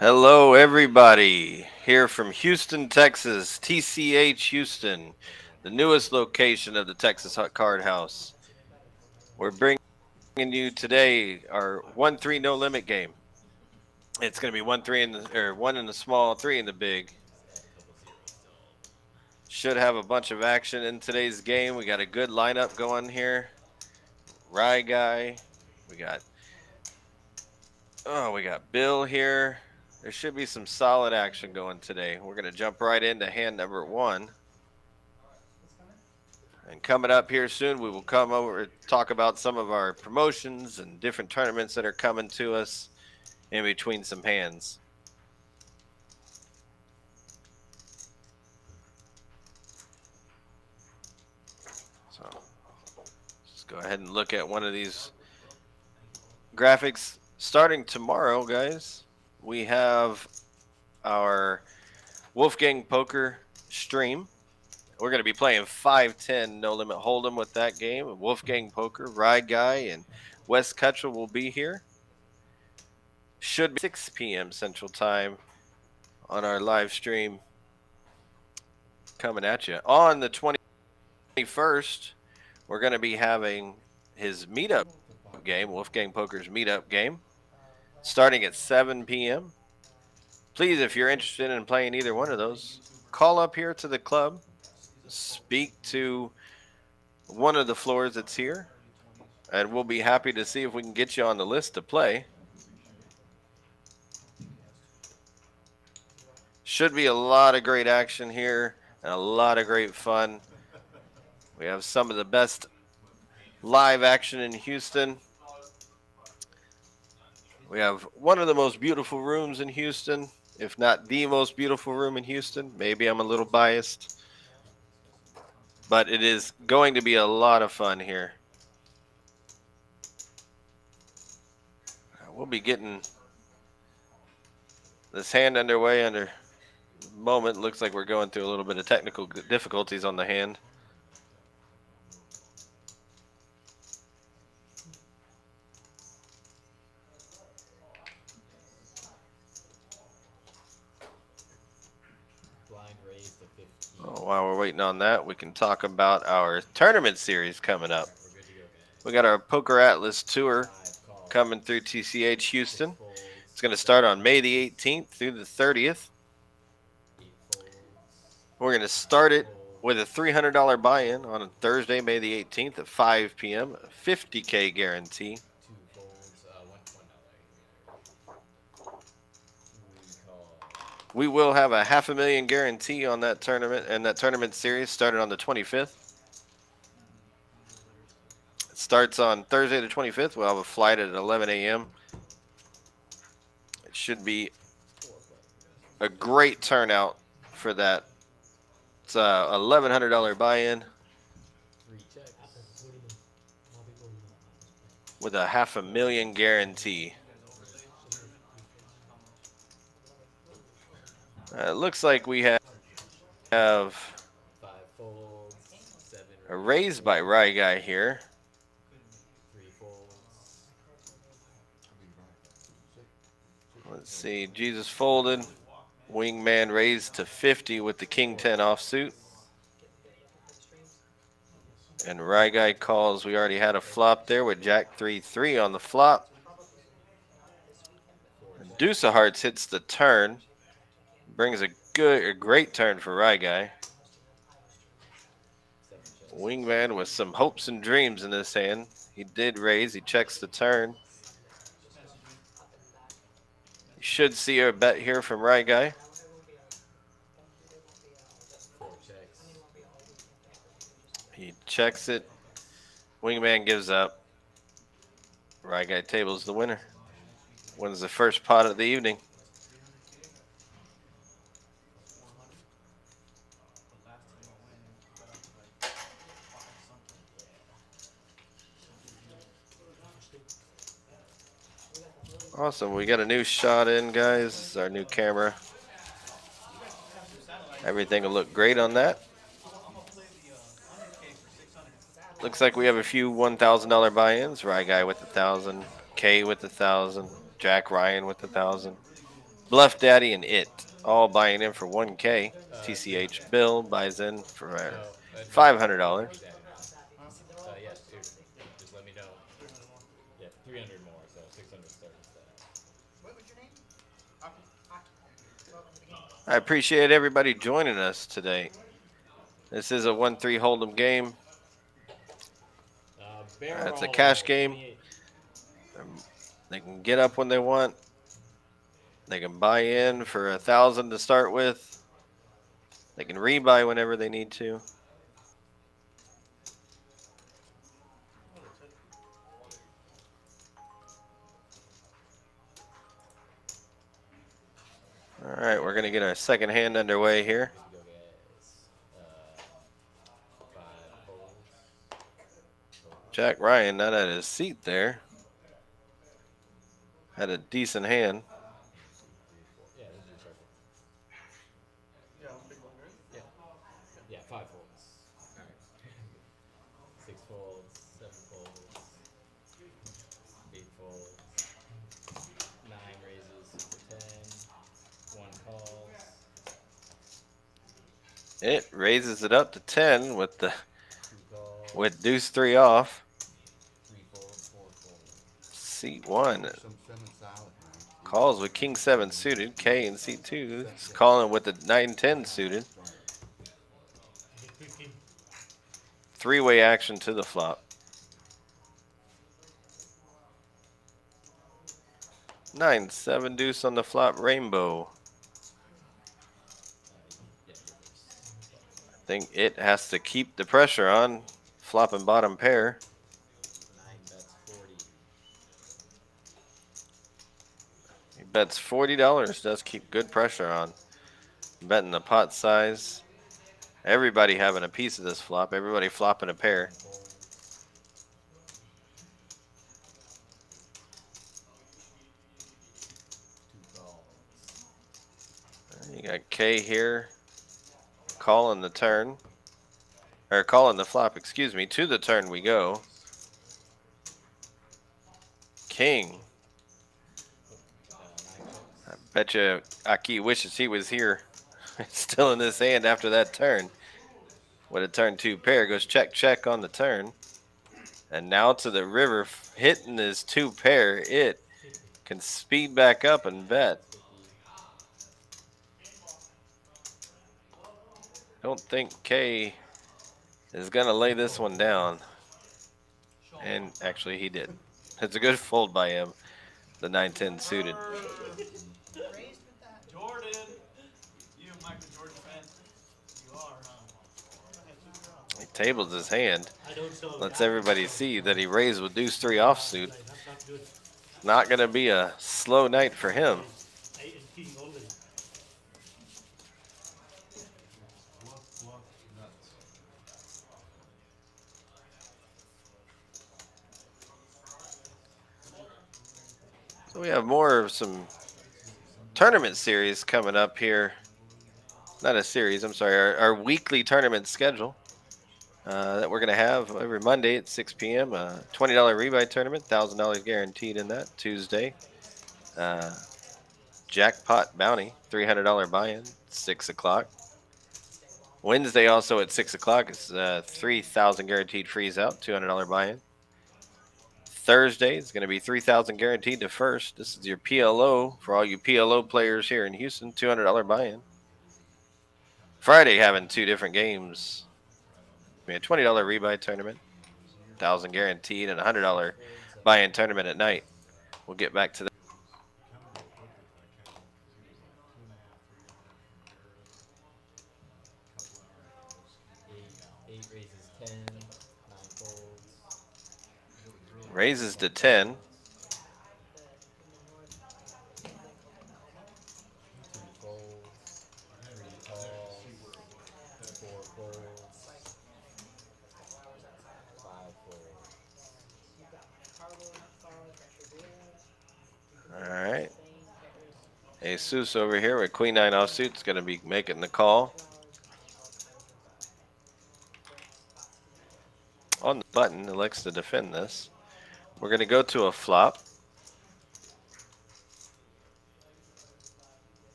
Hello, everybody. Here from Houston, Texas, TCH Houston, the newest location of the Texas Hut Card House. We're bringing you today our 1-3 no limit game. It's going to be 1-3 in the or one in the small, three in the big. Should have a bunch of action in today's game. We got a good lineup going here. Rye guy. We got we got Bill here. There should be some solid action going today. We're going to jump right into hand number one. And coming up here soon, we will come over and talk about some of our promotions and different tournaments that are coming to us in between some hands. So let's go ahead and look at one of these graphics. Starting tomorrow, guys, we have our Wolfgang Poker stream. We're going to be playing 5-10 No Limit Hold'em with that game. Wolfgang Poker, Rye Guy, and Wes Cutchell will be here. Should be 6 p.m. Central Time on our live stream coming at you. On the 21st, we're going to be having his meetup game, Wolfgang Poker's meetup game, starting at 7 p.m. Please, if you're interested in playing either one of those, call up here to the club. Speak to one of the floors that's here, and we'll be happy to see if we can get you on the list to play. Should be a lot of great action here and a lot of great fun. We have some of the best live action in Houston. We have one of the most beautiful rooms in Houston, if not the most beautiful room in Houston. Maybe I'm a little biased, but it is going to be a lot of fun here. We'll be getting this hand underway under moment. Looks like we're going through a little bit of technical difficulties on the hand. Oh, while we're waiting on that, we can talk about our tournament series coming up. We got our Poker Atlas Tour coming through TCH Houston. It's going to start on May the 18th through the 30th. We're going to start it with a $300 buy-in on Thursday, May the 18th at 5 p.m. A $50K guarantee. We will have a $500,000 guarantee on that tournament, and that tournament series started on the 25th. It starts on Thursday the 25th. We'll have a flight at 11 a.m. It should be a great turnout for that. It's a $1,100 buy-in with a $500,000 guarantee. It looks like we have a raise by Rye Guy here. Let's see. Jesus folded. Wingman raised to 50 with the King 10 offsuit. And Rye Guy calls. We already had a flop there with Jack 3-3 on the flop. Deuce of Hearts hits the turn. Brings a great turn for Rye Guy. Wingman with some hopes and dreams in this hand. He did raise. He checks the turn. You should see a bet here from Rye Guy. He checks it. Wingman gives up. Rye Guy tables the winner. Wins the first pot of the evening. Awesome. We got a new shot in, guys. This is our new camera. Everything will look great on that. Looks like we have a few $1,000 buy-ins. Rye Guy with 1,000, K with 1,000, Jack Ryan with 1,000. Bluff Daddy and It all buying in for 1K. Three TCH hundred. Bill buys in for No, no, $500. Bluff Daddy now. Yeah, dude, just let me know. Yeah, 300 more, so 600 start instead. I appreciate everybody joining us today. This is a 1-3 hold'em game. It's a cash Barrel game. 28. They can get up when they want. They can buy in for 1,000 to start with. They can rebuy whenever they need to. All right, we're gonna get our second hand underway here. Let's go, guys. Five folds. Jack Ryan not at his seat there. Had a decent hand. 1, 2, 3, 4. Yeah, this is your circle. Yeah. Yeah, five folds. All right. Six folds, seven folds, eight folds, nine raises to 10, one calls, It raises it up to 10 with the two calls, with deuce 3 off. three folds, four folds. Seat 1 Some cinnamon salad, man. calls with king 7 suited. K in seat 2 is calling with the 9-10 suited. Three-way action to the flop. 9-7 deuce on the flop rainbow. Yeah, you're first. I think it has to keep the pressure on. Flop and bottom pair. 9 bets 40. He bets $40. Does keep good pressure on. Betting the pot size. Everybody having a piece of this flop. Everybody flopping a pair. One fold. Two calls. You got K here. Calling the turn. Or calling the flop, excuse me. To the turn we go. King. 9 chips. I bet you Aki wishes he was here. Still in this hand after that turn. With a turn 2 pair. Goes check, check on the turn. And now to the river. Hitting his 2 pair. It can speed back up and bet. Don't think K is going to lay this one down. And actually he did. It's a good fold by him. The 9-10 suited. Jordan, you a Michael Jordan fan? You are, huh? He tables his hand. Lets Lets everybody see that he raised with deuce 3 offsuit. Not going to be a slow night for him. So we have more of some tournament series coming up here. Not a series, I'm sorry. Our weekly tournament schedule that we're going to have every Monday at 6 p.m. $20 rebuy tournament, $1,000 guaranteed in that. Tuesday, jackpot bounty, $300 buy-in, 6 o'clock. Wednesday also at 6 o'clock is 3,000 guaranteed freeze out, $200 buy-in. Thursday is going to be 3,000 guaranteed to first. This is your PLO for all you PLO players here in Houston, $200 buy-in. Friday having 2 different games. We had $20 rebuy tournament, 1,000 guaranteed, and $100 buy-in tournament at night. We'll get back to that. Eight raises 10. 9 folds. Raises to 10. 2 folds. 3 calls. 4 folds. 5 folds. All right. Jesus over here with Queen 9 offsuit is going to be making the call. On the button, elects to defend this. We're going to go to a flop.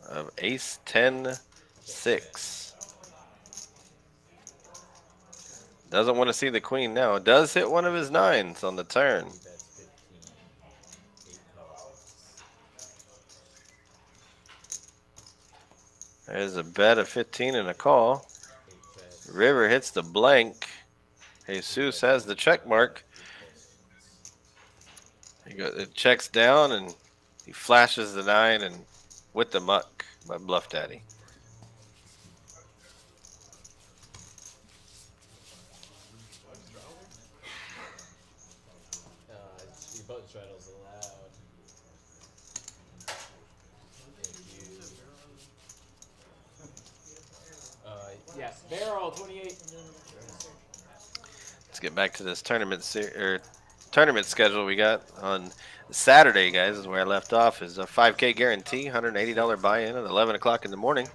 of ace 10 Check, 6. Doesn't want to see the queen now. Does hit one of his nines on the turn. Three bets 15. 8 calls. There's a bet of 15 and a call. 8 bets. River hits the blank. Jesus has the check mark. 3 folds. It checks down and he flashes the 9 and with the muck by Bluff Daddy. Your button straddle's allowed. Thank you. Yes, barrel 28. Let's get back to this tournament schedule we got on Saturday, guys. Is where I left off. Is a 5K guarantee, $180 buy-in at 11 o'clock in the morning.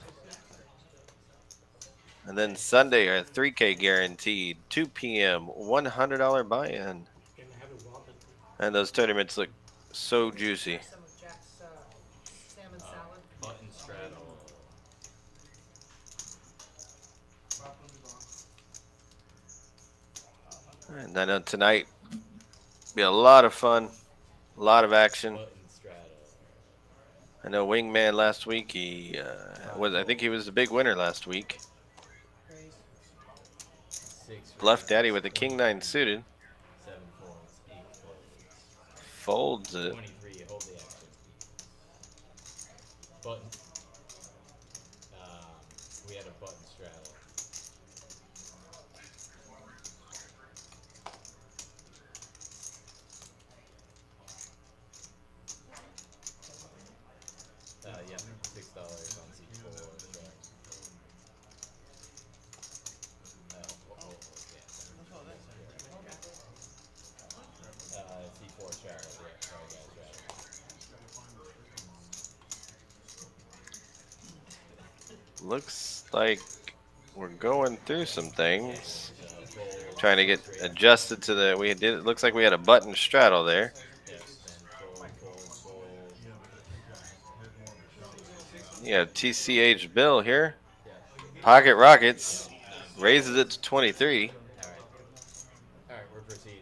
And then Sunday, a 3K guaranteed, 2 p.m., $100 buy-in. And those tournaments look so juicy. Some of Jack's salmon salad. Button straddle. And I know tonight be a lot of fun, a lot of action. Button straddle. I know Wingman last week. He I think he was the big winner last week. Raise. 6 Bluff Daddy raises. with the King 9 suited. 7 folds. 8 folds. Folds it. 23. Hold the action. Button. We had a button straddle. Yeah, $6 on C4. Sure. C4 straddle. Yeah, sorry guys, straddle. Looks like we're going through some things. Fold. Trying to get adjusted to the. It looks like we had a button straddle there. Yes, then fold. Yeah, TCH Bill here. Yeah. Pocket Rockets raises it to 23. Alright, we're proceeding.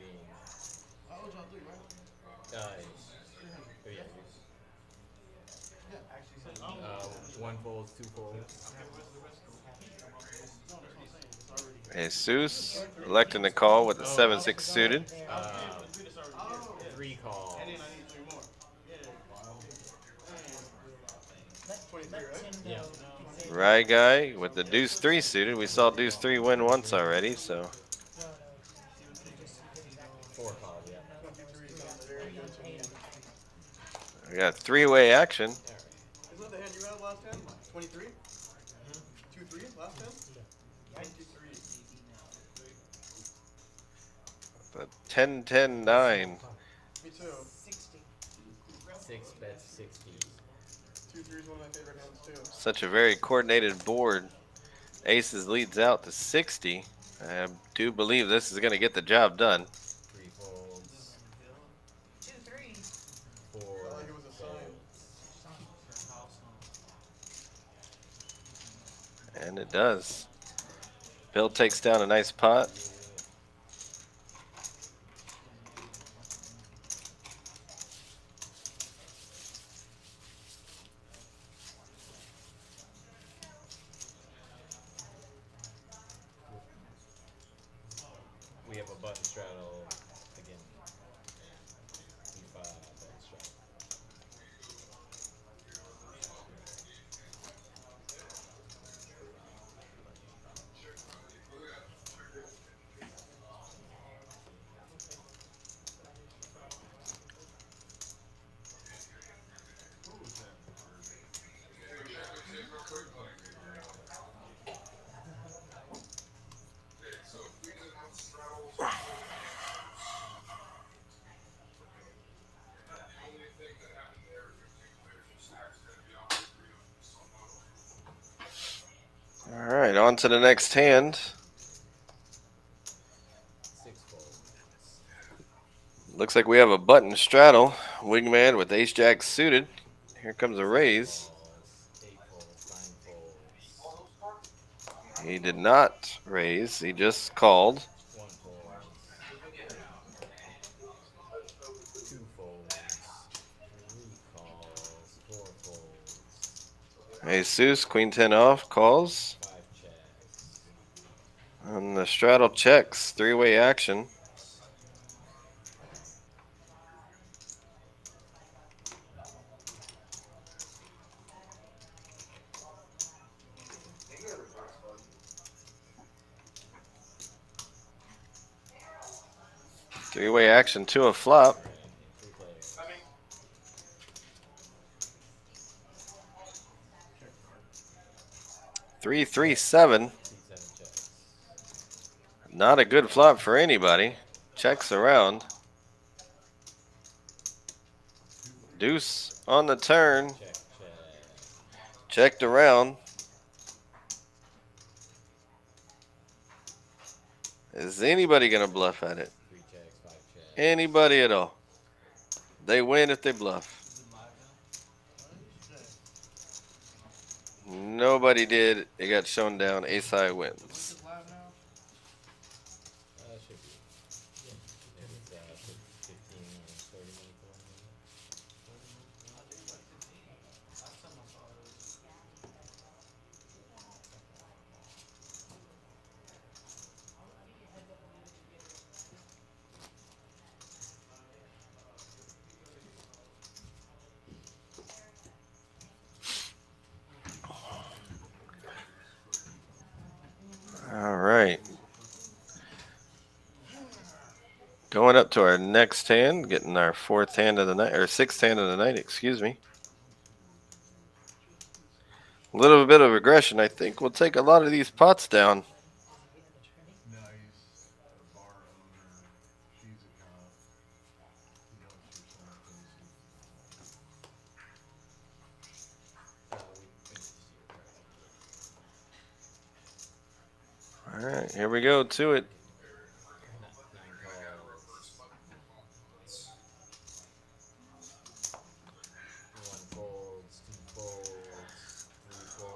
One folds, 2 folds. Jesus electing the call with the 7-6 suited. 3 calls. Let Tim Yeah. know. Right guy with the deuce 3 suited. We saw deuce 3 win once already, so No, no. He just did exactly 4 calls, yeah. we got 3-way action. Alright. Isn't that the hand you had last hand? 23? 2-3 last hand? 93. The 10-10-9. Me too. 60. 6 bets, 60. 2-3 is one of my favorite hands too. Such a very coordinated board. Aces leads out to 60. I do believe this is going to get the job done. 3 folds. 2, 3. 4 Felt like it was a sign. folds. And it does. Bill takes down a nice pot. We have a button straddle again. E5 button straddle. All right, on to the next hand. 6 folds. Looks like we have a button straddle. Wingman with ace-jack suited. Here comes a raise. Calls. 8 He did not raise. He just called. One folds. Two folds. Three calls. Four folds. Jesus, queen 10 off, calls. Five checks. And the straddle checks. Three-way action. Three-way action to a flop. Alright, three players. 3-3-7. Seven checks. Not a good flop for anybody. Checks around. Deuce on the turn. Check, check. Checked around. Is anybody going to bluff at it? Three checks, five checks. Anybody at all. They win if they bluff. Nobody did. It got shown down. Ace high wins. Should be. If it's 15 or 30 minutes long. All right. Going up to our next hand, getting our fourth hand of the night, or sixth hand of the night, excuse me. A little bit of aggression, I think, will take a lot of these pots down. No, he's a bar owner. She's a cop. He helps herself basically. All right, here we go to it. Nine calls. One folds, two folds, three folds.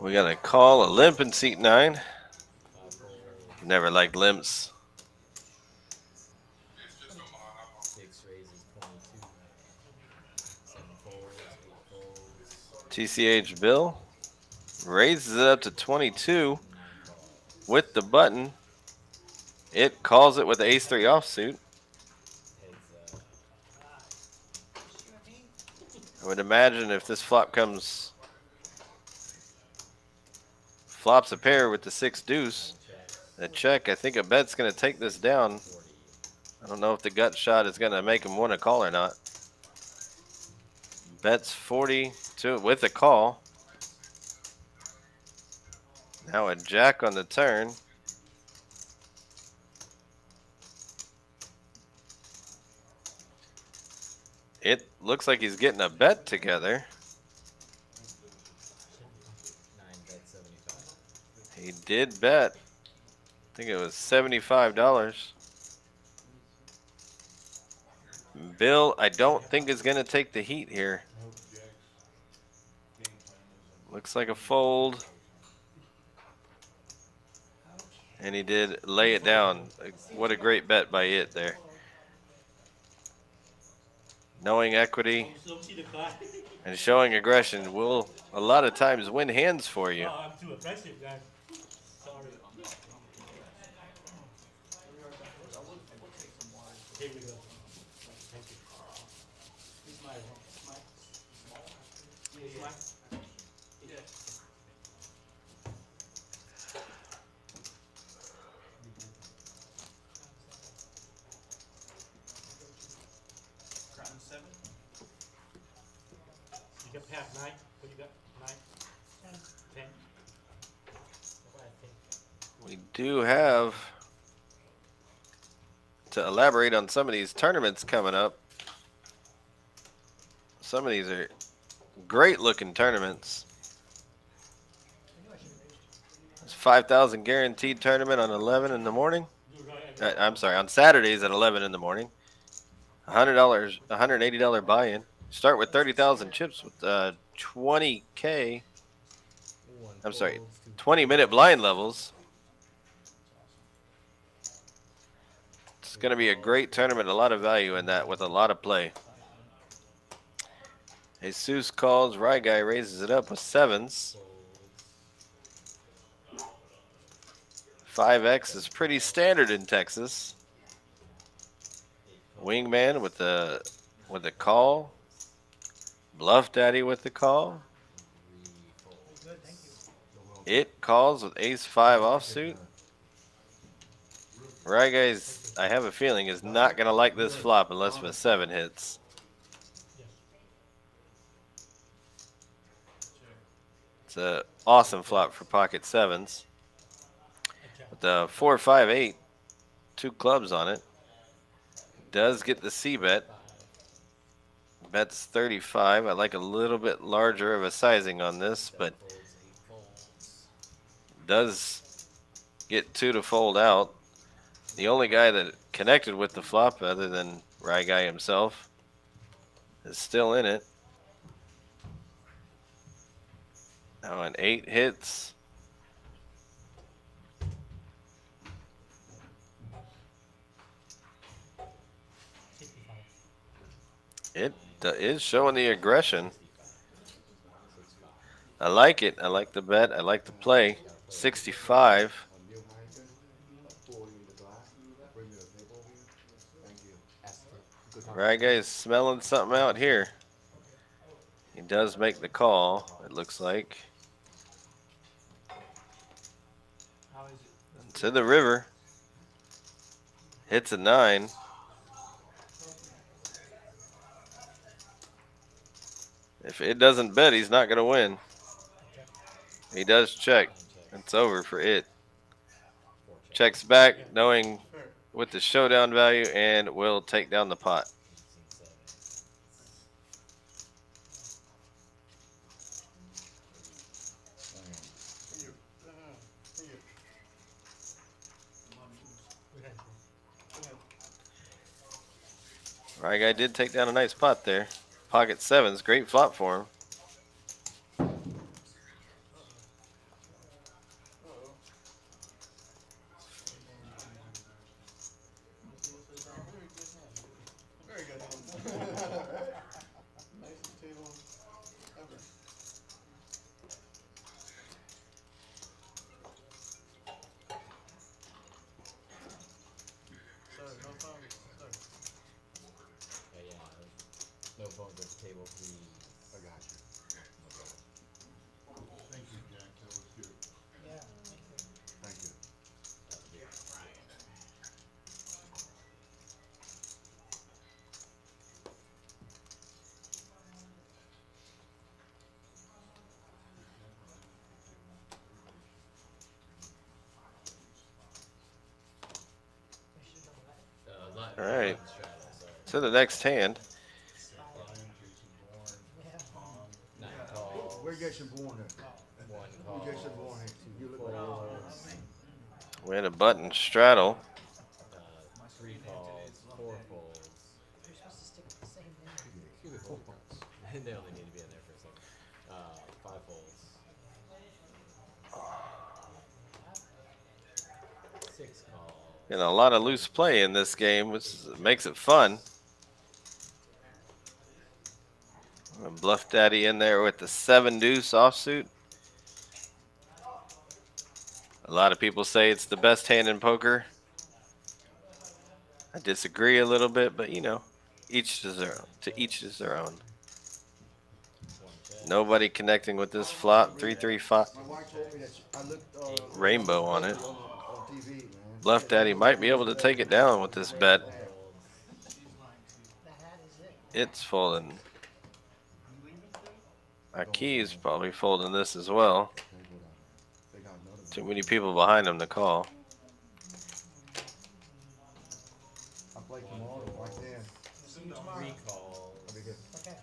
We got a call, a limp in seat 9. Five folds. Never liked limps. Six raises 22. Seven folds, eight folds. TCH Bill raises it up to 22 with the button. It calls it with the ace 3 offsuit. Heads You and me? I would imagine if this flop comes, flops a pair with the 6 deuce, checks. a check, I think a bet's going to take this down. 40. I don't know if the gut shot is going to make him want to call or not. Bets 40 to with a call. Now a jack on the turn. It looks like he's getting a bet together. 9 bet 75. He did bet. I think it was $75. Bill, I don't think is going to take the heat here. Looks like a fold. And he did lay it down. What a great bet by it there. Knowing equity and showing aggression will a lot of times win hands for you. I'm too aggressive, guys. Sorry. Here we go. Thank you. Smile. Crown 7. You got half 9. What you got? 9? 10. What I think. We do have to elaborate on some of these tournaments coming up. Some of these are great looking tournaments. There's 5,000 guaranteed tournament on 11 in the morning. I'm sorry, on Saturdays at 11 in the morning. $100, $180 buy-in. Start with 30,000 chips with 20K. One I'm sorry, folds, two 20-minute blind levels. It's going to be a great tournament. A lot of value in that with a lot of play. Jesus calls. Rye Guy raises it up with sevens. Folds. 5x is pretty standard in Texas. Wingman with the call. Bluff Daddy with the call. Good, thank you. It calls with ace 5 offsuit. Rye Guy's, I have a feeling, is not going to like this flop unless the 7 hits. Yes. It's an awesome flop for pocket 7s. I check. With the 4, 5, 8, 2 clubs on it. Does get the C bet. Bets 35. I like a little bit larger of a sizing on this, but Folds, 8 folds. does get 2 to fold out. The only guy that connected with the flop, other than Rye Guy himself, is still in it. Now an 8 hits. It is showing the aggression. I like it. I like the bet. I like the play. 65. Right, guys, smelling something out here. He does make the call, it looks like. How is it? To the river. Hits a 9. If it doesn't bet, he's not going to win. He does check. It's over for it. Checks back, knowing with the showdown value, and will take down the pot. Thank you. Thank you. Right guy did take down a nice pot there. Pocket 7's great flop for him. Very good. Nicest table ever. Sorry, no problem. Sorry. No phones at the table, please. I got you. Thank you, Jack. That was good. Yeah, thank you. Thank you. We should know that. All right. To the next hand. Yeah. 9 calls. Where Jason born at? 1 Who call. Jason born at? You look like Folds. We had a button straddle. 3 calls. 4 folds. You're supposed to stick with the same name. They only need to be in there for a second. 5 folds. 6 calls. And a lot of loose play in this game, which makes it fun. Bluff Daddy in there with the 7 deuce offsuit. A lot of people say it's the best hand in poker. I disagree a little bit, but you know, each is their own. To each is their own. 1 check. Nobody connecting with this flop. 3-3-5. My wife told me that I looked Rainbow on it. on TV, man. Bluff Daddy might be able to take it down with this bet. That hat is it. It's folding. Aki's probably folding this as well. They got another one. Too many people behind him to call. I play tomorrow, right then. See you tomorrow. 3 calls. That'll be good. Okay.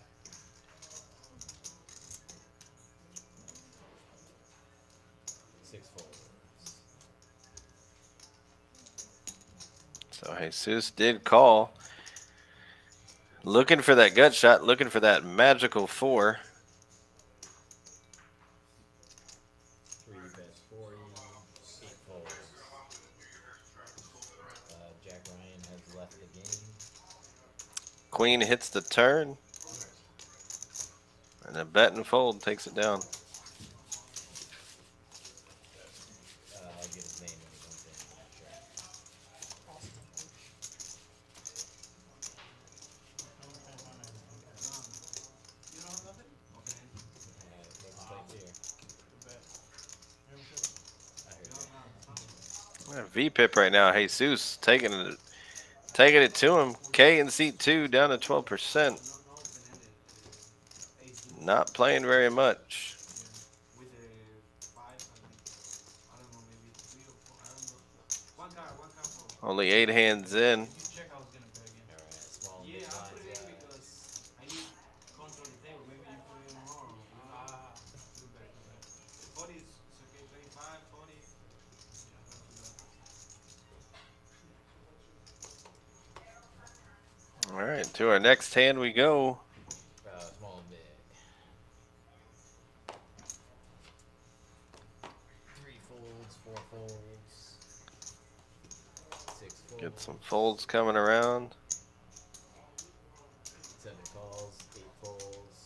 6 folds. So Jesus did call. Looking for that gut shot, looking for that magical 4. 3 bets 40. 8 folds. Jack Ryan has Queen hits the turn. And a bet and fold takes it down. I'll get his name when he comes in. I'm not sure. Austin. You don't have nothing? Okay. Doesn't play here. I heard that. VPIP right now. Jesus taking it to him. K in seat 2 down to 12%. Not playing very much. With the 5, I don't know, maybe 3 or 4, I don't know. One card for. Only 8 hands in. If you check, I was gonna bet again. Alright, small Yeah, big I blinds, put it in yeah. because I need control the table. Maybe you put it in more. Too bad. 40 is okay. 35, 40. Yeah, not too bad. All right, to our next hand we go. Small and big. 3 folds, 4 folds. 6 folds. Get some folds coming around. 7 calls, 8 folds.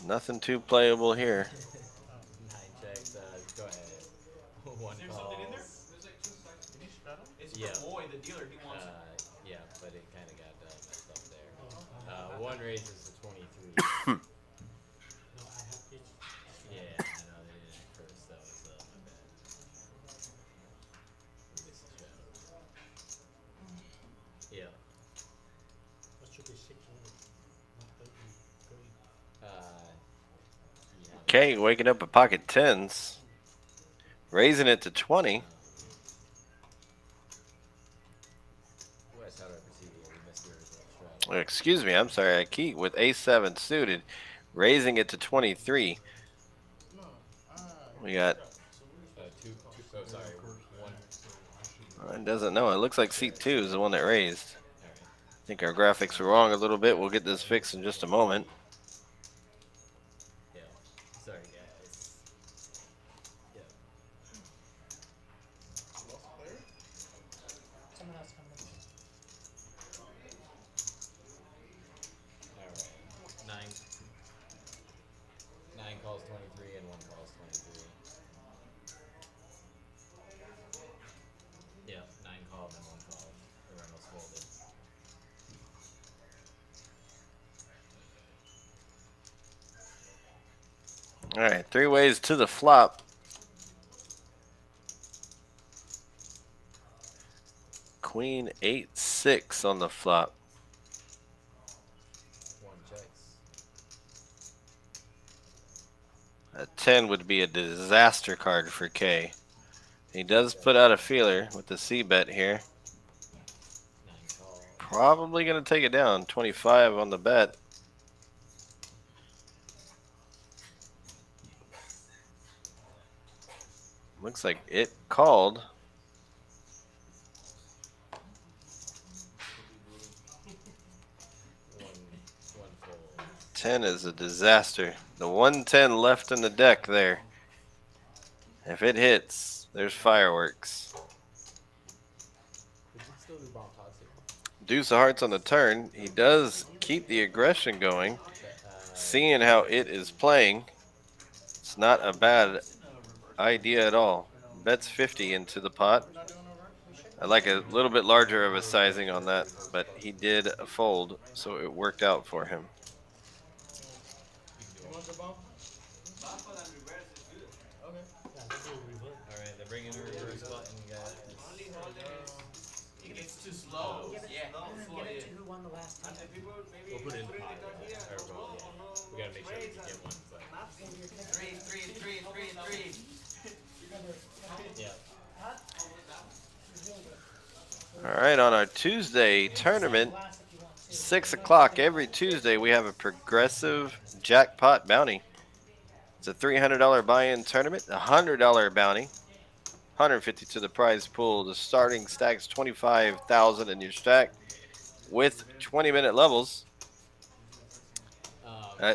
Nothing too playable here. 9 checks, go ahead. 1 Is there calls. something in there? There's like 2 sides. Did you straddle? It's Yeah. for Moy, the dealer. He wants it. Yeah, but it kind of got messed up there. 1 raises to 23. No, I have each. Yeah, I know they did it first, that was my bad. We missed the shadow. Yeah. That should be 600. Not 33. Yeah. K waking up at pocket 10s. Raising it to 20. Wes, how do I proceed here? We missed the original strategy. Excuse me, I'm sorry. I keep with A7 suited. Raising it to 23. We got, 2, oh, sorry, 1. it doesn't know. It looks like seat 2 is the one that raised. Alright. I think our graphics were wrong a little bit. We'll get this fixed in just a moment. Yeah. Sorry, guys. Yeah. Someone else coming in. Alright. 9 calls 23 and 1 calls 23. Yeah, 9 called and 1 called. The Reynolds folded. All right, 3 ways to the flop. Queen 8-6 on the flop. 1 checks. A 10 would be a disaster card for K. He does put out a feeler with the C bet here. 9 calls. Probably going to take it down. 25 on the bet. Looks like it called. 1 fold. 10 is a disaster. The 110 left in the deck there. If it hits, there's fireworks. Did you still do bomb toss here? Deuce of hearts on the turn. He does keep the aggression going. Seeing how it is playing, it's not a bad idea at all. Bets 50 into the pot. I like a little bit larger of a sizing on that, but he did a fold, so it worked out for him. You want the bump? Bump and reverse is good. Okay. Yeah, they do reverse. Alright, they're bringing the reverse button, guys. Only problem is it gets too slow. Give it, Yeah, slow, give it yeah. to who won the last And time. people maybe We'll put it in the put pot. the card here, Or or both, no, yeah. We gotta make sure we raise get and one. But nothing. You're taking- Three. Remember, yeah. huh? It's really good. All right, on our Tuesday tournament, Glass if you want to. 6 o'clock every Tuesday, we have a progressive jackpot bounty. It's a $300 buy-in tournament, a $100 bounty, 150 to the prize pool. The starting stack's 25,000 in your stack with 20-minute levels.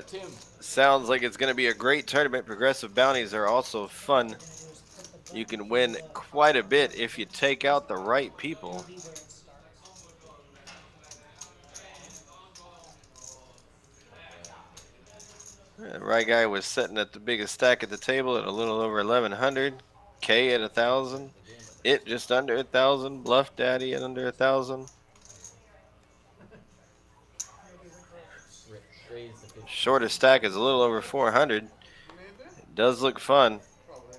Tim. Sounds like it's going to be a great tournament. Progressive bounties are also fun. You can win quite a bit if you take out the right people. Be where it starts. Right guy was sitting at the biggest stack at the table at a little over 1100. K at 1000. Again, but It just under 1000. Bluff Daddy at under 1000. raise the 15. Shortest stack is a little over 400. Maybe. It does look fun. Probably.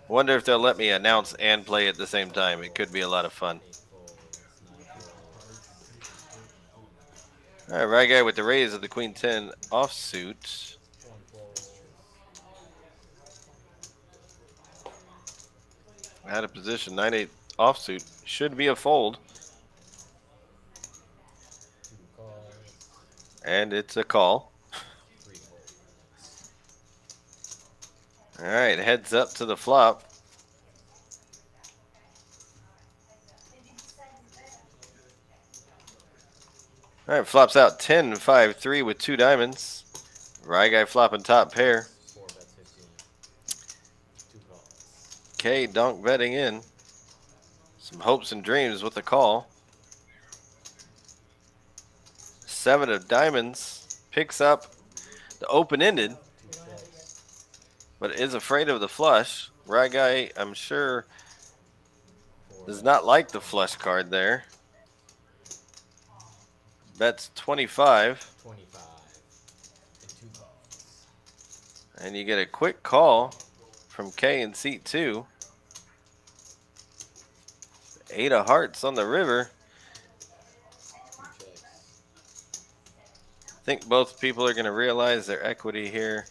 Wonder if they'll let me announce and play at the same time. It could be a lot of fun. 8 folds, 9 folds, All right, right guy with the raise of the Queen 10 offsuit. 1 folds, Out of position, 9-8 offsuit. Should be a fold. 2 calls, And it's a call. 3 folds. All right, heads up to the flop. All right, flops out 10, 5, 3 with 2 diamonds. Right guy flopping top pair. 4 bets 15. 2 calls. K donk betting in. Some hopes and dreams with the call. 7 of diamonds. Picks up the open-ended, 2 checks. but is afraid of the flush. Right guy, I'm sure, 4 does bets not like the flush card there. Bets 25, 25. And 2 calls. and you get a quick call from K in seat 2. 8 of hearts on the river. 2 checks. I think both people are going to realize their equity here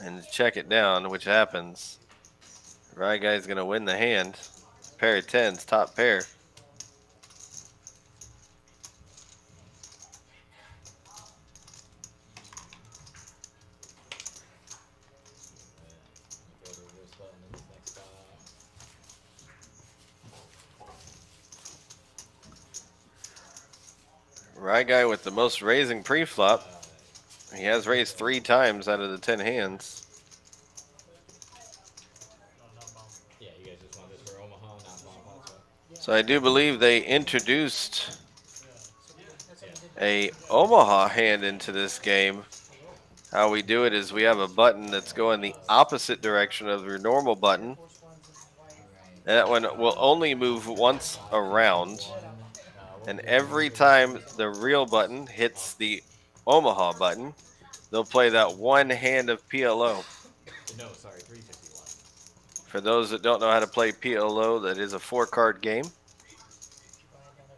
and check it down, which happens. Right guy's going to win the hand. Pair of tens, top pair. Go to reverse button in this next spot. Right guy with the most raising pre-flop. He has raised 3 times out of the 10 hands. Yeah, you guys just want this for Omaha, not Baja, so. So I do believe they introduced Yeah. a Omaha hand into this game. How we do it is we have a button that's going the opposite direction of your normal button. And that one will only move once around. And every time the real button hits the Omaha button, they'll play that one hand of PLO. No, sorry, 351. For those that don't know how to play PLO, that is a 4-card game.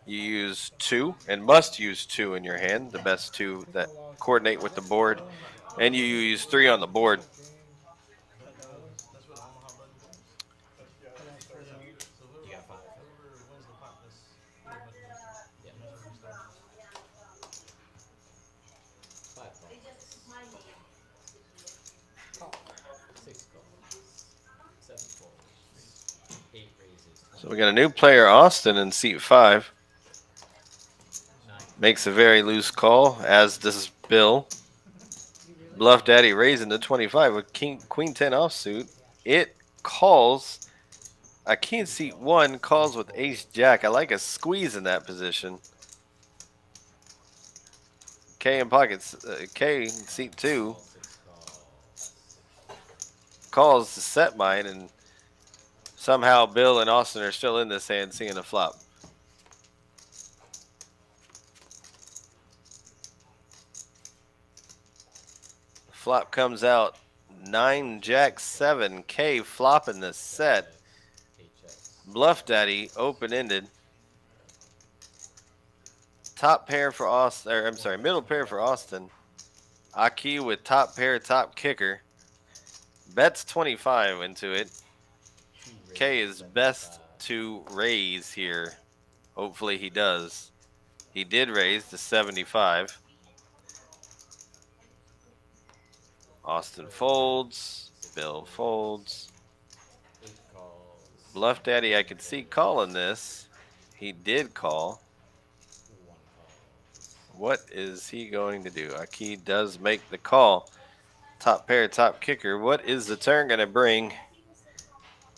You use 2 and must use 2 in your hand, the best 2 that coordinate with the board. And you use 3 on the board. That's what Omaha button is. So You got 5. whoever wins the pot, that's who the button is. Yeah. That's where we start. 5 calls. 6 calls. 7 folds. 8 raises. So we got a new player, Austin, in seat 5. 9. Makes a very loose call, as does Bill. Bluff Daddy raising to 25 with Queen 10 offsuit. It calls. A king seat 1 calls with Ace Jack. I like a squeeze in that position. K in pockets. K in seat 2 6 calls. calls to set mine, and somehow Bill and Austin are still in this hand seeing a flop. Flop comes out 9 Jack 7. K flopping the set. 8 checks. Bluff Daddy open ended. Top pair for Austin. Or, I'm sorry, middle pair for Austin. Aki with top pair, top kicker. Bets 25 into it. 2 K raises, is best 75. to raise here. Hopefully he does. He did raise to 75. Austin folds. Bill folds. 8 calls. Bluff Daddy, I could see calling this. He did call. 1 calls. What is he going to do? Aki does make the call. Top pair, top kicker. What is the turn going to bring?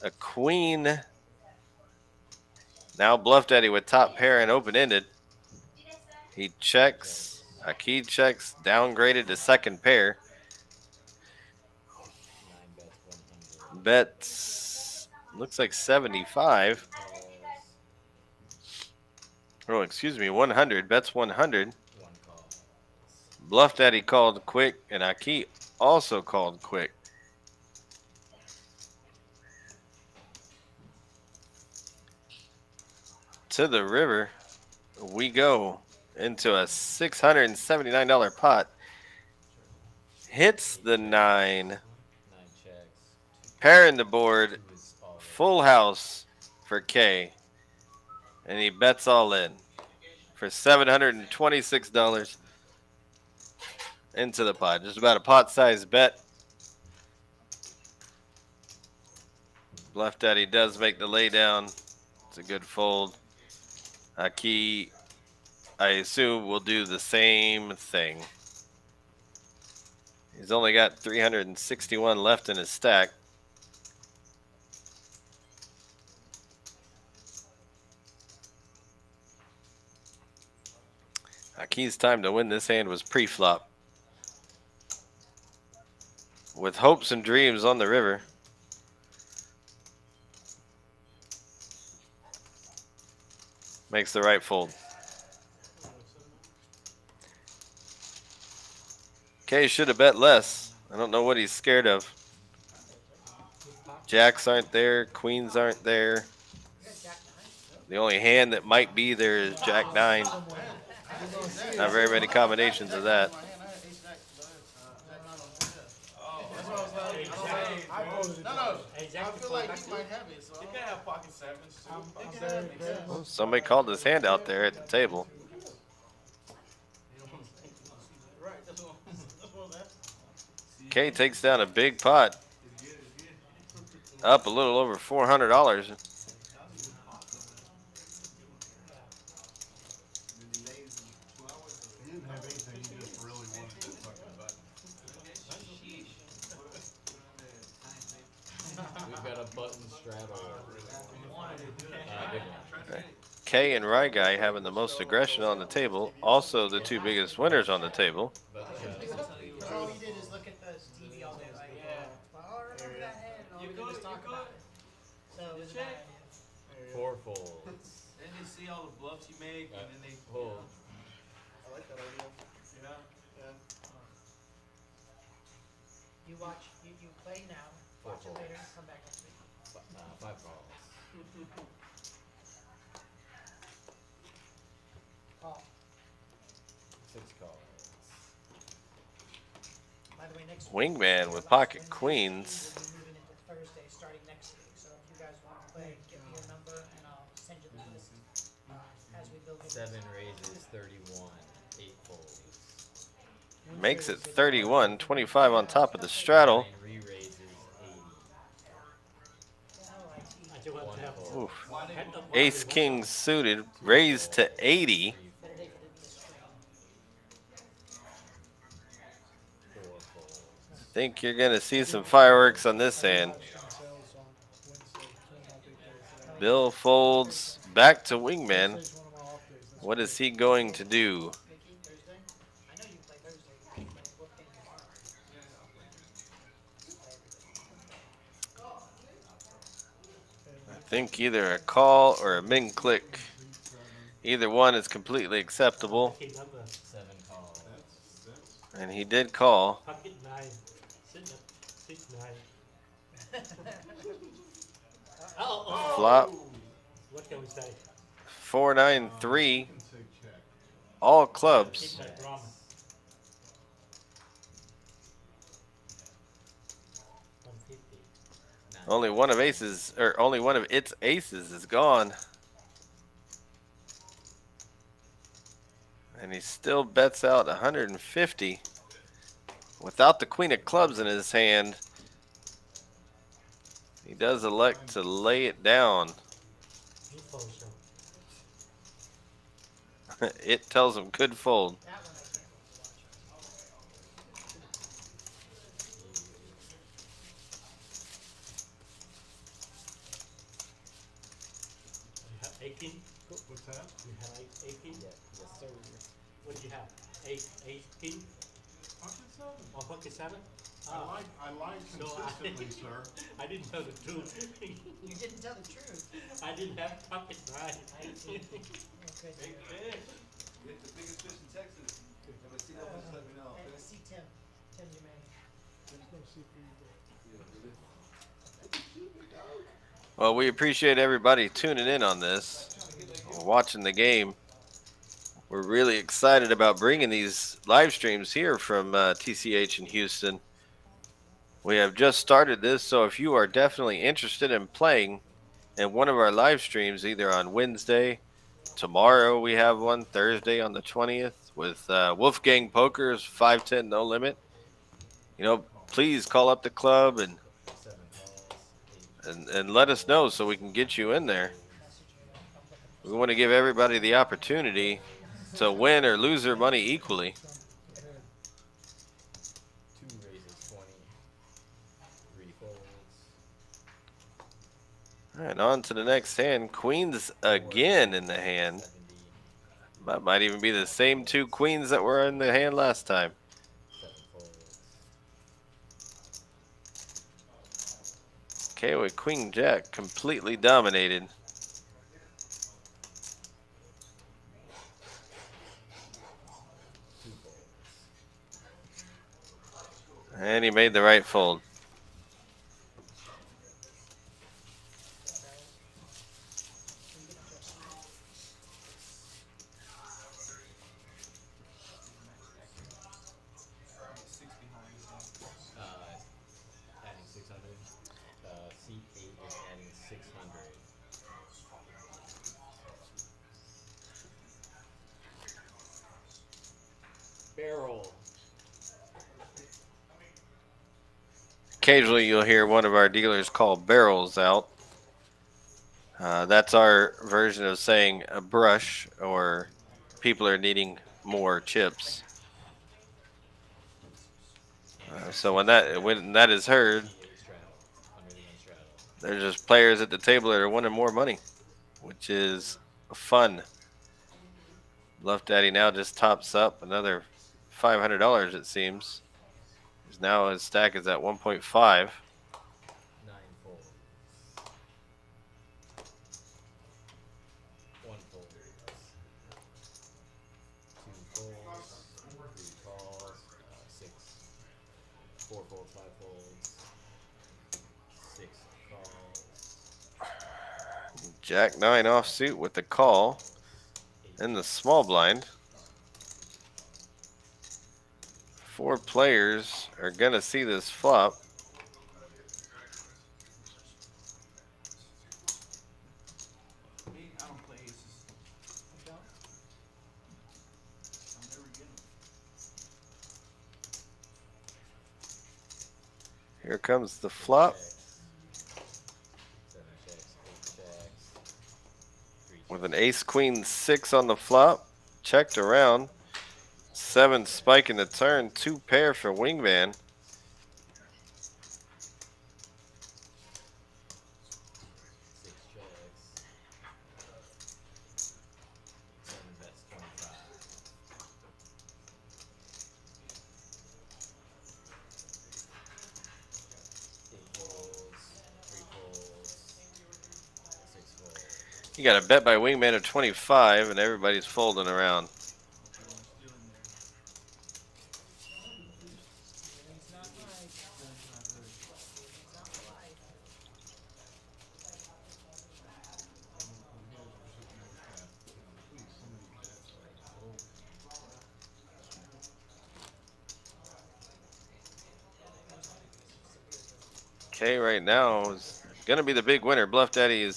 A queen. Now Bluff Daddy with top pair and open-ended. He checks. Aki checks, downgraded to second pair. 9 bets, 100. Bets looks like 75. Calls. Oh, excuse me, 100. Bets 100. 1 calls. Bluff Daddy called quick, and Aki also called quick. To the river we go into a $679 pot. Hits the 9. 9 checks. Pair in the board. 2 is all in. Full house for K. And he bets all in for $726 into the pot. Just about a pot sized bet. Bluff Daddy does make the lay down. It's a good fold. Aki, I assume, will do the same thing. He's only got 361 left in his stack. Aki's time to win this hand was pre-flop. With hopes and dreams on the river. Makes the right fold. K should have bet less. I don't know what he's scared of. Jacks aren't there. Queens aren't there. The only hand that might be there is Jack 9. Not very many combinations of that. Exactly. I feel like he might have it, so You can have pocket sevens too. I'm very, very Well, somebody called his hand out there at the table. right. That's what I'm asking. K takes down a big pot. Up a little over $400. He didn't have anything. He just really wanted that fucking button. We've got a button straddle. Good one. K and Rye Guy having the most aggression on the table. Also the two biggest winners on the table. Button So all he did is look at the TV all day, like, well, I remember that hand, and all we did was talk about it. So it was a bad idea. 4 folds. Then they see all the bluffs you make, and then they Hold. I like that idea. Yeah. You watch, you play now, watch it later, come back next week. 5 calls. Call. 6 calls. By the way, next week. Wingman with pocket queens. We'll be moving into Thursday, starting next week, so if you guys want to play, give me your number, and I'll send you the list, as we build it. 7 raises 31. 8 folds. Makes it 31. 25 on top of the straddle. 9 re-raises 80. I do want to have. Oof. Had the- Ace King suited. Raised to 80. 4 folds. Think you're going to see some fireworks on this hand. Bill folds back to Wingman. What is he going to do? Mickey, Thursday? I know you play Thursday, you play what game tomorrow? I think either a call or a min click. Either one is completely acceptable. Lucky number. 7 calls. And he did call. Pocket 9. Sitting at 6, 9. Oh. Flop. What can we say? 493. Can say check. All Keep clubs. that drama. $150. 9. Only one of aces, or only one of its aces is gone. And he still bets out 150 without the queen of clubs in his hand. He does elect to lay it down. He folds though. It tells him good fold. That one I can't watch. You have 18? What's that? You have 18? Yeah, yes, sir. What do you have? Ace king Pocket seven. or pocket seven. I like So consistently, sir. I didn't know the truth. You didn't tell the truth. I didn't have pocket nine. 19. Okay. Big fish. Get the biggest fish in Texas. If I see that one, just let me know. And Okay? see Tim. Tim, you man. Yeah, really. Well, we appreciate everybody tuning in on this, watching the game. We're really excited about bringing these live streams here from TCH in Houston. We have just started this, so if you are definitely interested in playing in one of our live streams, either on Wednesday, tomorrow we have one, Thursday on the 20th with Wolfgang Poker's 510 No Limit. Please call up the club and 7 calls, 8 and let us know so we can get you in there. Message you. I'm looking for We want to give everybody the opportunity to win or lose their money equally. 2 raises 20, 3 folds, All right, on to the next hand. Queens again in the hand. 70, That might even be the same 2 queens that were in the hand last time. 7 folds, Okay, with Queen Jack completely dominated. 2 folds, And he made the right fold. Six behind. So. adding 600. Seat 8 is adding 600. Barrel. Occasionally you'll hear one of our dealers call barrels out. That's our version of saying a brush, or people are needing more chips. So when that is heard, 188 straddle. 181 straddle. there's just players at the table that are winning more money, which is fun. Bluff Daddy now just tops up another $500, it seems. Now his stack is at 1.5. 9 folds. 1 fold. 2 folds. 3 calls. 6. 4 folds. 5 folds. 6 calls. Jack 9 offsuit with the call 8. in the small blind. 4 players are going to see this flop. Me, I don't play aces. You don't? I'll never get them. Here comes the flop Checks. 7 checks. 8 checks. 3 with checks. an ace queen 6 on the flop. Checked around. 7 spike in the turn. 2 pair for Wingman. 6 checks. 7 bets 25. 8 folds. 3 folds. 6 folds. You got a bet by Wingman of 25, and everybody's folding around. It's not right. It's not right. Please, somebody bets like, oh, Okay, right now is going to be the big winner. Bluff Daddy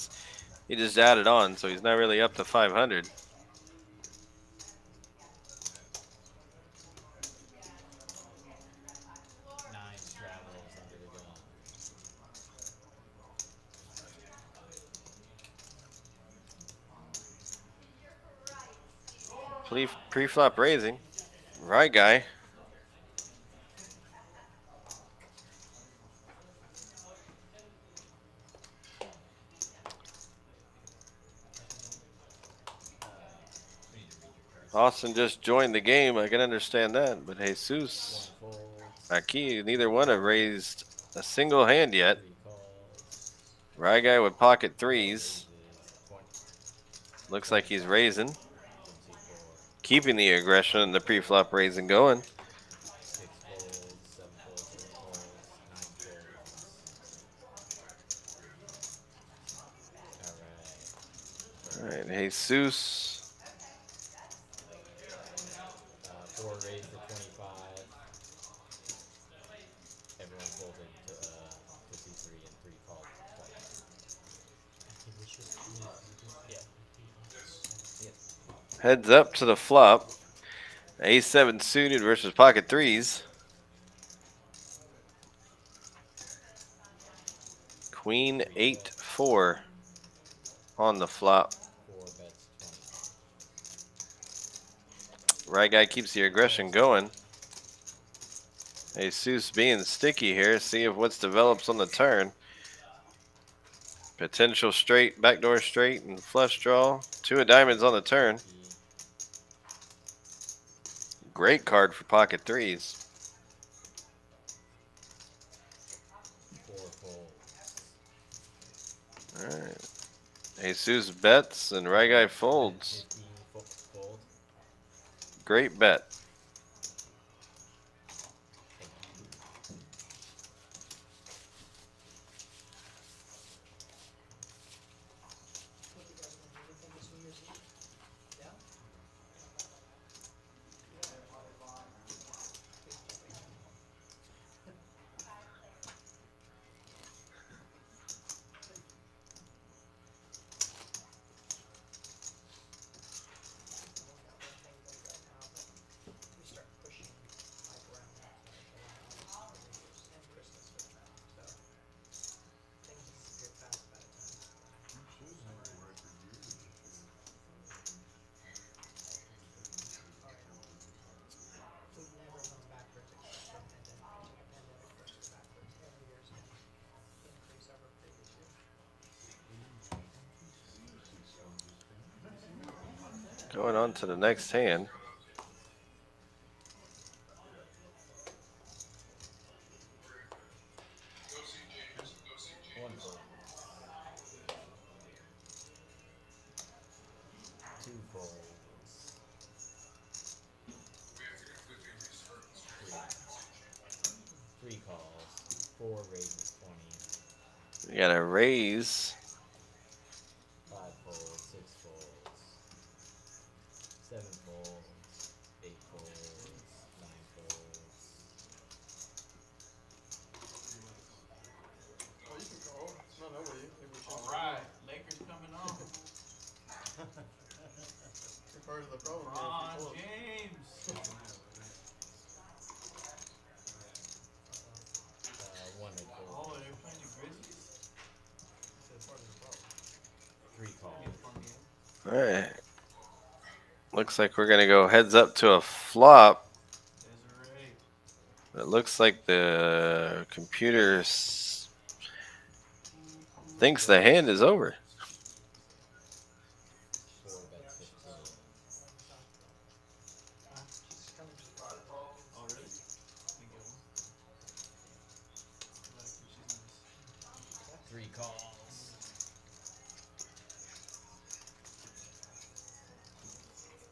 he just added on, so he's not really up to 500. 9 straddles under the gun. Pre-flop raising. Right, guy. We need to read your card. Austin just joined the game. I can understand that, but Jesus, One folds. Aki, neither one have raised a single hand yet. 3 calls. Right guy with pocket threes. Raises 20. Looks like he's raising, Didn't see 4. keeping the aggression and the pre-flop raising going. 6 folds. 7 folds. 8 folds. 9 folds. All right. All right, Jesus. 4 raised to 25. Everyone folded to C3 and 3 called 20. Yep. Heads up to the flop. A7 suited versus pocket threes. Queen 8-4 on the flop. 4 bets 20. Right guy keeps the aggression going. Jesus being sticky here. See if what's develops on the turn. Potential straight, backdoor straight, and flush draw. 2 of diamonds on the turn. Great card for pocket threes. 4 folds. All right. Jesus bets and right guy folds. 15 fold. Great bet. What do you guys want to do? Anything this New Year's Eve? Yeah? We start pushing like around July, August, and Christmas for that. So things disappear fast by the time. Shoes have a record year this year. We've never gone backwards except for pandemic. The pandemic pushed us backwards. Every year's gonna increase over previous year. Going on to the next hand. One fold. 2 folds. 3 calls. 4 raises 20. We got a raise. 5 folds. 6 folds. 7 folds. 8 folds. 9 folds. Oh, you can call. It's not over you. Think we should. Alright, Lakers coming on. You're part of the problem. LeBron James. 1 mid fold. Oh, they're playing the Grizzlies? It's part of the problem. 3 calls. Fun game. All right. Looks like we're gonna go heads up to a flop. Desiree. It looks like the computer thinks the hand is over. 4 bets 15. She's coming. Oh, really? Thank you. I like her. She's nice. 3 calls.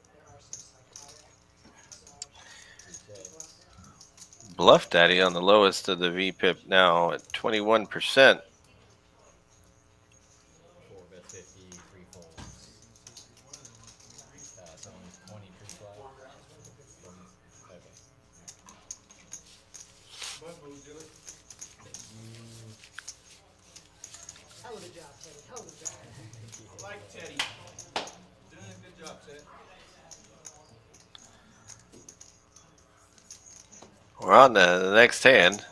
There are some psychotic massage 3 people out checks. there. Bluff Daddy on the lowest of the VPIP now at 21%. 4 bets 50. 3 folds. Someone's 20 pre-flop. Okay. But we'll do it. Hell of a job, Teddy. Hell of a job. I like Teddy. Doing a good job, Ted. We're on to the next hand.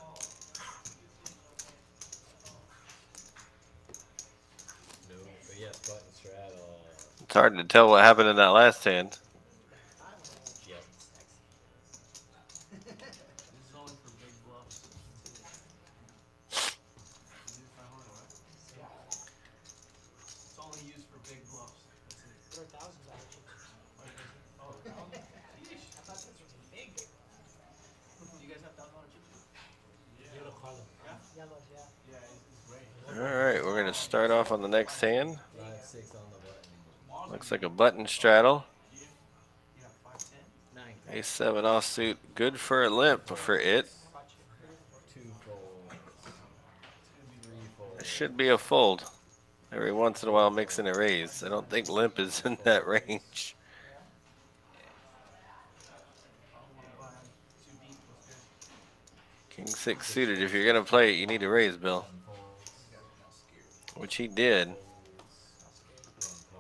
No, but yes, button straddle. It's hard to tell what happened in that last hand. Yep. This is only for big bluffs. You do 500, right? It's only used for big bluffs. That's it. Throw $1,000 at you. Oh, start off on the next hand. 5-6 on the button. Looks like a button straddle. Yeah, 5-10. 9 Ace 7 offsuit. Good for a limp for it. How about you? 2 folds. 3 folds. It should be a fold. Every once in a while mixing a raise. I don't think limp is in that range. Yeah. I don't want to buy too deep. What's good? King 6 suited. If you're going to play it, you need a raise, Bill. 7 folds. Which he did. Folds. 1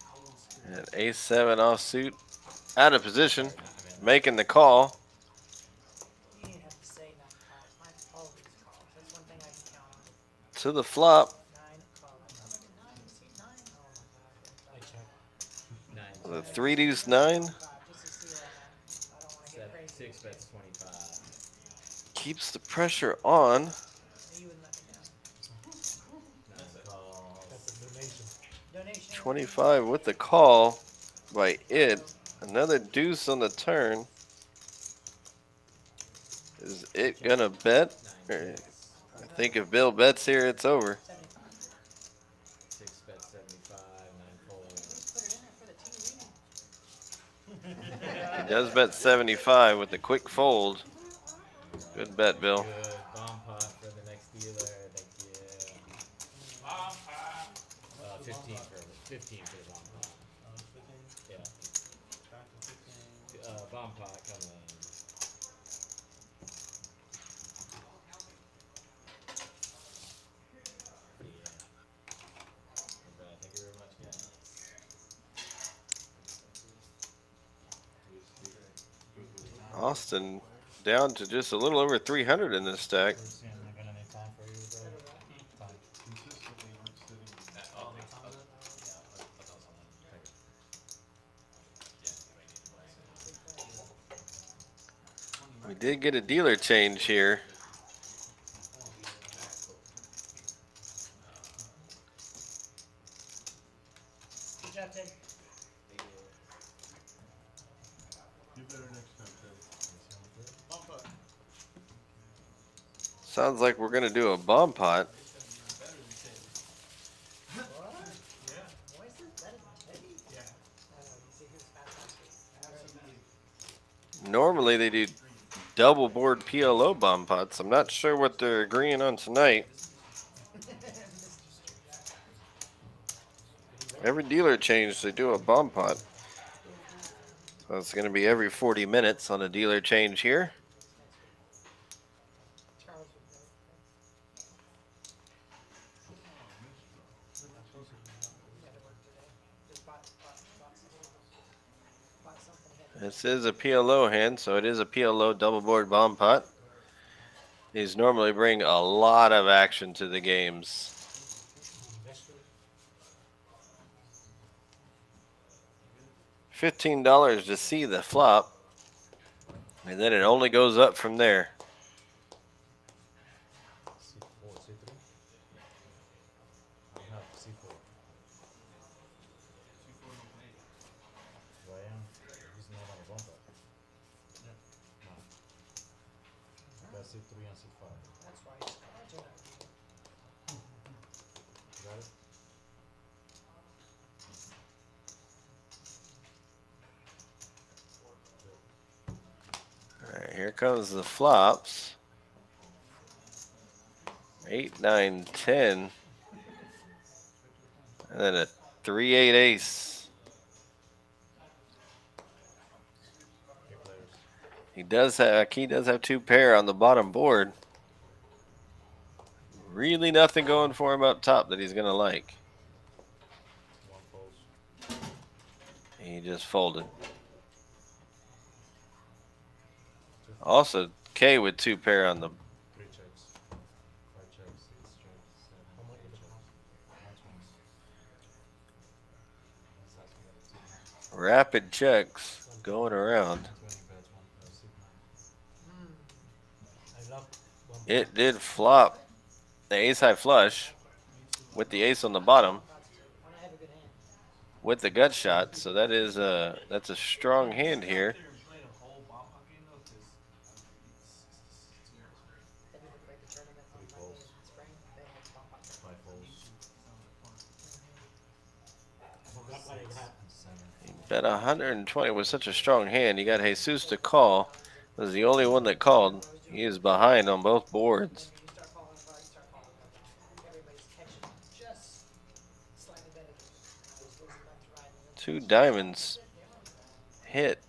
call. And ace 7 offsuit. Out of position. Making the call. You didn't have to say 9 calls. 9 always calls. That's one thing I can count on. To the flop. 9 calls. I'm like a 9. See 9? Oh my god. I check. 9 The checks. 3 deuce 9. Just to see where I'm at. I don't want to get crazy. 6 bets 25. Keeps the pressure on. You wouldn't let me down. 9 calls. That's a donation. Donation. 25 with the call by it. Another deuce on the turn. Is it gonna bet? 9 Or- checks. I think if Bill bets here, it's over. 75. 6 bets 75. 9 folds. Put it in there for the TV. He does bet 75 with the quick fold. Good bet, Bill. Good. Bomb pot for the next dealer. Thank you. 15 for the bomb pot. 15. Yeah. Back to 15. Bomb pot coming. Yeah. Thank you very much, guys. Austin down to just a little over 300 in this stack. Lucy, am I gonna need time for you, bro? Time. Consistently aren't sitting. We did get a dealer change here. Good job, Ted. You better next time, Ted. Bump up. Sounds like we're gonna do a bomb pot. What? Yeah. Why is it better than Teddy? Yeah. I don't know. You see who's fast. Absolutely. Normally they do double board PLO bomb pots. I'm not sure what they're agreeing on tonight. Every dealer change, they do a bomb pot. So it's going to be every 40 minutes on a dealer change here. Charles would know. He had to work today. Just bought something. He had to This is a PLO hand, so it is a PLO double board bomb pot. These normally bring a lot of action to the games. Investor. $15 to see the flop, and then it only goes up from there. C4, C3. I have C4. Ryan, he's not on a bumper. No. That's C3 and C5. That's why he's charging that. Got it? All right, here comes the flops. 8, 9, 10. And then a 3, 8 ace. Your players. He does have 2 pair on the bottom board. Really nothing going for him up top that he's gonna like. 1 falls. He just folded. Also, K with 2 pair on the 3 checks. 5 checks, 6 checks, 7, How much 8 would it checks. cost? That's asking that too. rapid checks going around. 20 bets, 1 6 9. Hmm. I love one. It did flop the ace high flush with the ace on the bottom When I have a good hand. with the gut shot. So that's a strong hand here. Sit there and play the whole bomb pot game though, 'cause, it's Then we would break a tournament on Monday in spring. They had bomb pots. 5 falls. Bet 120 was such a strong hand. You got Jesus to call. Was the only one that called. He is behind on both boards. When you start falling apart, you start falling apart. Everybody's catching just slightly better than you. And I was losing left to right. And then Two that's diamonds it. Game on. hit.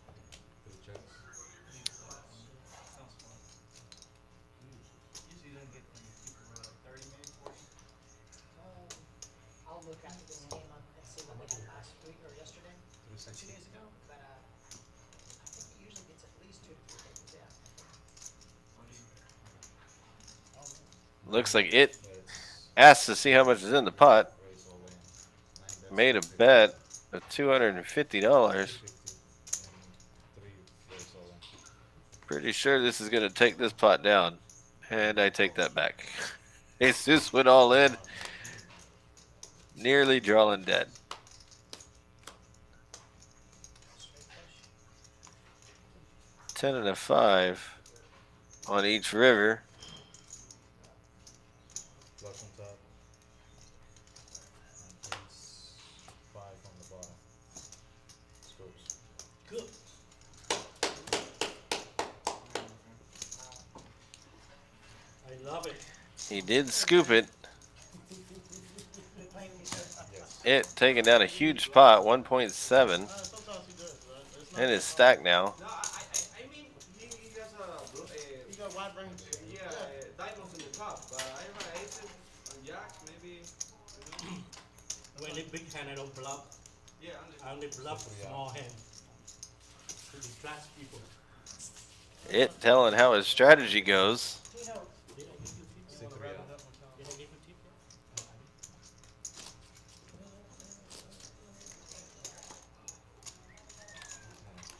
3 checks. Sounds fun. Usually you don't get any people who are like 30 maybe 40. I'll look after this game up and see what they did last week or yesterday, or 2 360. days ago. But I think he usually gets at least 2 to 3 tables. Yeah. Looks like it Bets. asked to see how much is in the pot. Raise all in. 9 bets. Made a 250. bet of $250. 250. And 3 raise all in. Pretty sure this is going to take this pot down. And I take that back. Jesus went all in. Nearly drawing dead. Straight push. 10 and a 5 on each river. Flush on top. And ace 5 on the bottom. Scopes. Good. I love it. He did scoop it. Good playing with you, sir. Yes. It taking down a huge pot, 1.7. Sometimes he does, right? It's not And that it's stacked now. No, I mean he has He got wide range. yeah, diamonds in the top, but I have aces and jacks maybe. You know? When a big hand, I don't bluff. Yeah, I only bluff So 3 small hand. To distract people. It telling how his strategy goes. Tino, Did I give you tip? C3 Did I give you tip yet? No, I didn't.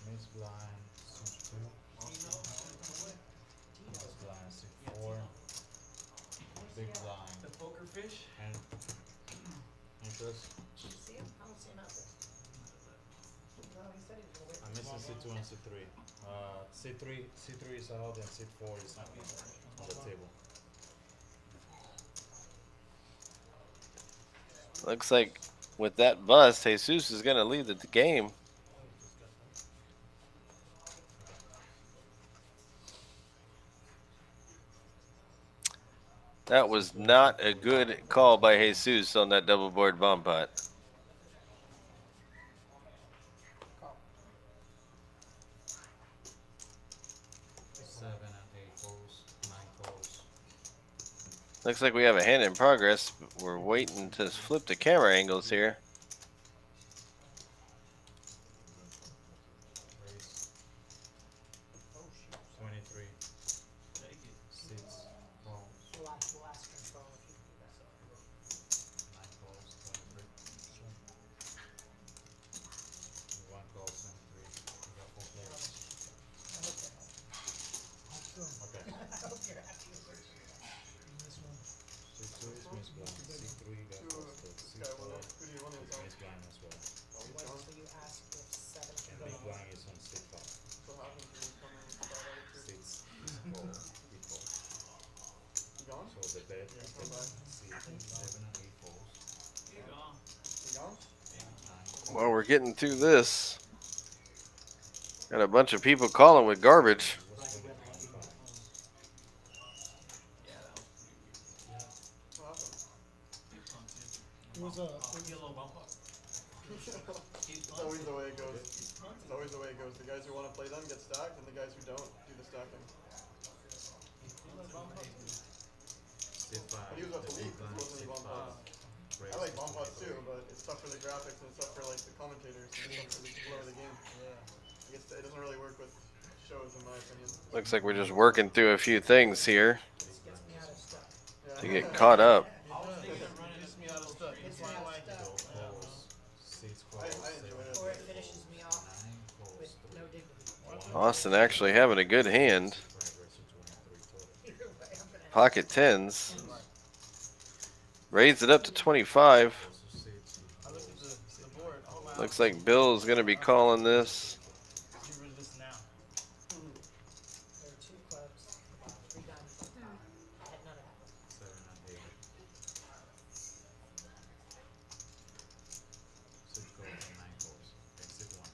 Miss blind. C2. Miss blind. C4. Big blind. the poker fish. And interest. did you see him? I don't see him out there. No, he said he was gonna wait. I'm missing C2 and C3. C3 is out and C4 is on the table. Looks like with that bust, Jesus is going to lead the game. That was not a good call by Jesus on that double board bomb pot. Call. 7 and 8 calls. 9 calls. Looks like we have a hand in progress. But we're waiting to flip the camera angles here. Raise. Oh, shoot. 23. Take it. 6 calls. We'll ask control if you can do that. 9 calls. 23. 1 call. 23. We got 4 players. I hope they're happy. Okay. I hope you're happy with this. This one. C2 is miss blind. C3 got busted. This guy C4 won it. Who do you want is his on? miss blind as well. So you ask if 7 can And go big on. blind is on C5. So what happens when you come in and start out of 6 two? is call. He calls. You gone? So the bet Yeah, is come back. C7 and 8 calls. You go. You gone? 9 While we're getting through this, got a bunch of people calling with garbage. was 25. Yeah, that was pretty weird. What happened? Keep on tip. It was a. Yellow bump up. It's always the way it goes. It's always the way it goes. The guys who want to play them get stacked, and the guys who don't do the stacking. C5. But he was up The to big lead. blind It is wasn't bomb C5. pots. Raise I like is bomb pots 23. too, but it's tough for the graphics and it's tough for like the commentators and it's tough for the flow of the game. Yeah. It doesn't really work with shows in my opinion. Looks like we're just working through a few things here This gets me out of stuff. Yeah. to get caught up. I was thinking of running Gets me out of stuff. Gets It's me my out of way. stuff. 12 calls. 6 calls. I enjoy it. Or it finishes me off 9 calls. with no dignity. Austin actually having a good hand. Pocket tens. Raised it up to 25. I looked at the board. Oh wow. Looks like Bill is going to be calling this. Get rid of this now. There were 2 clubs, 3 diamonds on top. I had none of that. 7 and 8. 6 calls and 9 calls. Exit 1.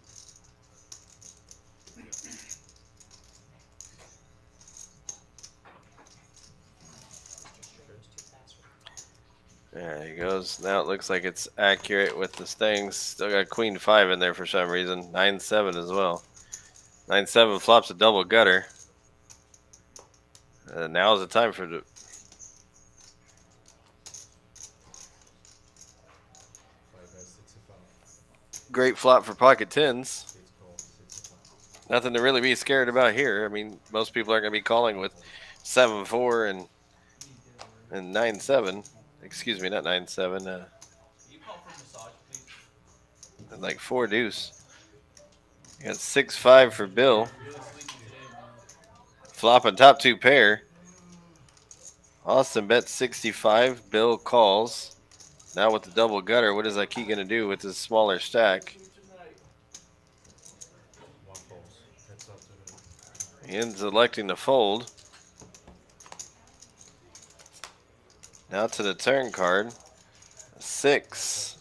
There he goes. Now it looks like it's accurate with the stings. Still got queen 5 in there for some reason. 9-7 as well. 9-7 flops a double gutter. Now's the time for the 5 bet 65. great flop for pocket tens. It's called 65. Nothing to really be scared about here. I mean, most people aren't going to be calling with 7-4 and 9-7. Excuse me, not 9-7. You call for massage, please. And like 4 deuce. You got 6-5 for Bill. Really sleepy today, man. Flopping top 2 pair. Austin bets 65. Bill calls. Now with the double gutter, what is that key going to do with his smaller stack? One falls. Heads up to the. He ends electing to fold. Now to the turn card. 6.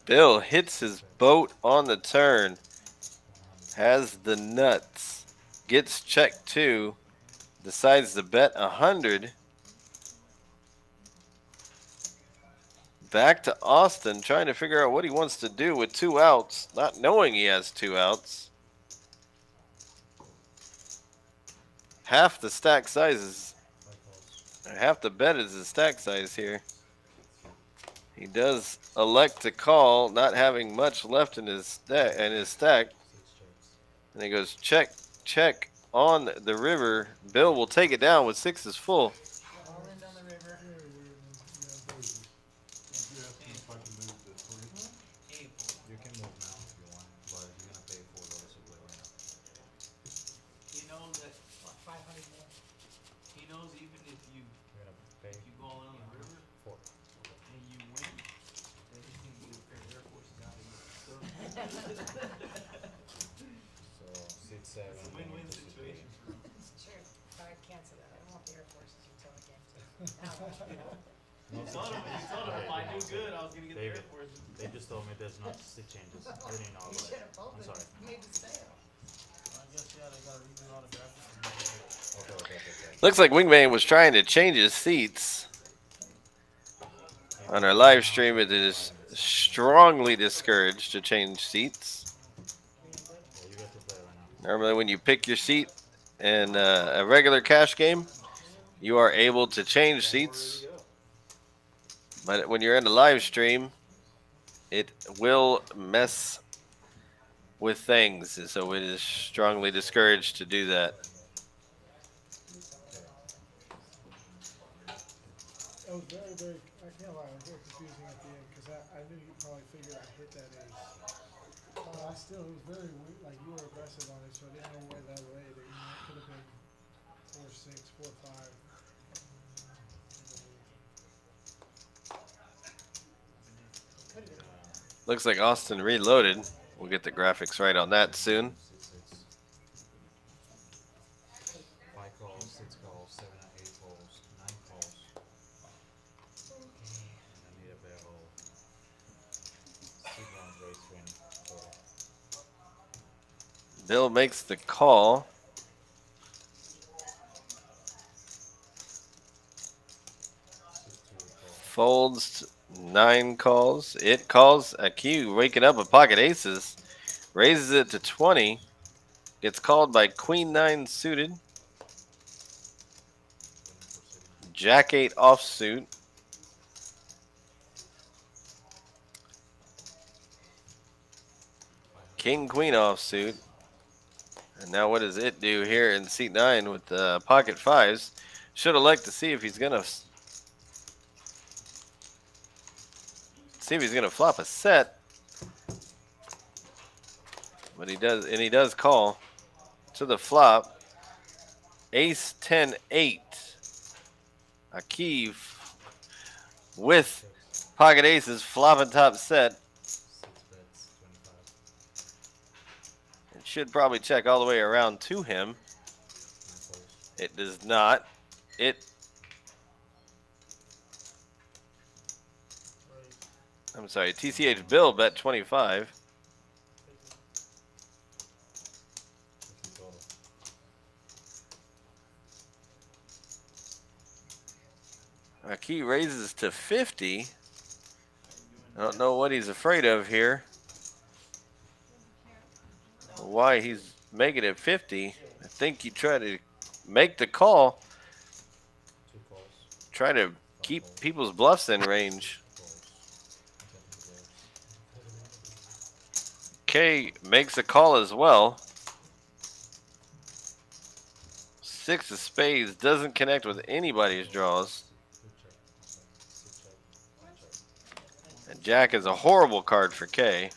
Bill hits his boat on the turn. Has the nuts. Gets check 2. Decides to bet 100. Back to Austin, trying to figure out what he wants to do with 2 outs, not knowing he has 2 outs. Half the stack size is, half the bet is the stack size here. He does elect to call, not having much left in his stack. 6 checks. And he goes check, check on the river. Bill will take it down with 6s full. All in down the river. If I can move the 3. Hey, You can move now if you want, but you're gonna pay $4 to play right now. he knows that. What, 500 more? He knows even if you You're gonna pay go all in on the river 4. and you win, then he's gonna get a pair of Air Forces out of you. So So 6, 7. it's a win-win situation. It's true. I cancel that. I don't want the Air Forces until the game 2. Now, You told him if I do good, I was gonna get the Air David. Forces. They just told me there's not stick changes. I didn't know you about should it. have told I'm them. sorry. You made the sale. I guess, yeah, they gotta redo all the graphics. Okay. Looks like Wingman was trying to change his seats. On our live stream, it is strongly discouraged to change seats. Yeah, you get to play right now. Normally, when you pick your seat in a regular cash game, you are able to change seats. But when you're in the live stream, it will mess with things. And so it is strongly discouraged to do that. It was very, very, I can't lie, it was very confusing at the end because I knew you probably figured I hit that ace. But I still, it was very weird, like you were aggressive on it, so I didn't know where that way. That, it could have been 4-6, 4-5. Looks like Austin reloaded. We'll get the graphics right on that soon. 5 calls, 6 calls, 7 and 8 calls, 9 calls. And I need a barrel. Seaground race win. Bill makes the call. Folds 9 calls. It calls a Q, waking up with pocket aces. Raises it to 20. Gets called by Queen 9 suited. Jack 8 offsuit. King Queen offsuit. And now what does it do here in seat 9 with the pocket 5s? Should elect to see if he's gonna flop a set. But he does, and he does call to the flop. Ace 10 8. A key with pocket aces flopping top set. 6 bets, 25. It should probably check all the way around to him. 9 calls. It does not. I'm sorry, TCH Bill bet 25. 50 total. Key raises to 50. I don't know what he's afraid of here. Why he's making it 50. I think you try to make the call. 2 calls, Try to 5 keep calls, people's bluffs in range. calls, attempting to K makes a call as well. 6 of spades doesn't connect with anybody's draws. And Jack is a horrible card for K.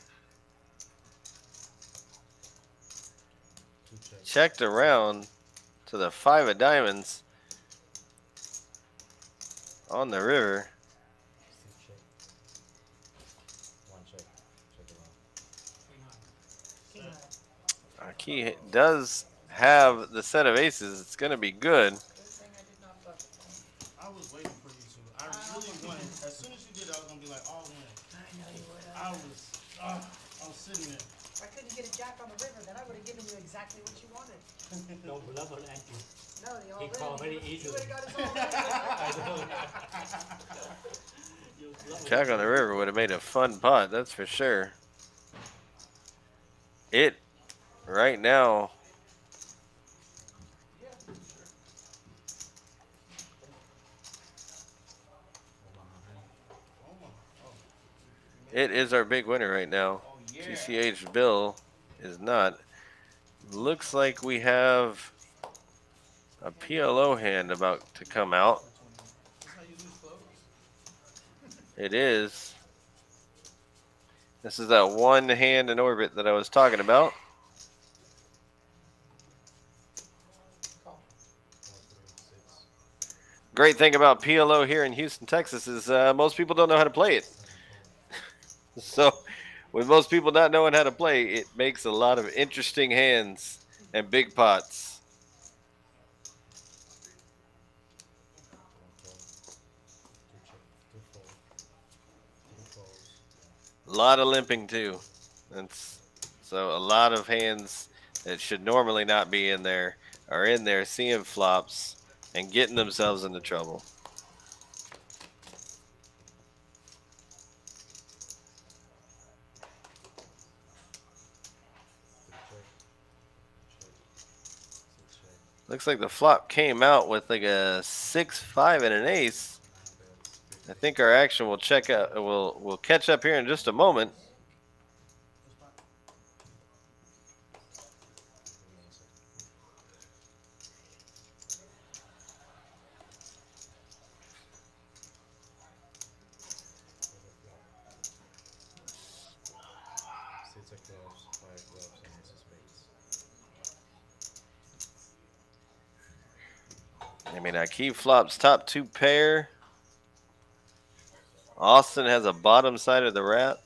Checked around to the 5 of diamonds on the river. Key does have the set of aces. It's going to be good. Good thing I did not bluff it. I was waiting for you to. I really wanted. As soon as you did, I was gonna be like, all in. I know you would I have. was sitting there. If I couldn't get a jack on the river, then I would have given you exactly what you wanted. No bluff on ante. No, the all He called very He easily. would have got his all in. Jack on the river would have made a fun pot, that's for sure. It, right now, it is our big winner right now. Oh yeah. TCH Bill is not. Looks like we have a PLO hand about to come out. That's how you lose clothes. It is. This is that one hand in orbit that I was talking about. Great thing about PLO here in Houston, Texas is most people don't know how to play it. So with most people not knowing how to play, it makes a lot of interesting hands and big pots. A lot of limping too. That's so a lot of hands that should normally not be in there are in there seeing flops and getting themselves into trouble. Looks like the flop came out with like a 6-5 and an ace. I think our action will check out. We'll catch up here in just a moment. I mean, Key flops top 2 pair. Austin has a bottom side of the wrap.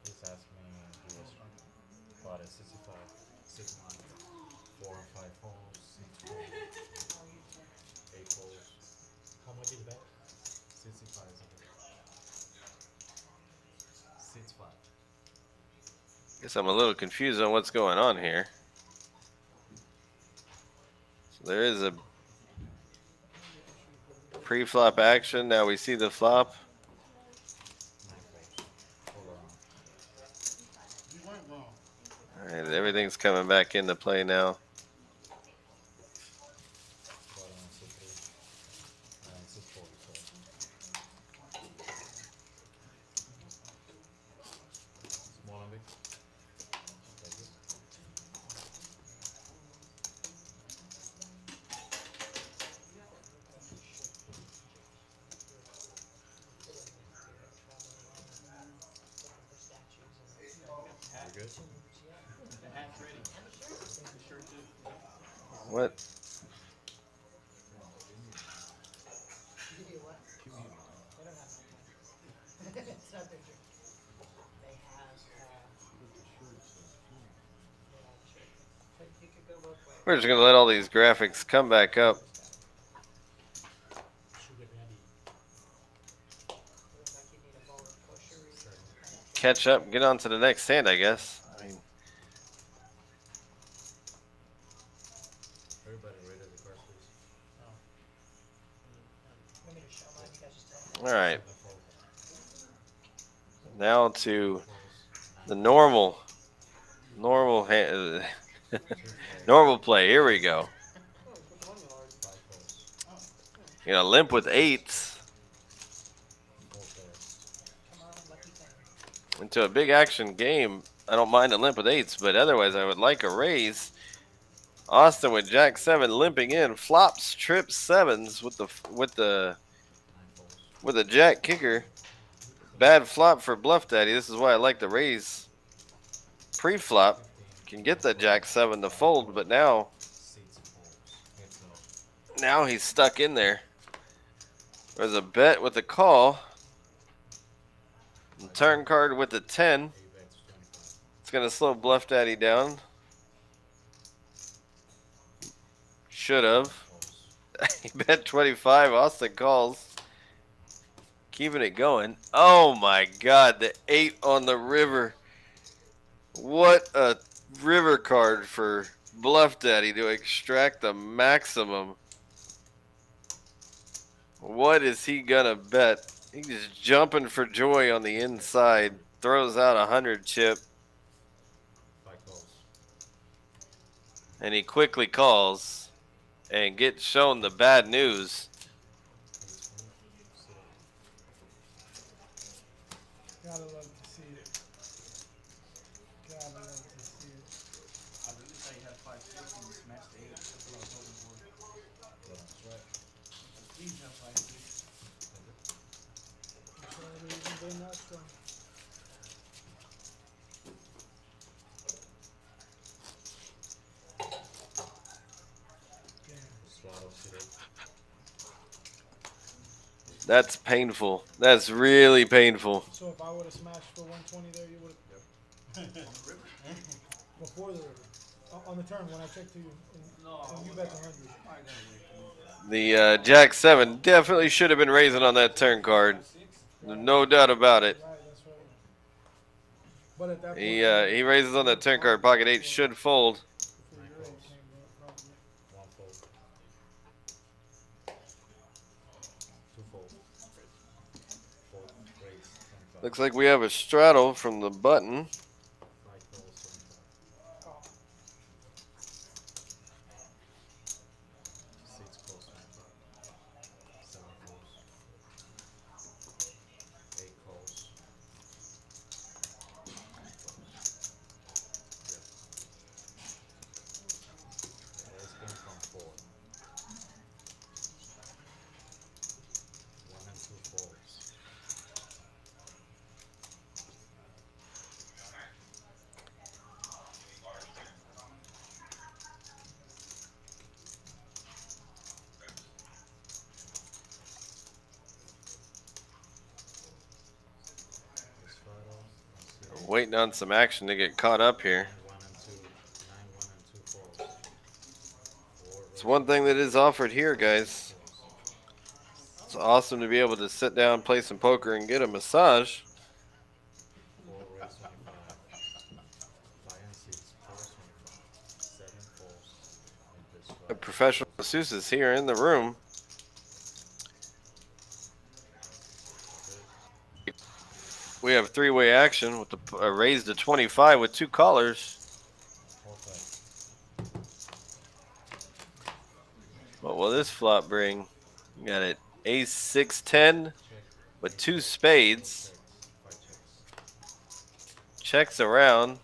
He's asked me he was bought at 65, 6 months, 4 and 5 holes, 6 holes, 8 holes, How much is that? 65 is okay. 6-5. Guess I'm a little confused on what's going on here. So there is a pre-flop action. Now we see the flop. 9 holes. Hold on. You weren't wrong. All right, everything's coming back into play now. Bottom on 6-3. 6-4, sorry. Small and big. Like this. You good? The hat's ready. The shirt too. What? Give you what? They don't have that. It's not their shirt. They have, yeah, the shirt. We're just gonna let all these graphics come back up. Sugar daddy. Looks like you need a bowl of kosher Catch up, get on to the next hand, I guess. I mean, Everybody rated the cards, please. Want me to show mine? You guys just tell me. all right, Seven fold. now to Falls. the normal hand, normal play. Here we go. Oh, you put the money in already. Five falls. You know, limp with eights Four pairs. Come on, lucky thing. into a big action game. I don't mind a limp with eights, but otherwise I would like a raise. Austin with Jack 7 limping in, flops, trips, sevens with the Nine falls. with a Jack kicker. Bad flop for Bluff Daddy. This is why I like the raise. Pre-flop 15. can get the Jack 7 to fold, but now Six folds. Heads up. now he's stuck in there. There's a bet with a call. And turn card with the 10. Eight bets, 25. It's gonna slow Bluff Daddy down. Should have. Falls. He bet 25. Austin calls. Keeping it going. Oh my God, the 8 on the river. What a river card for Bluff Daddy to extract the maximum. What is he gonna bet? He's just jumping for joy on the inside. Throws out 100 chip. Five calls. And he quickly calls and gets shown the bad news. Gotta love to see it. Gotta love to see it. I really thought you had 5-6 and you smashed the 8. That's what I was hoping for. Yeah, that's right. Please have 5-6. For some reason they're not strong. Damn. Straddle today. That's painful. That's really painful. So if I would have smashed for 120 there, you would have before the river. On the turn when I checked to you and you bet 100. I gotta wait. The Jack 7 definitely should have been raising on that turn card. 6? No doubt about it. Right, that's right. But at that point, He raises on that turn card. Pocket 8 should fold. before your eight came up, probably. One fold. Two fold. Fold. Raise. 25. Looks like we have a straddle from the button. Five falls. 75. Oh, Six calls. 25. Seven calls. Eight calls. Ace came from four. One and two folds. Straddle. Waiting on some action to get caught up here. One and two. Nine, one and two folds. Four. It's one thing that is offered here, guys. It's awesome to be able to sit down, play some poker, and get a massage. Four raise 25. Five and six. Falls 25. Seven falls. And the A straddle. professional masseuse is here in the room. We have three-way action with the raise to 25 with two callers. Okay. What will this flop bring? You got it. Ace 6-10 Check. with two spades. Checks. Five checks. Checks around.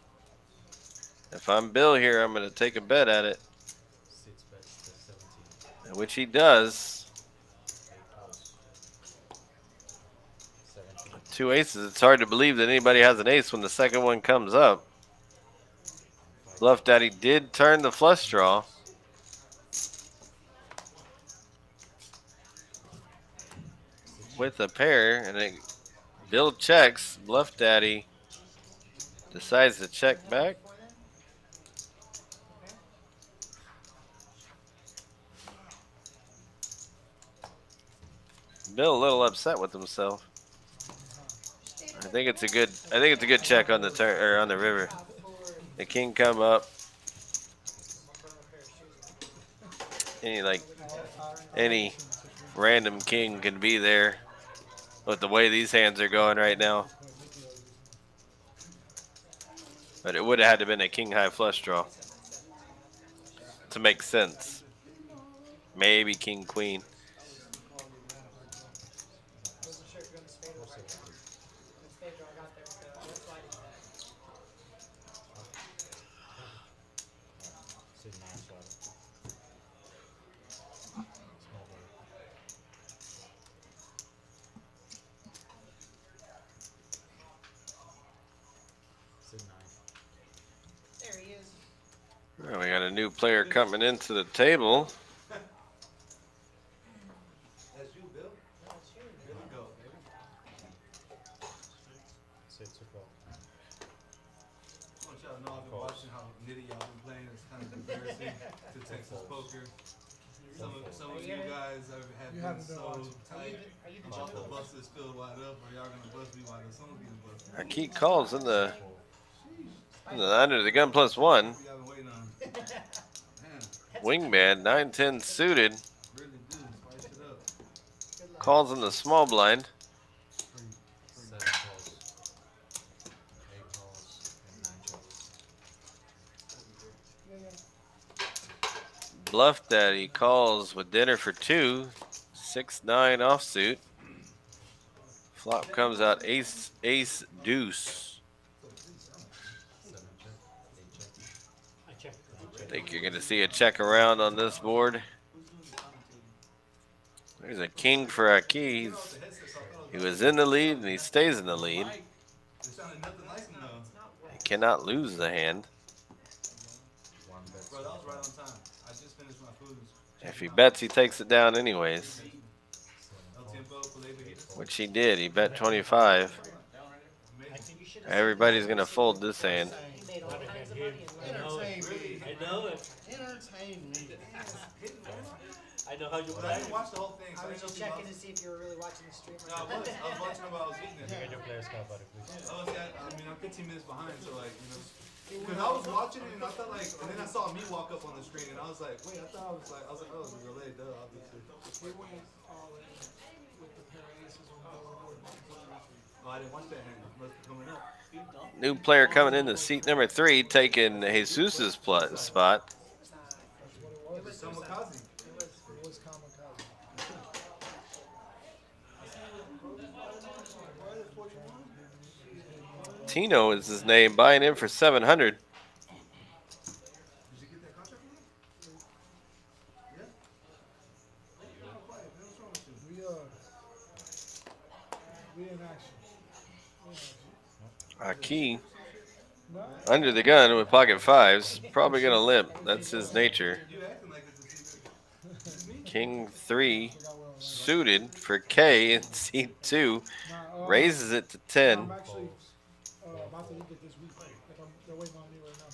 If I'm Bill here, I'm going to take a bet at it, Six bets to 17. which he does. Eight calls. 17. Two aces. It's hard to believe that anybody has an ace when the second one comes up. Five Bluff Daddy did turn the flush draw. With a pair, and it, Bill checks. Bluff Daddy decides to check back. Bill a little upset with himself. I think it's a good check on the turn or on the river. The king come up. Any random king can be there with the way these hands are going right now. But it would have had to been a king high flush draw to make sense. Maybe king queen. Wasn't sure if you're going to spade or right now. The spade draw got there, so I was sliding that. Suit 9 slaughter. Small board. Suit 9. There he is. Well, we got a new player coming into the table. That's you, Bill. No, it's you. Here we go, baby. Suit 2 call. I want y'all to know I've been watching how nitty y'all been playing. It's kind of embarrassing to Texas poker. Some of you guys have You been haven't been so watching. tight. Are you the About to jungle? bust this field wide up, or y'all gonna bust me wide up. Some of you bust me. Key calls in the Four. under the gun +1. Y'all been waiting on. Man, Wingman 9-10 suited. really do. Spice it up. Good luck. Calls in the small blind. 7 calls. 8 calls. And 9 checks. Bluff Daddy calls with dinner for 2. 6-9 offsuit. Flop comes out ace deuce. 7 check. 8 check. I check. Think you're gonna see a check around on this board. There's a king for a key. He was in the lead and he stays in the lead. It sounded nothing like him though. It's not wet. He cannot lose the hand. 1 bet. Bro, that was right on time. I just finished my food. If he bets, he takes it down anyways. 7 El calls. tiempo, Pelé, hit. Which he did. He bet 25. I think you should have Everybody's gonna fold this hand. He made all kinds of money in I life. know it. Really? I know it. Entertain me. I know how you But I play. didn't watch the whole thing. So I I was didn't just know checking to see if you were really watching the stream. No, I was. I was watching him while I was eating You it. get your player scout, buddy, please. Oh, see, I mean, I'm 15 minutes behind, so like, you know. Because I was watching it and I thought like, and then I saw me walk up on the screen and I was like, wait, I thought I was like, oh, it's a relay, duh, obviously. We went all in with the pair of aces on the board. Oh, I didn't watch that hand. It must be coming up. New player coming into seat number 3, taking Jesus's spot. That's what it was. Kamikaze. It was kamikaze. Tino is his name, buying in for 700. Did you get that contract from him? Yeah? You're not quiet, man. What's wrong with you? We in action. Key No, under the gun with pocket fives. Probably gonna limp. That's his nature. You acting like it's a secret. King 3 forgot where I was. suited for K in seat 2. Nah, Raises it to I'm 10. actually about to leave it this week. Like they're waiting on me right now.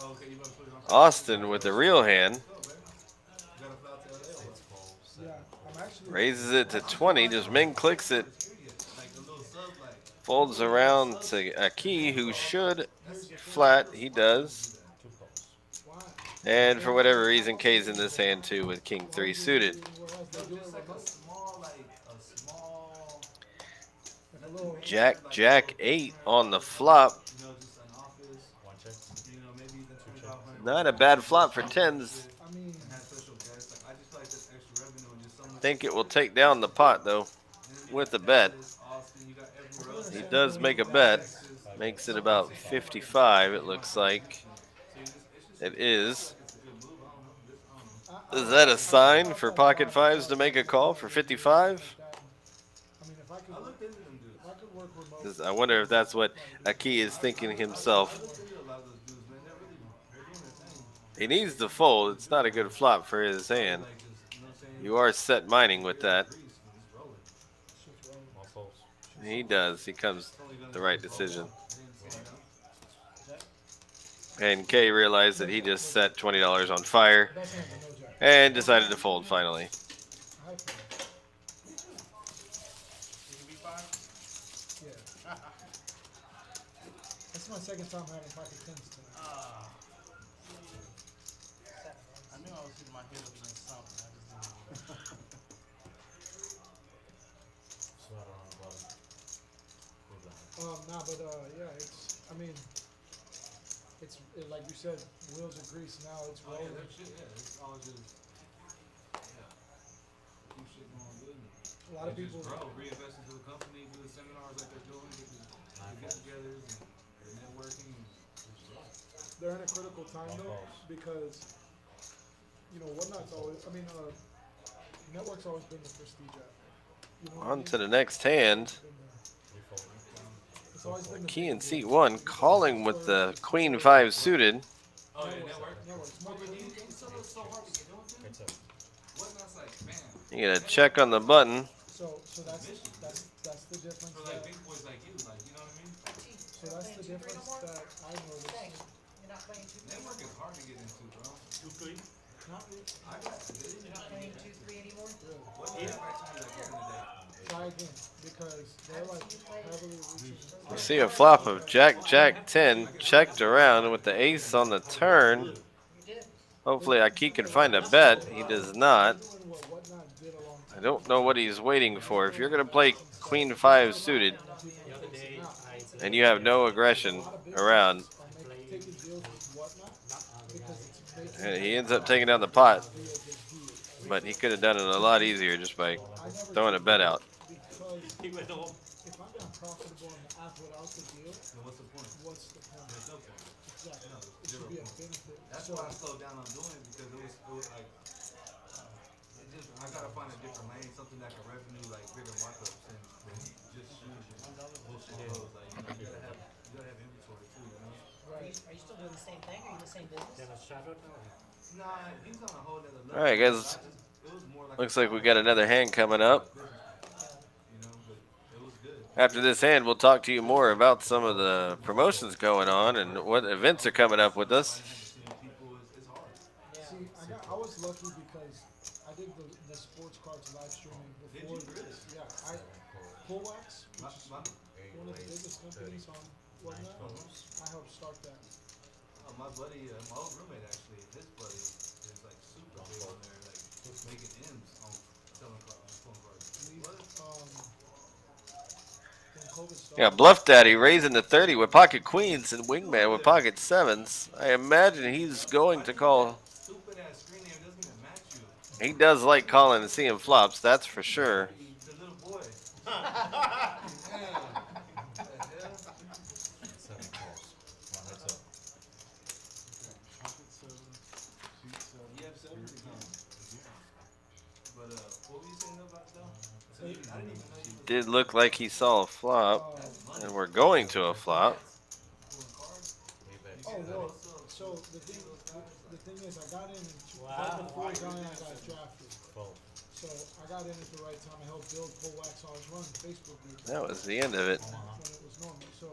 Oh, okay, you want to put it on. Austin with the real hand. Let's go, baby. You gotta fly out to LA or what? 6 calls. Yeah, 7. I'm actually. Raises it to 20. Just min clicks it. Like a little sub, like. Folds around to a key who should flat. He does. 2 calls. Why? And for whatever reason, K's in this hand too with King 3 suited. Anywhere else, they No, do it just like a remote. small, like a small. Like a little. Jack 8 on the flop. You know, just an office. 1 check. You know, maybe even 2,500. Not a bad flop for 10s. I mean, And have special guests. Like, I just feel like that's extra revenue and just so much. Think it will take down the pot though with a bet. Austin, you got everywhere else. He does make a bet. Makes it about 55, it looks like. It is. It's a good move. I don't know. Is that a sign for pocket fives to make a call for 55? I mean, if I could, I looked into them dudes. if I could work remote. 'Cause I wonder if that's what Aki is thinking himself. I looked into a lot of those dudes, man. They're doing their thing. He needs to fold. It's not a good flop for his hand. Like, just, you know what I'm saying? You are set mining with that. Grease, but it's rolling. Shit's rolling. More folds. He does. He comes It's only gonna the right roll decision. up. They didn't slow down. And Kay realized that he just set $20 on fire Best hand, no jack. and decided to fold finally. I fold. That's my second time having pocket tens tonight. Seven, right? I knew I was hitting my head up against something. I just didn't know what. So I don't know about it. We're done. Nah, but yeah, I mean, like you said, wheels are greased now. It's Oh yeah, rolling. that shit. Yeah, it's all just yeah. Keep shit going good. A lot of And people. just grow, reinvest into the company, do the seminars like they're doing, get the get-togethers and the networking. And just grow. They're in a critical time Long though balls. because whatnot's always. I mean, network's always been the prestige app. You know what I On mean? to the next hand. We fold. It's always been the Key big in seat deal. one, calling with the queen five suited. Oh yeah, network. Network's But more it's so hard to get into. It's a Wasn't that like, man? You get a check on the button. so that's the difference. For like That, big boys like you, like you know what I mean? so that's the difference that I noticed. Dang, you're not playing 2-3 Network anymore? is hard to get into, bro. 2-3. Not really. I got it. You're not playing 2-3 anymore? What did you actually like back in the day? Try again because they're like heavily reaching. You see a flop of Jack Jack 10 checked around with the ace on the turn. You did. Hopefully Aki can find a bet. He does not. Doing what Whatnot did a long I time. don't know what he's waiting for. If you're going to play queen five suited The other day, I played. and you have no aggression around, Taking deals with Whatnot because it's and making he ends up taking down the pot, be a big deal. but he could have done it a lot easier just by I never throwing a bet out. because He went home. if I'm not profitable in the app without the deal, Then what's the point? what's the point? There's no point. Exactly. No, It zero should be a point. benefit. That's So why I slowed down on doing it because it was like I gotta find a different lane, something that can revenue like bigger markups and just shoes and bullshit clothes. Like you gotta have inventory too, you know. Are you still doing the same thing? Are you in the same business? Then a shadow. Nah, he's on a whole nother level. All right, guys. It was more like Looks like we got another hand coming up. you know, but it was good. After this hand, we'll talk to you more about some of the promotions going on and what events are coming up with us. Seeing people is hard. Yeah. see, I was lucky because I did the sports cards live streaming before. Did you really? Yeah, Pull Wax, which is My, one of the biggest companies on Whatnot. I helped start that. my buddy, my old roommate actually, his buddy is like super big on there, like just making M's on selling cards, pulling cards. We, What? when COVID started. Yeah, Bluff Daddy raising to 30 with pocket queens and Wingman with pocket sevens. I imagine he's going to call. Stupid ass screen name doesn't even match you. He does like calling and seeing flops, that's for sure. The little boy. Damn. What the hell? 7 calls. 1 heads up. Pocket 7, seat 7. You have 7 times. But what were you saying about it though? So I didn't even know you was Did look like he saw a flop, and we're going to a flop. pulling cards. We bet. Oh well, so the thing is, I got in Wow. right before Zion got drafted. Fold. So I got in at the right time. I helped build Pull Wax. I was running Facebook groups That was the end of it. Omaha. when it was normal. So,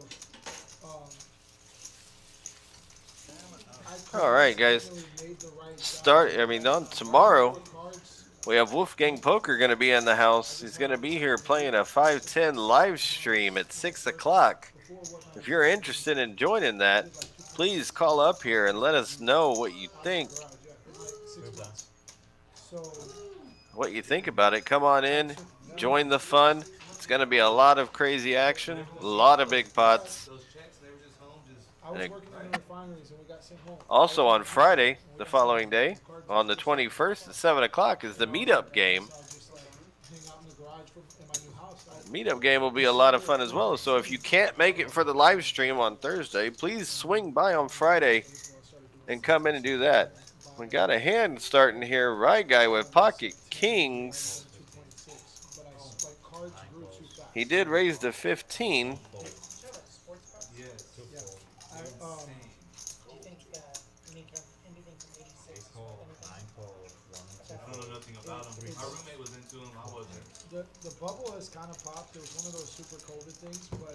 All right, guys. Made the right On tomorrow, cards. we have Wolfgang Poker going to be in the house. He's going to be here playing a 510 live stream at 6 o'clock. Before Whatnot, If you're interested in joining that, please call up here and let us know what you think. garage, yeah, in like 6 We're done. months. So What you think about it. Come on in, join the fun. It's going to be a lot of crazy action, a lot of big pots. Those checks, they were just home, just I was And- working in the refineries and we got sent home. Also on Friday, the following day, on the 21st at 7 o'clock is the meetup game. So I just like hang out in the garage in my new house. Meetup game will be a lot of fun as well. So if you can't make it for the live stream on Thursday, please swing by on Friday and come in and do that. We got a hand starting here. Right guy with pocket kings. 2.6, but I like cards grew too fast. He did raise to 15. Fold. Show that sports card. yes. 2 Yeah. fold. I, Do you think anything from 86 8 is call. worth anything? 9 fold. 1 I don't know nothing about him. My roommate was into him, I wasn't. the bubble has kind of popped. It was one of those super COVID things, but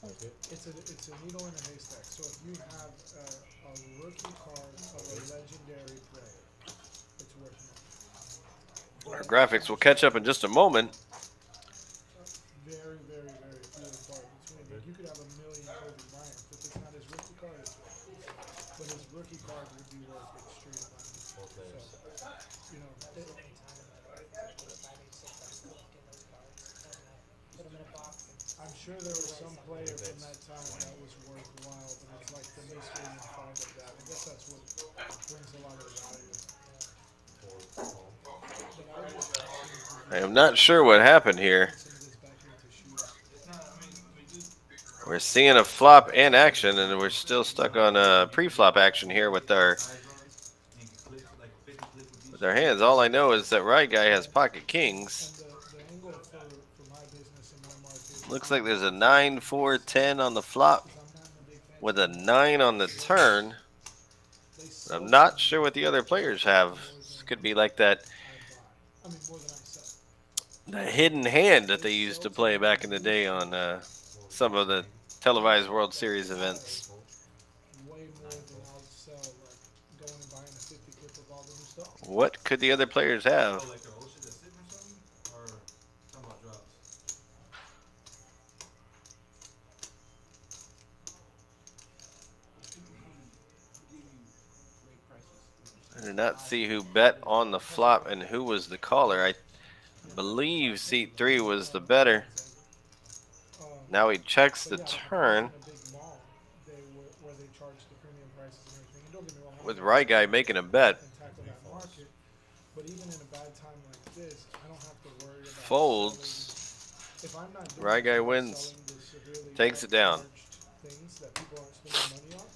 Okay. it's a needle in a haystack. So if you have a rookie card of a legendary player, it's worth it. Our graphics will catch up in just a moment. Very, very, very few and far be Bryant. If it's not his rookie card, it's but his rookie card would be worth extreme money. Four players. So, you know, There's so many times that 586 I look in those cards and I put them in a box and I'm sure there was some player from that time that was worthwhile, but it's like the mystery and find of that. I guess that's what brings a lot of value. Four call. But I would just I am not sure what happened here. some of this back into shooters. It's not. I mean, just We're seeing a flop and action, and we're still stuck on pre-flop action here with our size runs and click like 50 click with each. with our hands. All I know is that right guy has pocket kings. And the angle for my business in my market, Looks like there's a 9, 4, 10 on the flop because I'm not a big fan with a 9 on the turn. they But sell I'm not sure what the other players have. This could be like that I buy. I mean, more than I sell. the hidden hand that they used to play back in the day on some of the televised World Series events. Way more than I'll sell, like going and buying a 50 clip of all the new stuff. What could the other players have? Oh, like their old shit that's sitting or something, or talking about drops. I did not see who bet on the flop and who was the caller. I believe seat 3 was the better. Now he checks the turn In a big mall, where they charge the premium prices and everything. And don't get me wrong, I'm with not right guy making a bet. and tackle that market. But even in a bad time like this, I don't have to worry about Folds. selling. If I'm not doing Right guy well wins. selling the severely Takes it down. charged things that people aren't spending money on,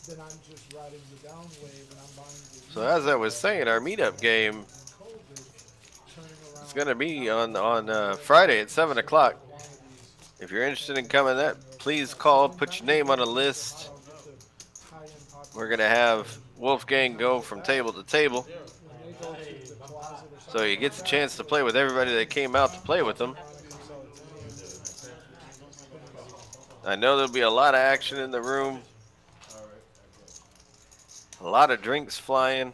then I'm just riding the down wave and I'm buying the So as I was saying, our meetup game COVID, turning around is going to be on Friday at 7 o'clock. quantities. If you're interested in coming, that please call. Put your name on a list. We're going to have Wolfgang go from table to table, When they go to the closet or so he gets a chance to play with everybody that came out to play with him. I know there'll be a lot of action in the room. A lot of drinks flying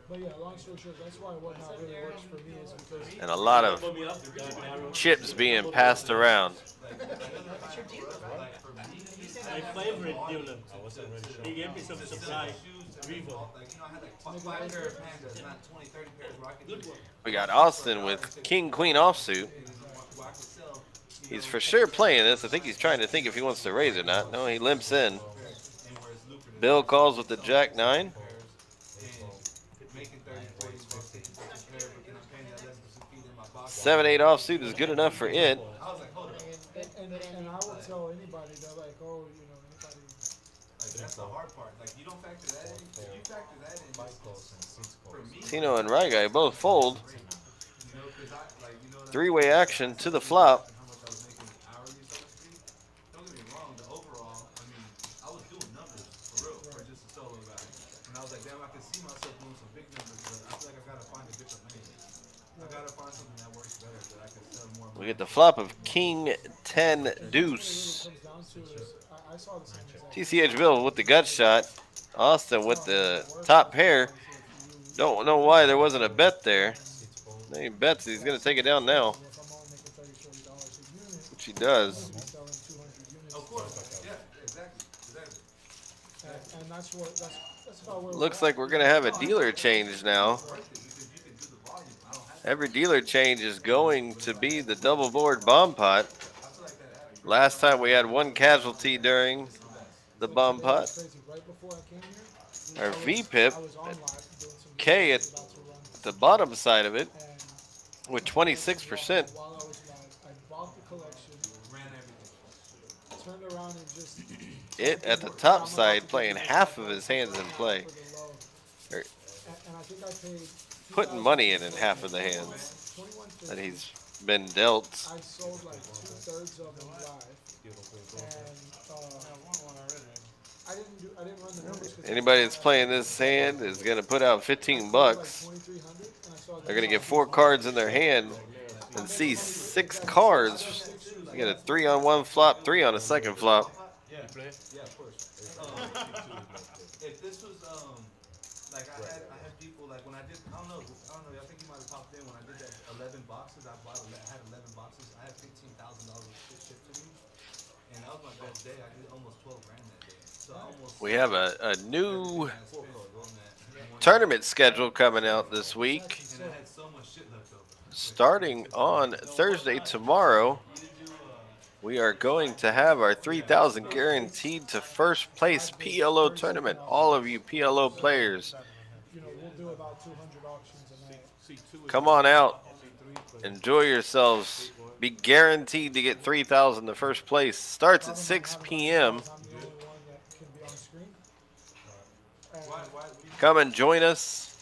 But yeah, long story short, that's why whatnot really works for me is because and a lot of Put me up, Arrow. chips being passed around. that's your dealer, right? My favorite dealer. I wasn't really sure. He gave me some supply. Revo. Like, you know, I had like 5 pair of pandas, not 20, 30 pairs where I could Good do one. We got Austin with King Queen offsuit. where I could sell. He's for sure playing this. I think he's trying to think if he wants to raise or not. No, he limps in. And where it's lucrative. Bill calls with the Jack 9. And making 30, 40 bucks, taking such a pair, but then I'm paying that 11% fee in my box. 7-8 offsuit is good enough for it. I was like, hold up. and I will tell anybody that like, oh, you know, anybody Like, that's the hard part. Like, you don't factor that in. If you factor that in, Five calls and 6 for calls. me, Tino and Ryguy both fold. you know, because I, like, you know, what I Three-way action to the flop. how much I was making hourly so to speak. Don't get me wrong, the overall, I mean, I was doing numbers for real, for just a solo guy. And I was like, damn, I can see myself doing some big numbers, but I feel like I gotta find a different lane. I gotta find something that works better, that I can sell more. We get the flop of King 10 deuce. comes down to is I saw the same exact TCH Bill with the gut shot. Austin with the top pair. Don't know why there wasn't a bet there. He bets he's going to take it down now, if I'm only making $30, $40 a unit, which he does. I'm selling 200 units. Of course, yeah, exactly, exactly. And that's about where Looks like we're going to have a dealer change now. Worth it because you can do the volume. I don't have Every dealer change is going to be the double board bomb pot. I feel like that added. Last time we had one casualty during the bomb pot. crazy. Right before I came here, Our VPIP I was on live doing some K at about to run the bottom side of it and with 26%. while I was live, I bought the collection, Ran everything. turned around and just It at the top side playing half of his hands in play. for the low. Or And I think I paid putting money in half of the hands 21.50. that he's been dealt. I sold like 2/3 of them live, and I didn't run the numbers. 'cause Anybody that's playing this hand is going to put out 15 bucks. 2,300, and I saw They're going to get 4 cards in their hand and see 6 cards. You get a 3 on one flop, 3 on a second flop. Yeah, yeah, of course. If this was like I had people like when I did I don't know I think you might have popped in when I did that 11 boxes I had 11 boxes I had $15,000 of shit shipped to me and was my best day. I did almost 12 grand that day. So I almost We sold have a everything new I spent on that one day. tournament schedule coming out this week. And I had so much shit left over. Starting on Thursday tomorrow, You didn't do we are going to have our 3,000 guaranteed to first place PLO tournament. All of you PLO players, We'll do about 200 auctions a night. come on out, enjoy yourselves. Be guaranteed to get 3,000 to first place. Starts at 6 p.m. I'm the only one that can be on screen. And, Come and join us.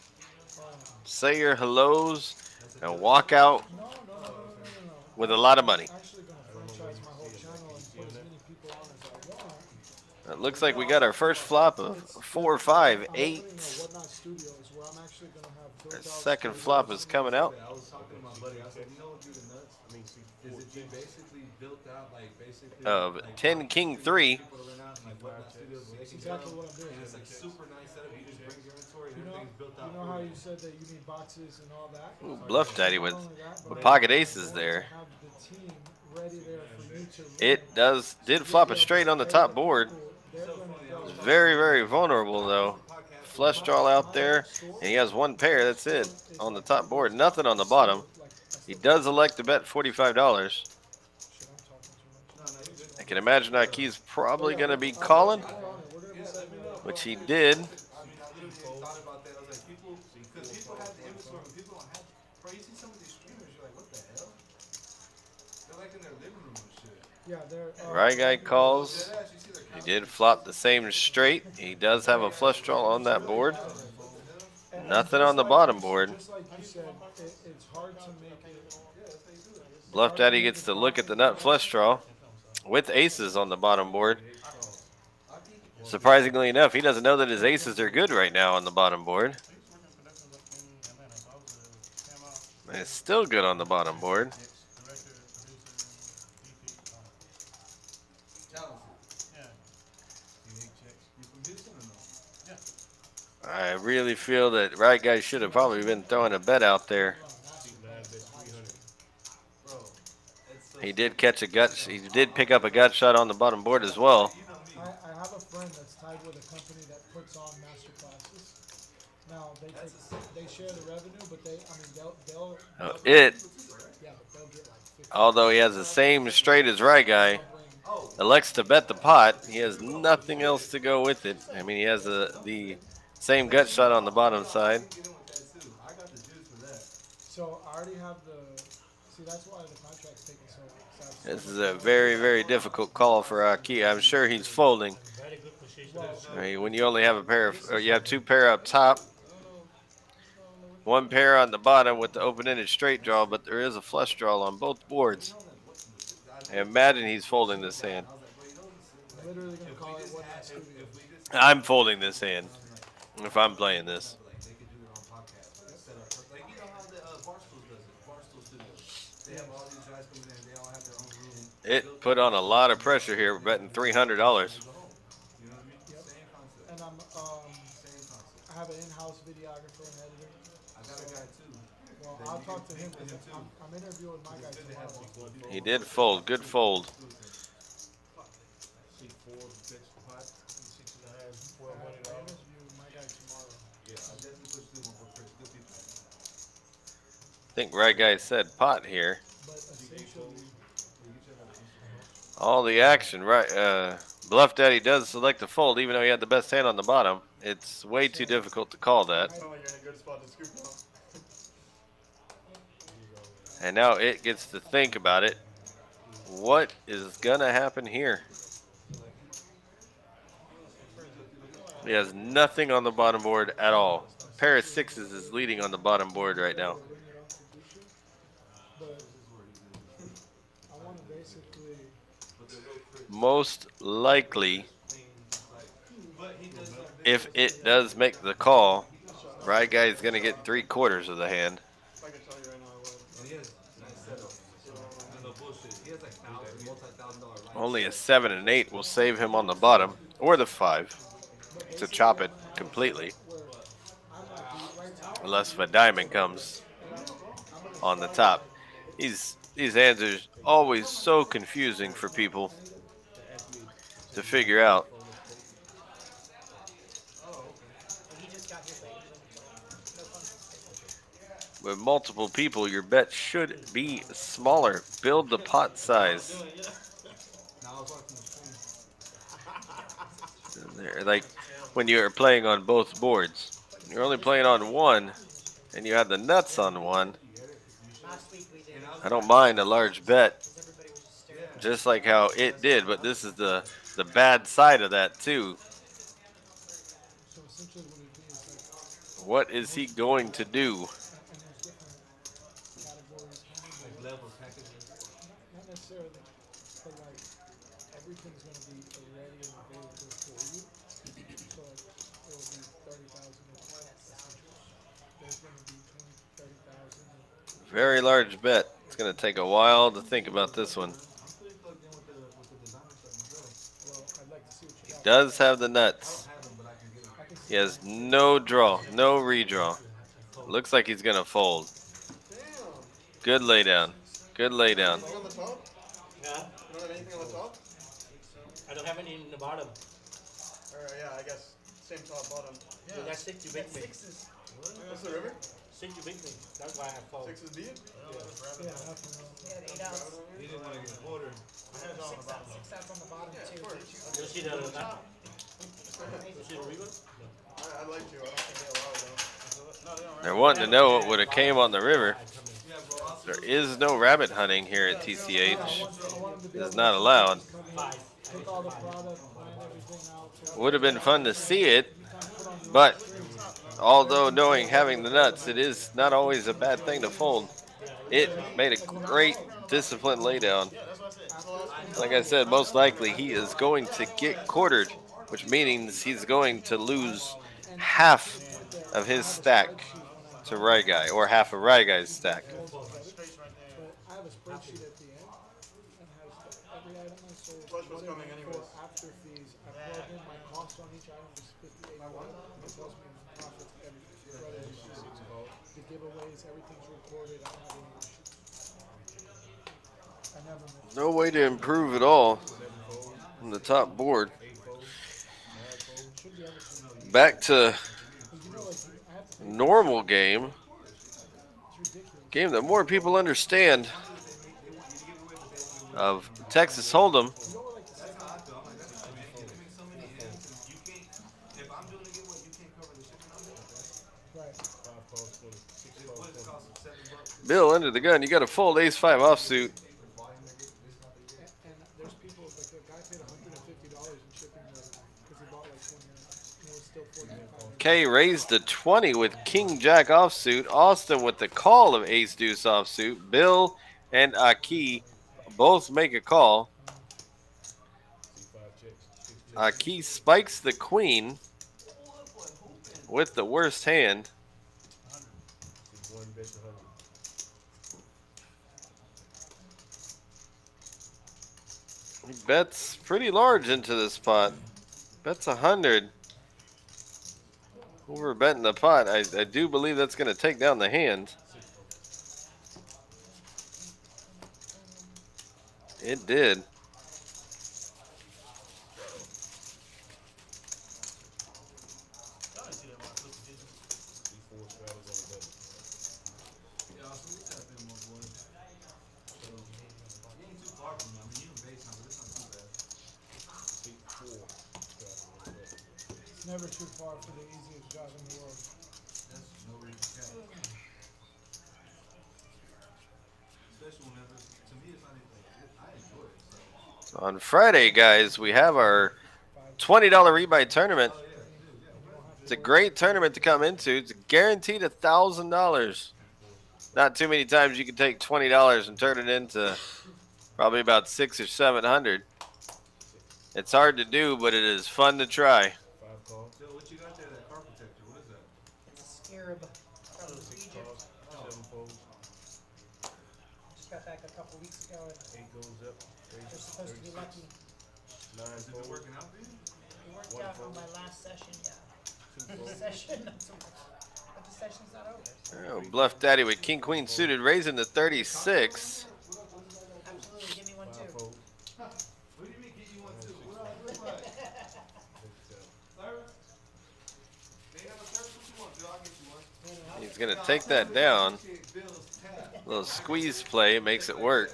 um, Say your hellos and walk out no. with a lot of money. I'm actually going to franchise my whole channel and put as many people on as I want. It looks like we got our first flop of 4, 5, I'm 8. opening a Whatnot Studios where I'm actually going to have Our built out second studios. flop is coming out. I was talking to my buddy. I was like, you know what, dude, the nuts? Is it you basically built out like basically Of like 10 King 3. people to rent out and like Whatnot Studios where they That's can exactly come, what I'm doing. and it's like super nice setup. You just bring your inventory and everything's built out. You know how you said that you need boxes and all that? Ooh, Bluff Daddy with, Not only that, but with pocket aces I'm there. going to have the team ready there for you to It did flop a straight on the top board. They're going to It's very, very vulnerable though. Flush draw out there, and he has one pair. That's it on the top board. Nothing on the bottom. He does elect to bet $45. I can imagine IK's probably going to be calling, which he did. I literally thought about that. I was like, because people have the inventory, but people don't have. Bro, you see some of these streamers, you're like, what the hell? They're like in their living room and shit. Yeah, they're. Right guy calls. Deadass, you see their He did flop the same straight. He does have a flush draw on that board. Nothing on the bottom board. Just like you said, it's hard to make it. Bluff Daddy gets to look at the nut flush draw with aces on the bottom board. Surprisingly enough, he doesn't know that his aces are good right now on the bottom board. And it's still good on the bottom board. I really feel that Right Guy should have probably been throwing a bet out there. He did catch a gut. He did pick up a gut shot on the bottom board as well. I have a friend that's tied with a company that puts on master classes. Now they share the revenue, but they'll Oh, yeah, but they'll get like 50. Although he has the same straight as Right Guy, elects to bet the pot. He has nothing else to go with it. I mean, he has the same gut shot on the bottom side. So I already have the. See, that's why the contract's taking so long. This is a very, very difficult call for Aki. I'm sure he's folding. Very good position. I mean, when you only have a pair of, or you have two pair up top, one pair on the bottom with the open-ended straight draw, but there is a flush draw on both boards. I imagine he's folding this hand. I'm literally gonna call it Whatnot Studios. I'm folding this hand if I'm playing this. They could do their own podcast, set up. Like, you know how the Barstool does it. Barstool Studios. They have all these guys coming in. They all have their own room. It put on a lot of pressure here. We're betting $300. You know what I mean? Same concept. And I'm Same concept. I have an in-house videographer and editor. I got a guy too. Well, I'll talk to him because I'm interviewing my guy tomorrow. He did fold. Good fold. I'm interviewing my guy tomorrow. Yeah, I definitely push through one for Chris. Good people. I think Right Guy said pot here. But essentially, All the action, right? Bluff Daddy does select a fold, even though he had the best hand on the bottom. It's way too difficult to call that. Sound like you're in a good spot to scoop now. And now it gets to think about it. What is gonna happen here? He has nothing on the bottom board at all. Pair of sixes is leading on the bottom board right now. bring it on to Dusha. But I want to basically. Most likely, if it does make the call, Right Guy is gonna get 3/4 of the hand. If I could tell you right now, I would. And he has nice setup. No bullshit. He has like multi-$1,000 lights. Only a 7 and 8 will save him on the bottom, or the 5, to chop it completely. Unless if a diamond comes on the top. These hands are always so confusing for people. to figure out. Oh, okay. And he just got here late. He's only playing. No fun table. With multiple people, your bet should be smaller. Build the pot size. Now I was watching the stream. There, like when you're playing on both boards. You're only playing on one, and you have the nuts on one. Last week we did. I don't mind a large bet, Because everybody was just staring. just like how it did, but this is the bad side of that too. So essentially what it'd be is like, What is he going to do? and there's different categories, handles, Like level packages. not necessarily, but like everything's gonna be ready and available for you. So like it will be 30,000 essentials. There's gonna be 20, 30,000. Very large bet. It's going to take a while to think about this one. I'm pretty plugged in with the designer stuff myself. Well, I'd like to see what you got. Does have the I nuts. don't have them, but I can get them. I can see He has no draw, no redraw. Looks like he's going to fold. Damn. Good laydown. Good laydown. Anything on the top? Huh? You don't have anything on the top? I don't have any in the bottom. Or yeah, I guess same top bottom. So that's six you beat me. Sixes. What's the river? Six you beat me. That's why I fold. Six is deep? Yeah, nothing wrong. He had 8 outs. He didn't want to get quartered. 6 outs. 6 outs on the bottom too. You see the nut? You see the river? I'd like to. I don't think they allow it though. They're wanting to know what would have came on the river. I come in. Yeah, bro. I'll There is no rabbit hunting here at TCH. It is not allowed. Five. Take all the product, plan everything out. Would have been fun to see it, but although knowing having the nuts, it is not always a bad thing to fold. It made a great disciplined laydown. Like I said, most likely he is going to get quartered, which means he's going to lose half of his stack to Rye Guy, or half of Rye Guy's stack. But I have a spreadsheet at the end and has every item I sold. Flush was what it coming meant anyways. for after fees. I plug in my cost on each item is 58. It tells me my profits every credit is the giveaways, everything's recorded. I don't have any issues. I never miss. No way to improve at all on the top board. Should be able to. Back to But you know, like I have to pay. normal game. It's ridiculous. Game that more people understand of Texas Hold'em. You know what, like the That's how I feel. I'm like, that's how man. It makes so many ends. And you can't, if I'm doing a giveaway, you can't cover the shipping on it. right. Five calls for the six It calls was for cost of $7. Bill under the gun. You got to fold ace-5 offsuit. And there's people like a guy paid $150 in shipping because he bought like 20 items. And it was still 45. K raised to 20 with King-Jack offsuit. Austin with the call of ace-deuce offsuit. Bill and Aki both make a call. C5 checks. Six checks. Aki spikes the queen with the worst hand. C1 bets 100. He bets pretty large into this pot. Bets 100. Over betting the pot. I do believe that's going to take down the hand. It did. C4 straddles on the button. Yeah, so we tap in, my boy. So, you ain't too far from me. I mean, you in base time, but it's not too bad. C4 straddles on the button. It's never too far for the easiest job in the world. That's no reason to cap. Especially whenever, to me, it's not even like, I enjoy it. So. On Friday, guys, we have our $20 rebuy tournament. It's a great tournament to come into. It's guaranteed $1,000. Not too many times you can take $20 and turn it into probably about 600 or 700. It's hard to do, but it is fun to try. 5 calls. Joe, what you got there, that car protector, what is that? It's a scarab from 6 Egypt. calls. 7 folds. Just got back a couple weeks ago and 8 goes up. they're supposed to be lucky. 9 Has it been folds. working out for you? It worked One out on fold. my last session, yeah. 2 folds. Session, not so much. But the session's not over. Oh, Bluff Daddy with King Queen suited, raising to 36. Absolutely, give me one 5 too. folds. What do you mean, get you one too? gonna take that down. Appreciate Bill's tap. Little squeeze play makes it work.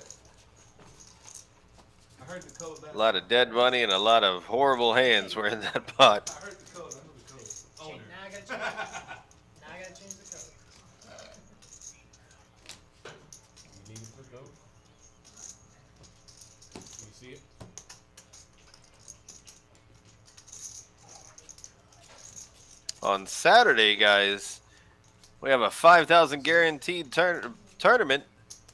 I heard the code last A lot of dead money and a lot of horrible hands were in that pot. I heard the code. I know the code. Owner. Now I gotta change. Now I gotta change the code. You need to put those? You see it? On Saturday, guys, we have a 5,000 guaranteed tournament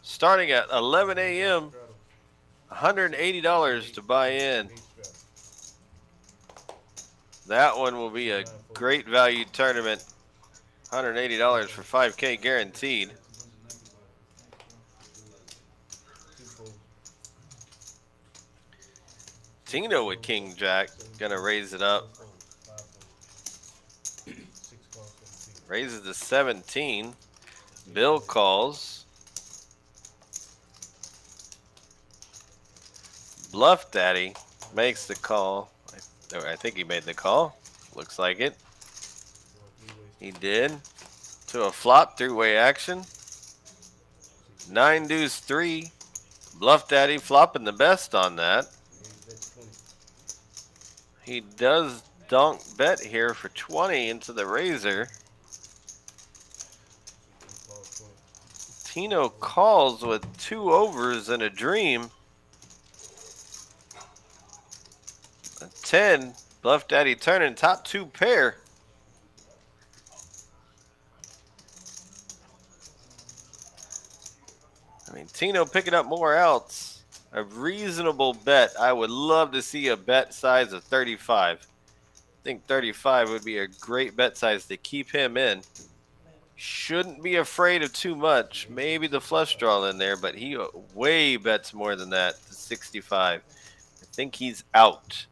starting at 11 a.m. $180 to buy in. That one will be a great value tournament. $180 for 5K guaranteed. Tino with King Jack, gonna raise it up. Raises to 17. Bill calls. Bluff Daddy makes the call. I think he made the call. Looks like it. He did. To a flop, three-way action. 9 deuce 3. Bluff Daddy flopping the best on that. He does donk bet here for 20 into the razor. Tino calls with 2 overs and a dream. A 10. Bluff Daddy turning top 2 pair. I mean, Tino picking up more outs. A reasonable bet. I would love to see a bet size of 35. I think 35 would be a great bet size to keep him in. Shouldn't be afraid of too much. Maybe the flush draw in there, but he way bets more than that to 65. I think he's out.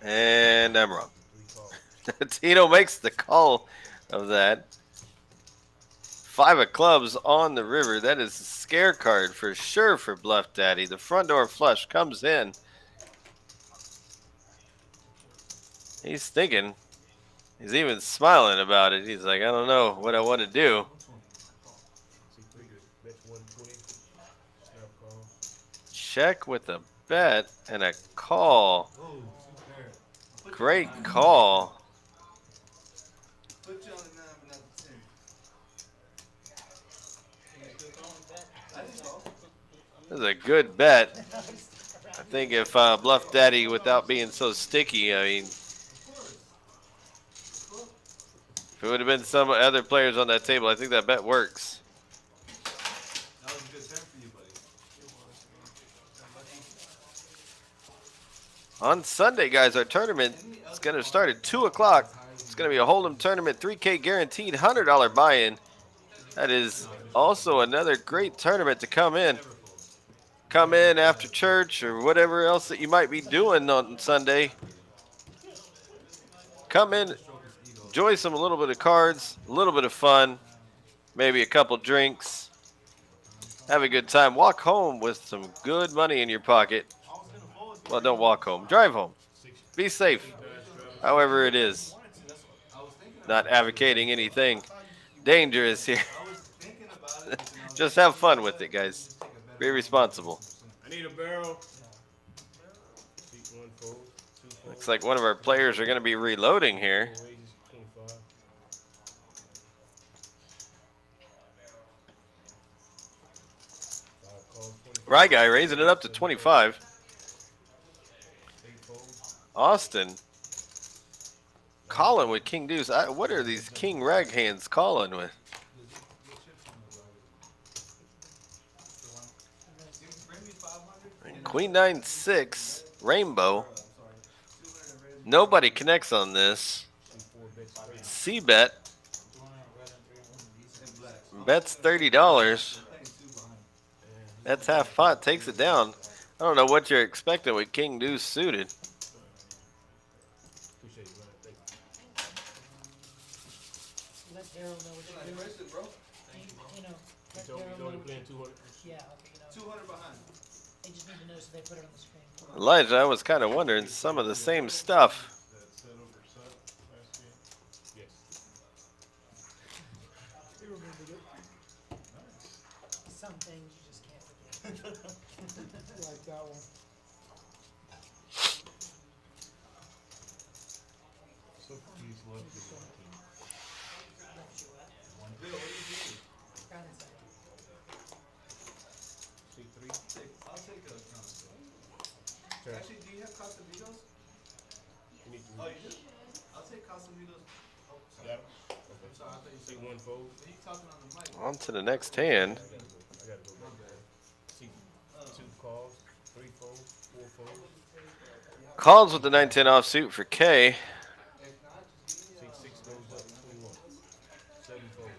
And I'm wrong. Tino makes the call of that. 5 of clubs on the river. That is a scare card for sure for Bluff Daddy. The front door flush comes in. He's thinking. He's even smiling about it. He's like, I don't know what I want to do. Check with a bet and a call. Great call. Put you on the 9 but not the 10. I didn't call. This is a good bet. I think if Bluff Daddy, without being so sticky, I mean, if it would have been some other players on that table, I think that bet works. That was a good turn for you, buddy. On Sunday, guys, our tournament is going to start at 2 o'clock. It's going to be a Hold'em tournament, 3K guaranteed, $100 buy-in. That is also another great tournament to come in. Come in after church or whatever else that you might be doing on Sunday. Come in, enjoy a little bit of cards, a little bit of fun, maybe a couple drinks. Have a good time. Walk home with some good money in your pocket. Well, don't walk home. Drive home. Be safe. However it is. Not advocating anything dangerous here. Just have fun with it, guys. Be responsible. I need a barrel. Looks like one of our players are going to be reloading here. Right guy raising it up to 25. Austin calling with King Deuce. What are these King Rag hands calling with? And Queen 9-6 Rainbow. Nobody connects on this. C-bet. Bets $30. That's half pot. Takes it down. I don't know what you're expecting with King Deuce suited. Let Daryl know what you're doing. Question, bro. You know, let Told me Daryl you know only what playing 200. Yeah, okay, you know. 200 behind. They just need to know so they put it on the screen. Elijah, I was kind of wondering some of the same stuff. That set over set last game. Yes. He remembered it. Nice. Some things you just can't forget. Like that one. So he's left me one team. Left you up. Bill, what do you do? Ground and center. C3. I'll take a concept. Sure. Actually, do you have Casamigos? You need to Oh, you do? I'll take Casamigos. Oh, sorry. Yeah. I'm sorry, I thought you said C1 fold. He's talking on the mic. On to the next hand. I gotta go My back. bad. C2 calls, 3 fold, 4 fold. Calls with the 9-10 offsuit for K. If not, just give me C6 goes up 21. 7 fold.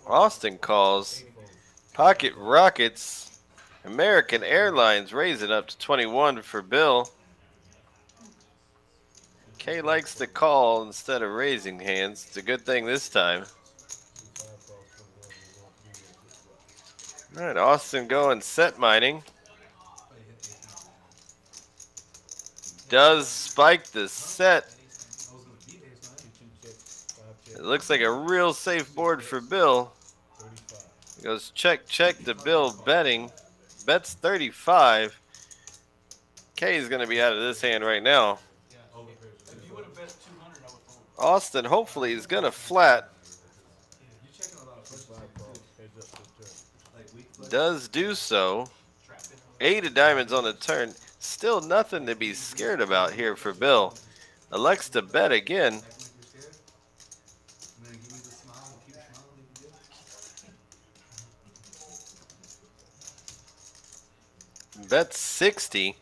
Austin calls. 8 fold. Pocket Rockets. American Airlines raise it up to 21 for Bill. K likes to call instead of raising hands. It's a good thing this time. C5 calls 21. We won't be here for the All right, Austin going set mining. Does spike the set. I was gonna beat ace nine. C2 check, 5 check, It looks like a real safe board for Bill. 35. It goes check, check to Bill betting. Bets 35. K is going to be out of this hand right now. Yeah. If you would have bet 200, I would fold. Austin hopefully is going to flat. You're checking a lot of flushes. C5 calls, heads up to turn. Like weak flush. Does do so. Trapping. 8 of diamonds on the turn. Still nothing to be scared about here for Bill. Elects to bet again. Acting like you're scared. And then give me the smile and keep smiling like you did. Bets 60.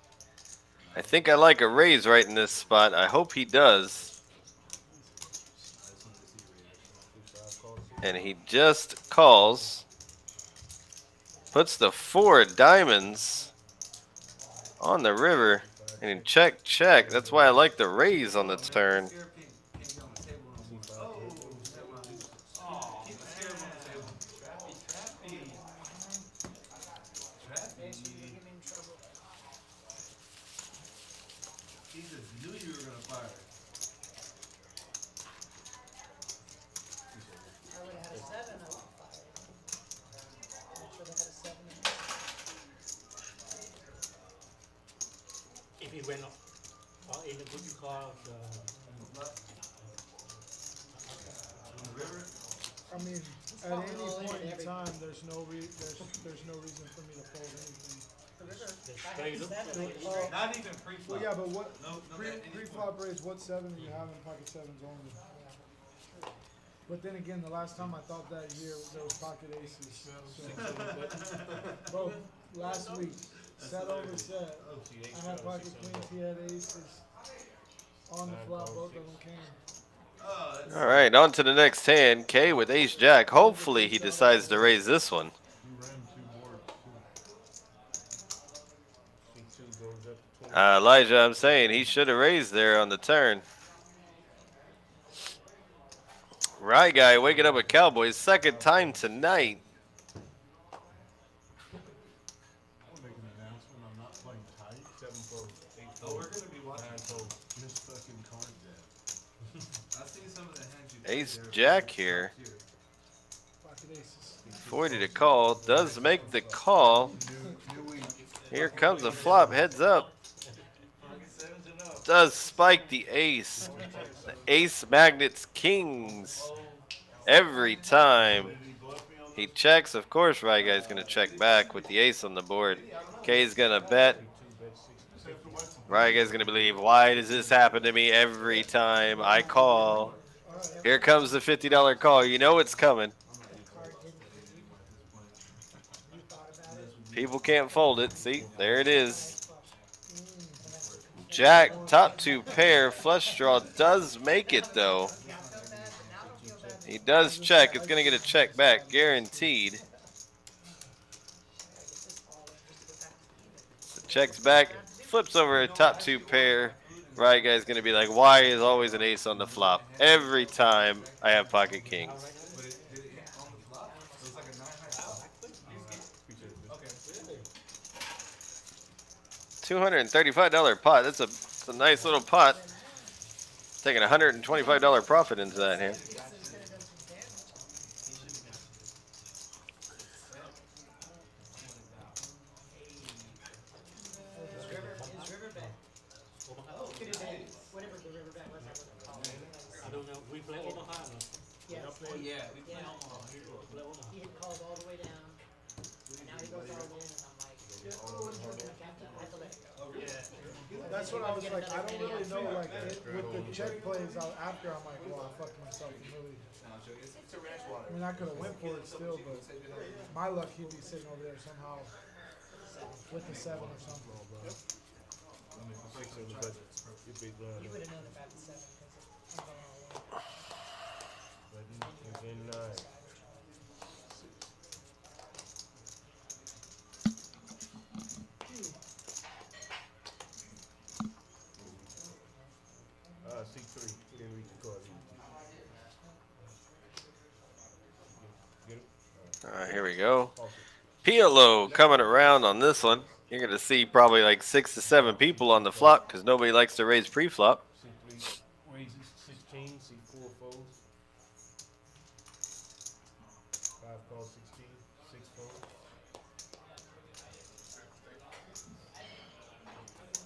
I think I like a raise right in this spot. I hope he does. C5 calls, And he just calls. Puts the 4 of diamonds on the river. And check, check. That's why I like the raise on the turn. Scarab can't get on the table no more. Oh, never mind. Keep the scarab on the table. Trappy, trappy. Trappy. Thanks for getting me in trouble. He just knew you were gonna fire. I would have had a 7, I would have fired. Make sure they had a 7 in there. If he went in the good call, On the river. I mean, at probably any all in point in every- time, there's no reason for me to fold anything. The river. the If I straight had a up, 7, I'd be Oh. straight. Not even pre-flop. Well, yeah, but what No, no, at any pre-flop raise? What 7 do you have in pocket 7s only? But then again, the last time I thought that year there was pocket aces. So, bro, last week, set over set. oh, C8 I had calls, pocket 6 queens, he had aces. On the flop, both of them came. Oh, that's All right, on to the next hand. K with ace jack. Hopefully he decides to raise this one. You ran 2 boards too. C2 goes up to 20. Elijah, I'm saying he should have raised there on the turn. Right guy waking up with Cowboys second time tonight. I'll make an announcement. I'm not playing tight. 7 fold, 8 Oh, fold, we're gonna be watching. 9 fold. Just fucking card that. I've seen some of the hands you Ace played there. jack here. Top tier. Pocket aces. 40 to call. Does make the call. New week. Here comes the flop. Heads up. Pocket sevens and up. Does spike the ace. The ace magnets kings. Every time Did he bluff me on he checks, of course, right guy's going to check back with the ace on the board. K's going to bet. C2 bets 60. this? Have to watch some Right guy's going to believe, why does this happen to me every time I call? Here comes the $50 call. You know it's coming. Card didn't fit you. You thought about it. People can't fold it. See, there it is. Nice flush. Jack, top 2 pair. Flush draw does make it, though. Yeah, I felt bad, but now I don't feel bad. He does check. It's going to get a check back, guaranteed. I gotta get this all in just to get back to even. Checks back, flips over a top 2 pair. Right guy's going to be like, why is always an ace on the flop? Every time I have pocket kings. But did it hit on the flop? It was like a 9 high flop. Okay. $235 pot. That's a nice little pot. Taking a $125 profit into that hand. This is gonna do some damage. Is Riverbend. Omaha. Could have been whatever the Riverbend was. I wasn't calling. I don't know. We play Omaha. No? Yes. Oh yeah, we play Yeah. Omaha. We play Omaha. He had called all the way down, and now he goes all in, and I'm like, Captain, I have to let it go. That's what I was like, I don't really know, like, with the check plays out after, I'm like, well, I fucked myself really. I mean, I could have went for it still, but my luck, he'd be sitting over there somehow with the 7 or something. You would have known about the 7 because I'm going all in. C3. He didn't read the card. All right, here we go. PLO coming around on this one. You're going to see probably like 6 to 7 people on the flop because nobody likes to raise pre-flop. C3 raises 16. C4 folds. 5 calls 16. 6 folds.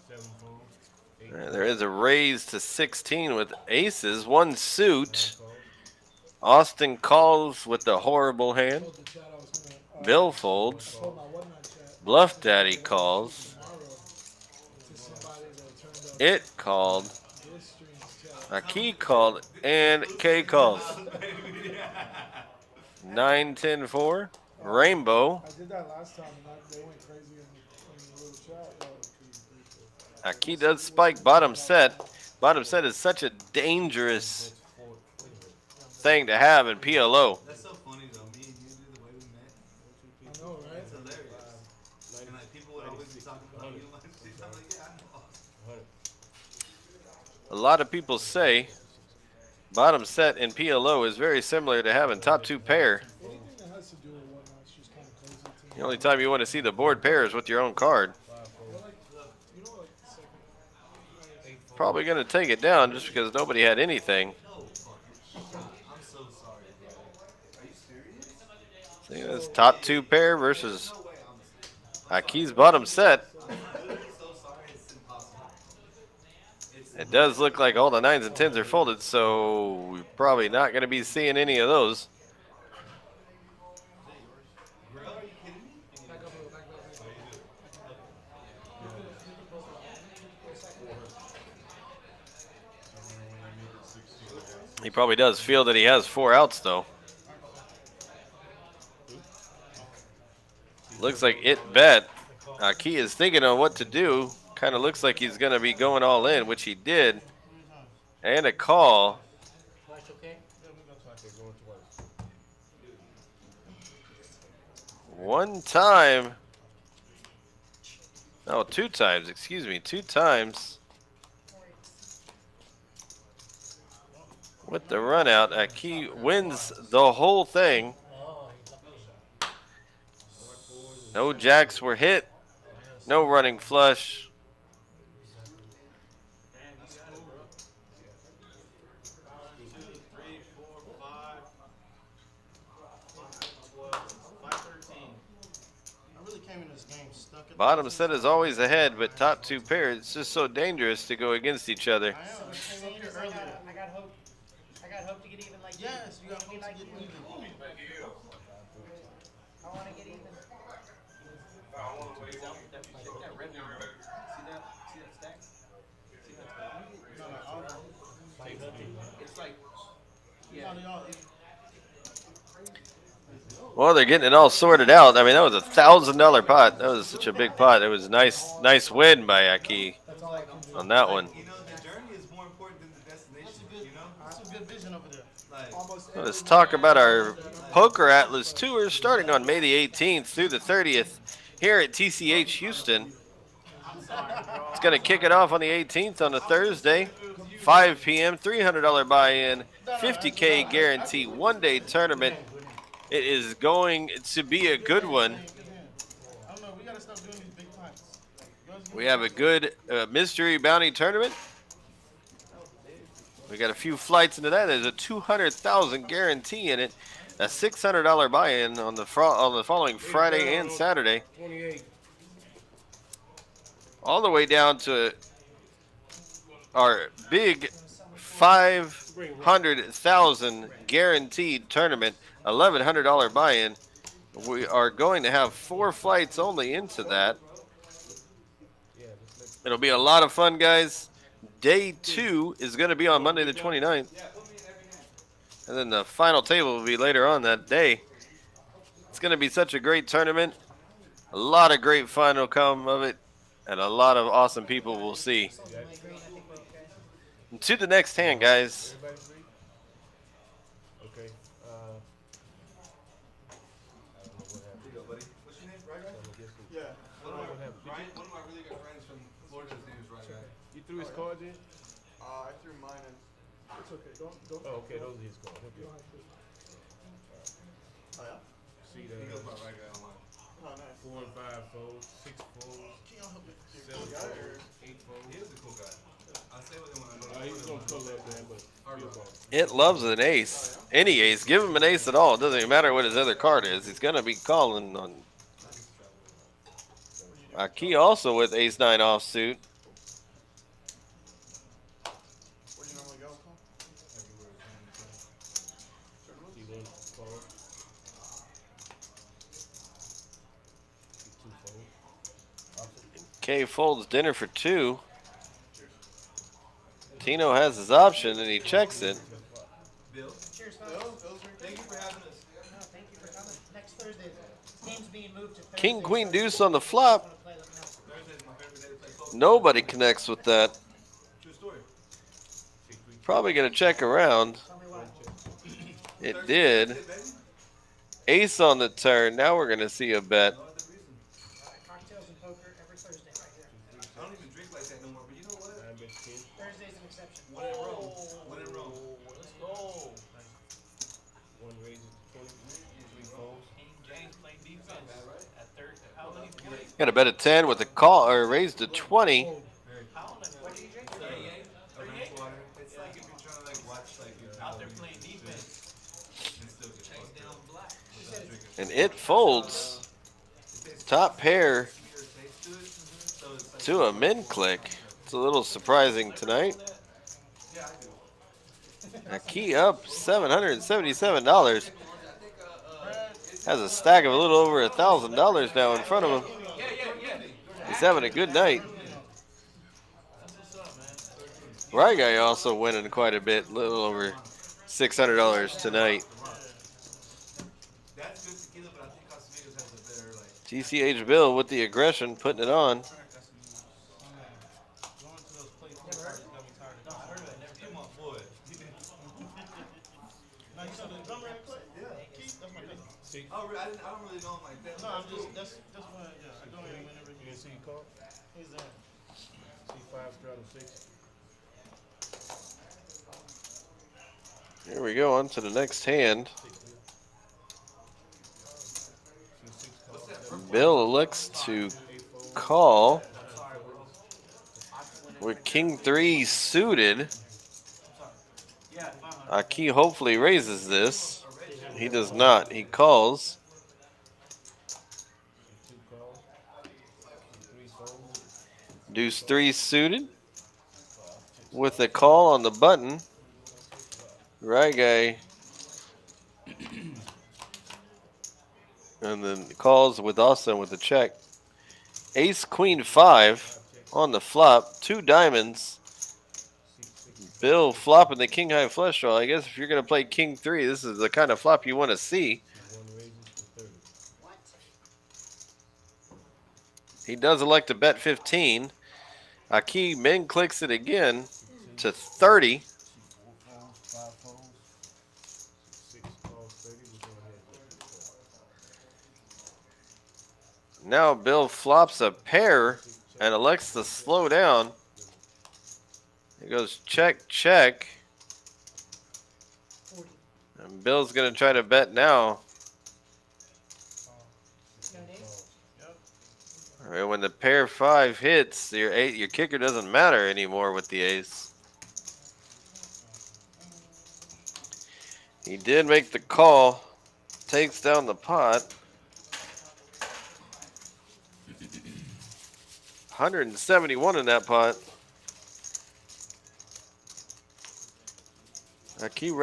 7 folds. 8 All right, there is a raise to 16 with aces, 1 suit. calls. Austin calls with the horrible hand. Told the chat I was gonna, Bill folds. told my one night chat. Bluff Daddy calls. Tomorrow to somebody that turned up It called. this stream's chat. Aki called. And K calls. 9, 10, 4. Rainbow. I did that last time and they went crazy in the little chat. Aki does spike bottom set. Bottom set is such a dangerous thing to have in PLO. That's so funny though. Me and you, dude, the way we met. I know, right? It's hilarious. And like people would always be talking about you and shit. I'm like, yeah, I know. A lot of people say bottom set in PLO is very similar to having top 2 pair. Anything that has to do with whatnot's just kind of crazy to me. The only time you want to see the board pair is with your own card. You know, like, second. Probably going to take it down just because nobody had anything. No fucking shot. I'm so sorry, bro. Are you serious? See, that's top 2 pair versus No way, honestly. Aki's bottom set. I'm literally so sorry. It's impossible. It does look like all the 9s and 10s are folded, so we're probably not going to be seeing any of those. Bro, are you kidding me? He probably does feel that he has 4 outs, though. Looks like it bet. Aki is thinking on what to do. Kind of looks like he's going to be going all in, which he did. And a call. Twice okay? One time. Oh, 2 times. Excuse me. 2 times. With the run out, Aki wins the whole thing. Oh, he's lucky. No jacks were hit. No running flush. Bottom set is always ahead, but top 2 pairs, it's just so dangerous to go against each other. I got hope. I got hope to get even like Yes, you got me hope like to get you. even. I want to get even. Well, they're getting it all sorted out. I mean, that was $1,000 pot. That was such a big pot. It was nice win by Aki on that one. You know, the journey is more important than the destination. You know, That's a good vision over there. like Let's talk about our Poker Atlas Tour starting on May the 18th through the 30th here at TCH Houston. It's going to kick it off on the 18th on a Thursday, 5 p.m., $300 buy-in, $50K guarantee, one-day tournament. It is going to be a good one. I don't know. We gotta stop doing these big pots. We have a good mystery bounty tournament. We got a few flights into that. There's a 200,000 guarantee in it. A $600 buy-in on the following Friday and Saturday. 28. All the way down to our big 500,000 guaranteed tournament. $1,100 buy-in. We are going to have 4 flights only into that. It'll be a lot of fun, guys. Day 2 is going to be on Monday the 29th. And then the final table will be later on that day. It's going to be such a great tournament. A lot of great fun will come of it. And a lot of awesome people will see. And to the next hand, guys. Okay. Here you go, buddy. What's your name? Right guy? Yeah. One of my really good friends from Florida, his name is Right Guy. You threw his cards in? I threw mine in. It's okay, don't. Oh, okay, those are his cards. Okay. You don't have to. Oh yeah? See He goes by the Right Guy online. Oh nice. 4 and 5 folds, 6 folds, Can y'all help me? You 7 cool guy or? folds, 8 folds. He is a cool guy. I stay with him when I go to He was gonna pull up, man, but Hard he rock. was It loves an ace. Any ace. Give him an ace at all. It doesn't even matter what his other card is. He's going to be calling on. Key also with ace-9 offsuit. Where do you normally go? See one fold. See 2 folds. K folds dinner for 2. Tino has his option and he checks it. Bill? Cheers, Bill, folks. Bill's drinking. Thank you for having us. No, thank you for coming. Next Thursday, game's being moved to Thursday. King, queen, so deuce on the if you flop. wanna play, let me know. Thursday's my favorite day to play poker. Nobody connects with that. True story. Probably going to check around. Tell me why. It did. That's it, baby. Ace on the turn. Now we're going to see a bet. No other reason. Cocktails and poker every Thursday right here. I don't even drink like that no more, but you know what? 9 bet 10. Thursday's an exception. When in Rome. When in Rome. Let's go. 1 raises to 20. 3 folds. Got a bet of 10 with a call or raised to 20. What do you drink? 38. It's like if you're trying to like watch like you're out there playing defense and still get fucked up without drinking. And it folds. Top pair to a min click. It's a little surprising tonight. A key up $777. Has a stack of a little over $1,000 now in front of him. He's having a good night. Right guy also winning quite a bit, a little over $600 tonight. That's good tequila, but I think Casamigos has a better like. GCH Bill with the aggression, putting it on. Going to those places got me tired. No, I heard that. Never came on board. Oh, really? I don't really know him like that. No, I'm just that's why I go here whenever You can see your card? he's there. See 5 straddle 6. Here we go on to the next hand. See 6 cards. Bill elects to call with King 3 suited. Aki hopefully raises this. He does not. He calls. 2 calls. 3 folds. Deuce 3 suited. With a call on the button. Right guy. And then calls with also with the check. Ace Queen 5 on the flop. 2 diamonds. Bill flopping the king high flush draw. I guess if you're going to play king 3, this is the kind of flop you want to see. 1 raises to 30. What? He does elect to bet 15. Aki min clicks it again to 30. 4 folds, 5 folds. 6 calls 30. We're going ahead. Now Bill flops a pair and elects to slow down. He goes check, check. 40. And Bill's going to try to bet now. No names? And when the pair 5 hits, your kicker doesn't matter anymore with the ace. He did make the call. Takes down the pot. 171 in that pot. I keep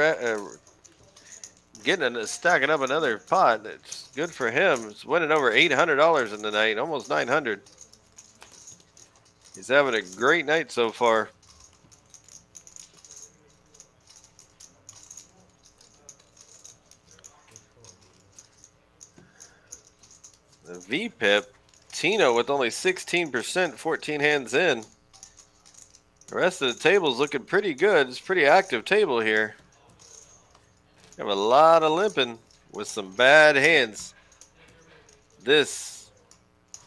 stacking up another pot. It's good for him. It's winning over $800 in the night, almost 900. He's having a great night so far. The VPIP, Tino with only 16%, 14 hands in. The rest of the table's looking pretty good. It's a pretty active table here. Have a lot of limping with some bad hands. This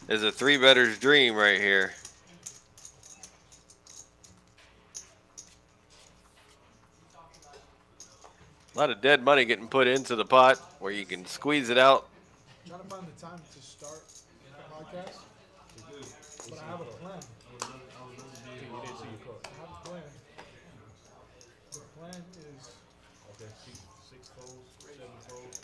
is a 3-better's dream right here. A lot of dead money getting put into the pot where you can squeeze it out. I'm trying to find the time to start the podcast, but I have a plan. You didn't see your card. I have a plan. The plan is Okay, six folds, 7 folds.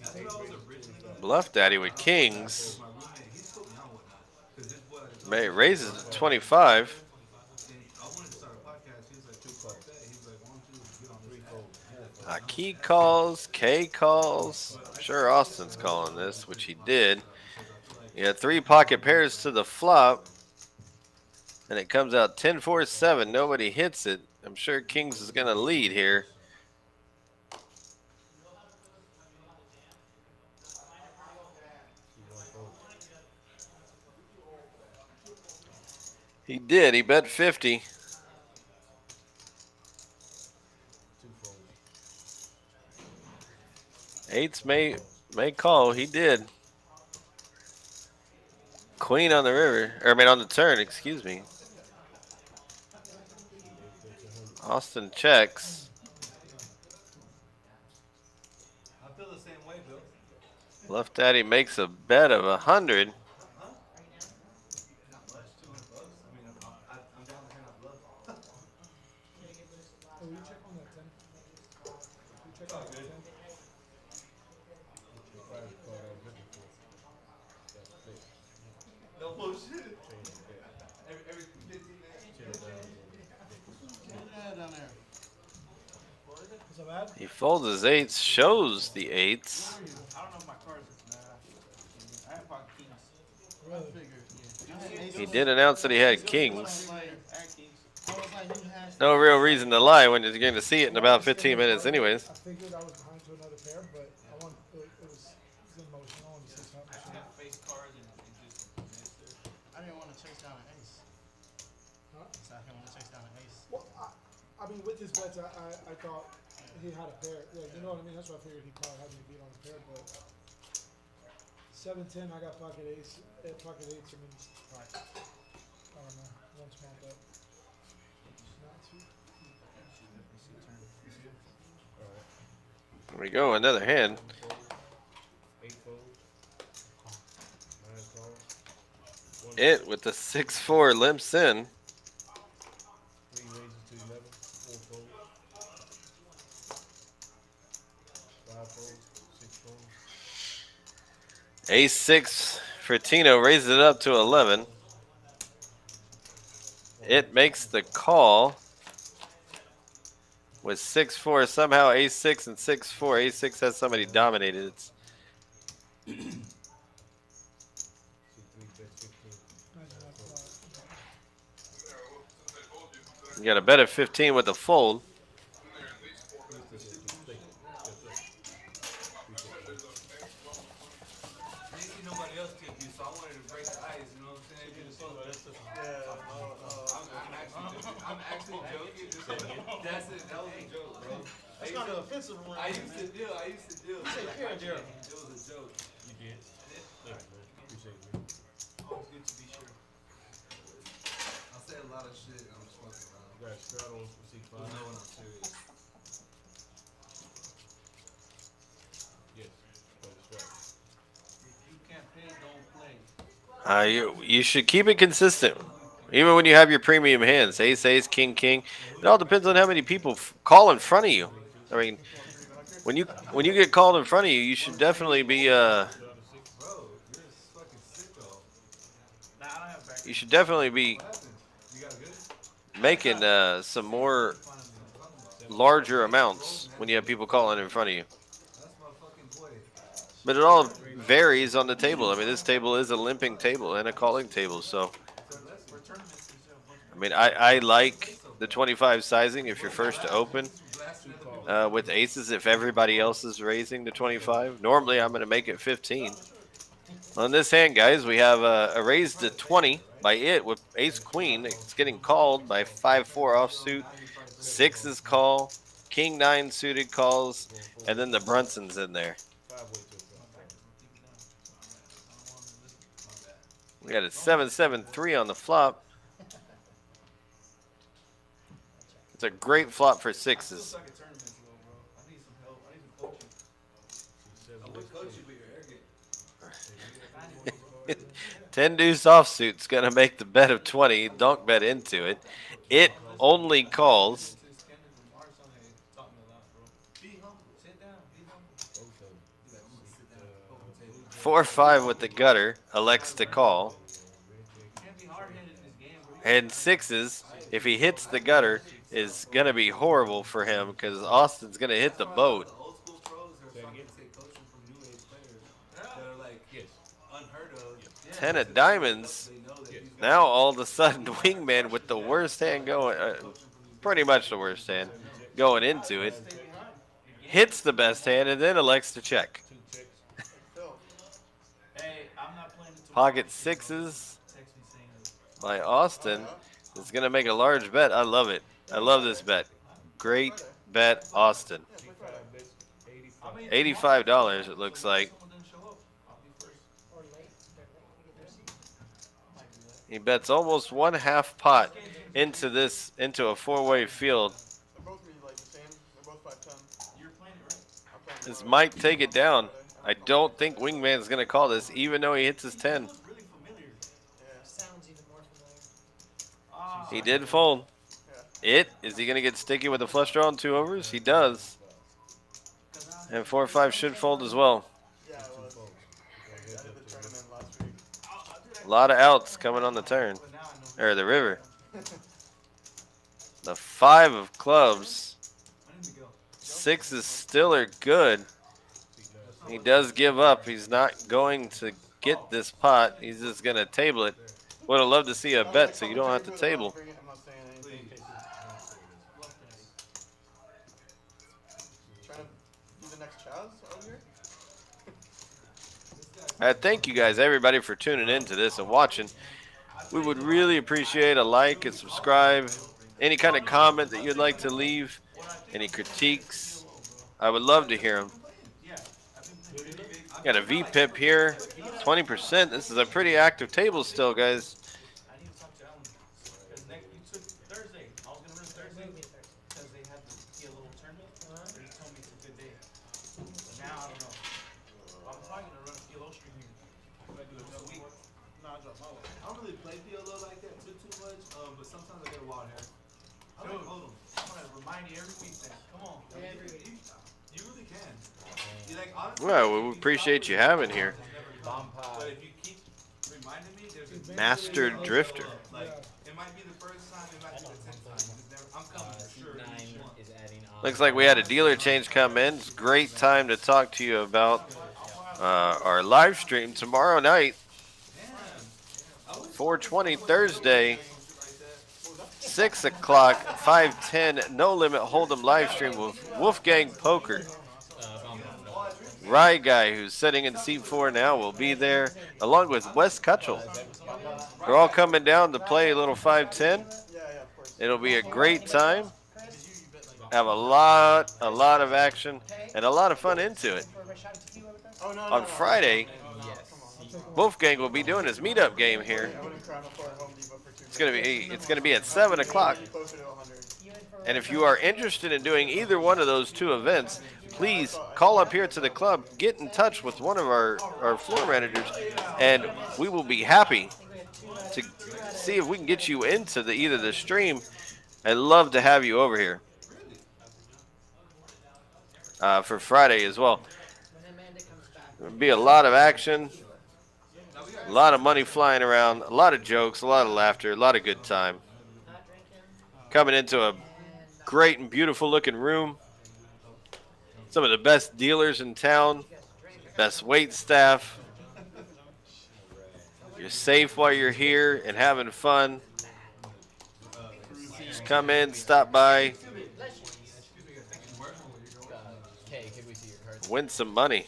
I thought I was a rich nigga. Bluff Daddy with kings. My roommate, he's put me on whatnot. Because this boy, May raises to 25. and I wanted to start a podcast. He was like, fuck that. He was like, why don't you get on this app? Key calls, K calls. I'm sure Austin's calling this, which he did. He had 3 pocket pairs to the flop. And it comes out 10-4-7. Nobody hits it. I'm sure Kings is going to lead here. He did. He bet 50. 2 folds. Eights may call. He did. Queen on the river. Or I mean on the turn, excuse me. Austin checks. I feel the same way, Bill. Bluff Daddy makes a bet of 100. Not much, $200. I mean, I'm down to hand out blood. Oh, will you check on that 10? Will you check on that 10? The private card I was looking for. That's fixed. No bullshit. Change the bet. Every 15 minutes. Chill down. Is that bad? He folds his eights, shows the eights. I don't know if my cards. I have pocket kings. Really? He did announce that he had kings. I had kings. No real reason to lie when you're going to see it in about 15 minutes anyways. I figured I was behind to another pair, but it was emotional and six up. I have face cards and just mess there. I didn't want to chase down an ace. Huh? So I didn't want to chase down an ace. Well, I mean, with his bets, I thought he had a pair. Yeah, you know what I mean? That's why I figured he probably had me beat on a pair, but 7-10, I got pocket eights. Pocket eights, I mean, I don't know, one small bet. Not too. There we go, another hand. 8 folds. 9 calls. It with the 6-4 limps in. 3 raises to 11. 4 folds. 5 folds. 6 folds. Ace-6 for Tino raises it up to 11. It makes the call with 6-4. Somehow ace-6 and 6-4. Ace-6 has somebody dominated. It's See 3 bets 15. you got a bet of 15 with a fold. I didn't see nobody else tip you, so I wanted to break the ice, you know what I'm saying? I'm actually joking. That's it. That was a joke, bro. That's kind of offensive around I here, used man. to deal. Take care, Daryl. It was a joke. You did? Thanks, man. Appreciate it, man. Always good to be sure. I say a lot of shit and I'm just fucking around. You got straddles for But 6-5. no, when I'm serious. Yes. Play the straddle. If you can't pay, don't play. You should keep it consistent. Even when you have your premium hands, ace, ace, king, king. It all depends on how many people call in front of you. I mean, when you get called in front of you, you should definitely be Bro, you're a fucking sicko. Nah, I don't have back. you should definitely be What happened? You got good? making some more Talking about. larger amounts when you have people calling in front of you. That's my fucking boy. But it all varies on the table. I mean, this table is a limping table and a calling table, so It's a blessing. For tournaments, there's a bunch I mean, I like the 25 sizing if you're first to open Blasting other people. with aces. If everybody else is raising to 25, normally I'm going to make it 15. On this hand, guys, we have a raise to 20 by it with ace queen. It's getting called by 5-4 offsuit. Sixes call, king 9 suited calls, and then the Brunson's in there. We got a 7-7-3 on the flop. It's a great flop for sixes. Suck at tournaments, though, bro. I need some help. I need some coaching. I would coach you, but you're arrogant. 10 deuce offsuit's going to make the bet of 20. Don't bet into it. It only calls. Since Kendrick Lamar song, they taught me a lot, bro. Be humble. Sit down. Be humble. Be like, I'm gonna sit down. Open table. 4-5 with the gutter. Elects to call. You can't be hard-headed in this game, bro. And sixes, if he hits the gutter, is going to be horrible for him because Austin's going to hit the boat. The old school pros are fucking take coaching from new age players that are like unheard of. 10 of diamonds. They know that these guys Now all of a sudden, Wingman with the worst hand going, pretty much the worst hand going into it, hits the best hand and then elects to check. Phil, Hey, I'm not playing until Pocket sixes text me saying that. by Austin is going to make a large bet. I love it. I love this bet. Great bet, Austin. yeah, play Friday. $85 it looks like. Someone didn't show up. I'll be first. Or late, they're late to get their seat. I might do that. He bets almost 1/2 pot into a four-way field. They're both really like the same. They're both 5'10". You're playing it, right? I'm playing This tomorrow. might take it down. I don't think Wingman's going to call this, even though he hits his 10. Look really familiar. Yeah. Sounds even more familiar. Ah, He did fold. Is he going to get sticky with a flush draw and 2 overs? He does. And 4-5 should fold as well. Yeah, it was. I did the tournament last week. A lot of outs coming on the turn. But now I know. Or the river. The 5 of clubs. I need to go. Sixes still are good. He does give up. He's not going to get this pot. He's just going to table it. Would have loved to see a bet so you don't have to table. I'm not saying anything. Trying to be the next Chaz out here? Thank you guys, everybody, for tuning in to this and watching. We would really appreciate a like and subscribe. Any kind of comment that you'd like to leave, any critiques, I would love to hear them. Got a VPIP here, 20%. This is a pretty active table still, guys. I need to talk to Alan. Because you took Thursday. I was going to run Thursday because they had a little tournament. But he told me it's a good day. But now I don't know. I'm probably going to run a PLO stream here. If I do it this week. No, I dropped my one. I don't really play PLO like that too much, but sometimes I get a wild hair. I like hold 'em. I'm going to remind you every week that. Come on. You really can. You like honestly. Well, we appreciate you having here. But if you keep reminding me, there's a Master Drifter. like it might be the first time, it might be the 10th time. It's never, I'm coming for sure. each one. is adding on. Looks like we had a dealer change come in. It's a great time to talk to you about our live stream tomorrow night, 4:20 Thursday, 6 o'clock, 5:10, No Limit Hold'em live stream with Wolfgang Poker. Rye Guy, who's sitting in seat 4 now, will be there, along with Wes Cutchell. They're all coming down to play a little 5-10. Yeah, of course. It'll be a great time. Have a lot of action and a lot of fun into it. For a shot of tequila with us? Oh, no, On Friday, Come on. Wolfgang will be doing his meetup game here. I wouldn't crown before Home Depot for 2 It's gonna be at 7 o'clock. Closer to 100. You in for And if you are interested in doing either one of those two events, please call up here to the club, get in touch with one of our floor managers, and we will be happy to see if we can get you into either the stream. I'd love to have you over here for Friday as well. When Amanda comes back. There'll be a lot of action, a lot of money flying around, a lot of jokes, a lot of laughter, a lot of good time. Not drinking. Coming into a great and beautiful looking room. Some of the best dealers in town, best wait staff. You're safe while you're here and having fun. Just come in, stop by, Hey, could we see your cards? win some money.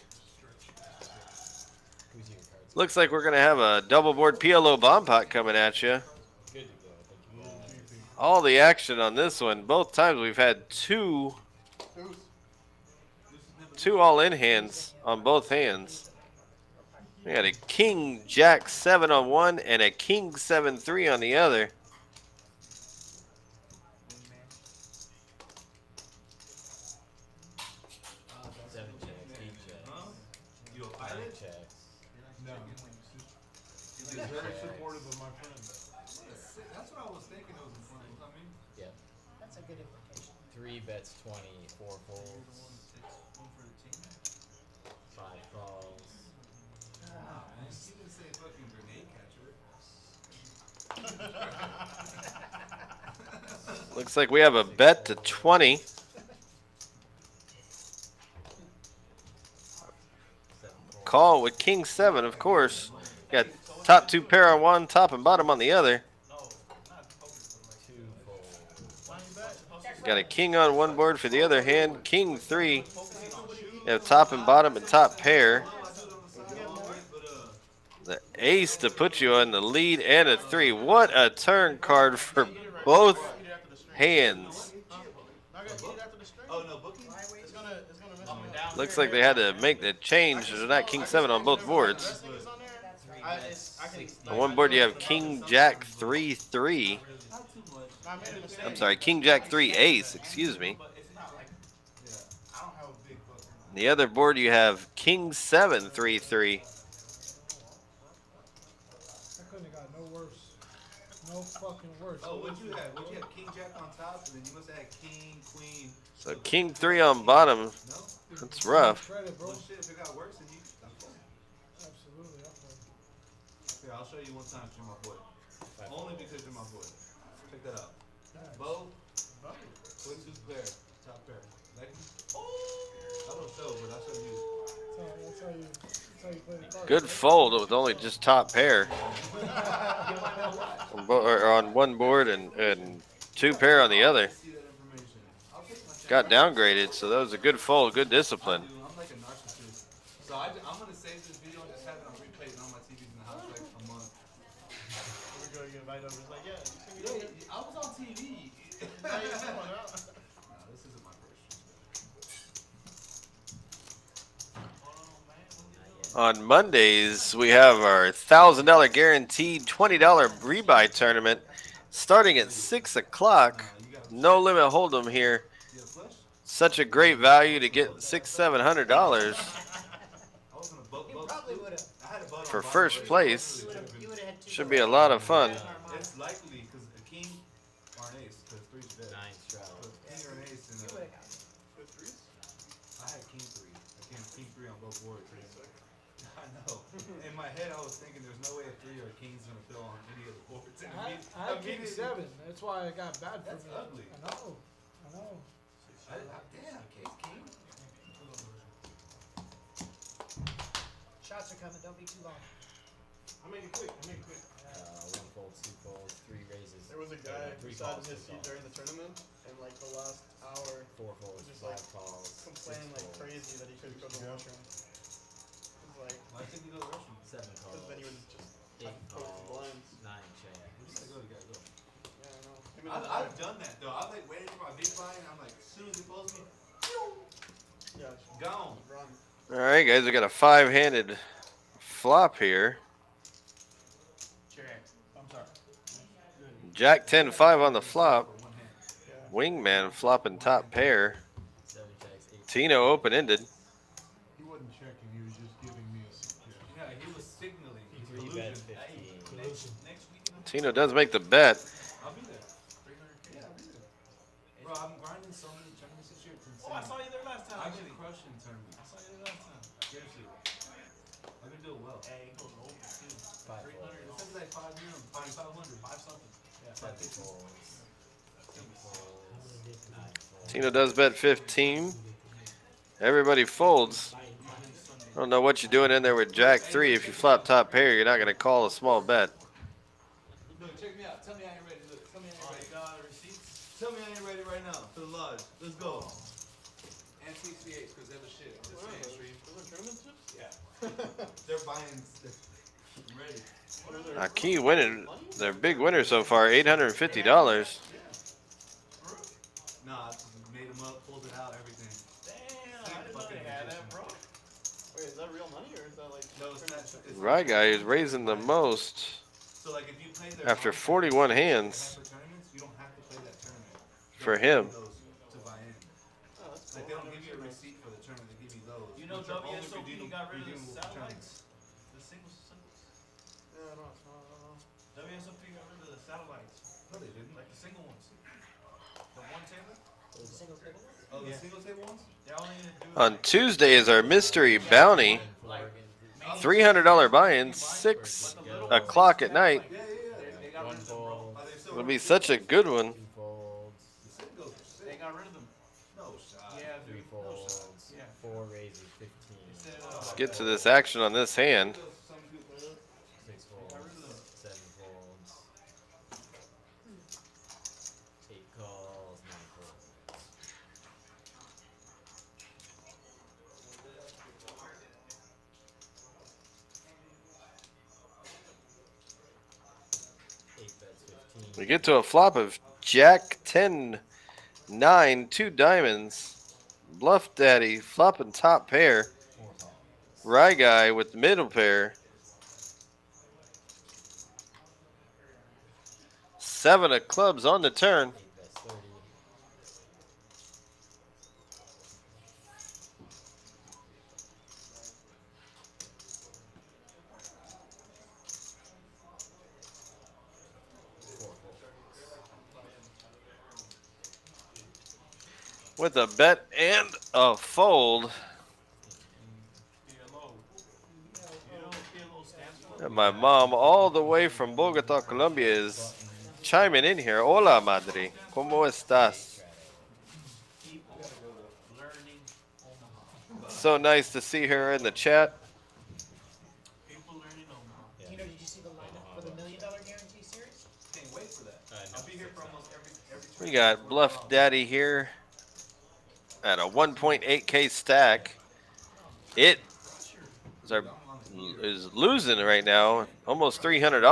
Could we see your cards? Looks like we're going to have a double board PLO bomb pot coming at you. Good to go. Thank you. All the action on this one. Both times we've had two all-in hands on both hands. We had a King Jack 7 on one and a King 7-3 on the other. Seven checks, eight checks, You a nine pilot? checks. No. He's very supportive of my friends. That's what I was thinking. It was fun. I mean, Yeah. That's a good implication. 3 bets 20, 4 folds, 5 calls. you didn't say fucking grenade catcher. Looks like we have a bet to 20. 7 folds. Call with King 7, of course. Got top two pair on one, top and bottom on the other. 2 folds. Got a King on one board for the other hand. King 3. You have top and bottom and top pair. The ace to put you on the lead and a 3. What a turn card for both hands. Oh no, booking. Looks like they had to make the change. There's not King 7 on both boards. On one board you have King Jack 3-3. I'm sorry, King Jack 3 ace, excuse me. On the other board you have King 7 3-3. I couldn't have got no worse. No fucking worse. Oh, what you had? What you had? King Jack on top, and then you must have had King, Queen. So King 3 on bottom. No. That's rough. Credit, bro. Well, shit, if it got worse, then you. Absolutely. Up there. Here, I'll show you one time you're my boy. Only because you're my boy. Check that out. Nice. Bo, put 2 pair, top pair. Like, I don't show, but I'll show you. That's how you play the card. Good fold with only just top pair. On one board and 2 pair on the other. See that information. I'll take my check. Got downgraded, so that was a good fold, good discipline. Dude, I'm like a narcissist. So I'm gonna save this video and just have it on replay and on my TVs in the house like a month. We're going to get right over. It's like, yeah, you Yeah, see me I was on TV. Now you're someone else. No, this isn't my first. On Mondays, we have our $1,000 guaranteed $20 rebuy tournament starting at 6 o'clock. No limit hold'em here. You have flush? Such a great value to get $600-700 I was gonna boat. You probably would have. I had a boat for on first bottom, place. You would have had 2. Should be a lot of fun. It's likely because a king or an ace, because 3's dead. 9 straddle. So king or an ace, and You would have got With threes? I had king 3. I came king 3 on both boards. I know. In my head, I was thinking there's no way a 3 or a king's gonna fill on any of the boards. And I had King 7. That's why it got bad for That's me. ugly. I know. Damn, king. Shots are coming. Don't be too long. I'll make it quick. 1 folds, 2 folds, 3 raises. There was a guy who 3 sat calls, in his 2 seat calls. during the tournament, and like the last hour, 4 folds, Just 5 like calls, 6 complaining like folds, crazy that he couldn't go to the washroom. It's like, Why couldn't you go to the restroom? 7 because calls, then he would just 8 post the calls, blinds. 9 checks. Just like, go, you gotta go. Yeah, I know. Him and his I've wife. done that though. I've like waited for my big blind, and I'm like, as soon as he pulls me, Yeah, gone. run. All right, guys, we got a 5-handed flop here. Check. I'm sorry. Jack 10-5 on the flop. For one hand. Wingman flopping top pair. 7 jacks, 8. Tino open-ended. He wasn't checking, he was just giving me a suggestion. Yeah, he was signaling. He's 3 collusion. bet Hey, 15. next week in the Tino does make the bet. I'll be there. 300K. Yeah, I'll be there. Bro, I'm grinding so many tournaments this year. It's insane. Oh, I saw you there last time. I've Actually, been crushing tournaments. I saw you there last time. Seriously. I've been doing well. Hey, he goes over too. 5 300. folds. It's like 5 million, 500. 5 something. Yeah. 7 folds. 8 folds. 9 folds. Tino does bet 15. Everybody folds. I don't know what you're doing in there with Jack 3. If you flop top pair, you're not going to call a small bet. Look, check me out. Tell me I ain't ready. Look, tell me I Oh, ain't you ready. got receipts? Tell me I ain't ready right now for the lodge. Let's go. And TCH, because they're the shit. I'm just saying, stream. Yeah. They're buying. I'm ready. Aki winning. Their big winner so far, $850. Nah, I just made them up, pulled it out, everything. Damn, I didn't know they had that, bro. Wait, is that real money or is that like? No, it's not. It's Right guy is raising the most So like if you play their after cards, 41 like, hands for tournaments, you don't have to play that tournament. for They'll him. give you those to buy in. Oh, that's cool. Like they don't give you a receipt for the tournament, they give you those. You know which are only WSOP got rid of the redeemable for satellites? The singles. Yeah, I don't know. WSOP got rid of the satellites. No, they didn't. Like the single ones. The one table? Single table? Oh, the Yeah. single table ones? They're only gonna do On like, Tuesday is our mystery bounty. $300 buy-in, 6 o'clock at night. Yeah, yeah, yeah. they got 1 rid of them, bro. fold. Are they still It'll be such a good one. 2 folds. The singles are They sick. got rid of them. No shot. Yeah, 3 dude. folds. Yeah. 4 raises, 15. Instead Let's get to this action on this hand. 6 folds. 7 folds. 8 calls, 9 folds. We get to a flop of Jack 10, 9, 2 diamonds. Bluff Daddy flopping top pair. 4 calls. Rye guy with the middle pair. 7 of clubs on the turn. 8 bets 30. With a bet and a fold. And my mom, all the way from Bogota, Colombia, is chiming in here. Hola, madre. ¿Cómo estás? People learning Omaha. So nice to see her in the chat. People learning Omaha. Yeah. Tino, did you see the lineup for the $1 Million Guarantee Series? Can't wait for that. I'll be here for almost every We got Bluff Daddy here at a 1.8K stack. It is losing right now, almost $300. I'm gonna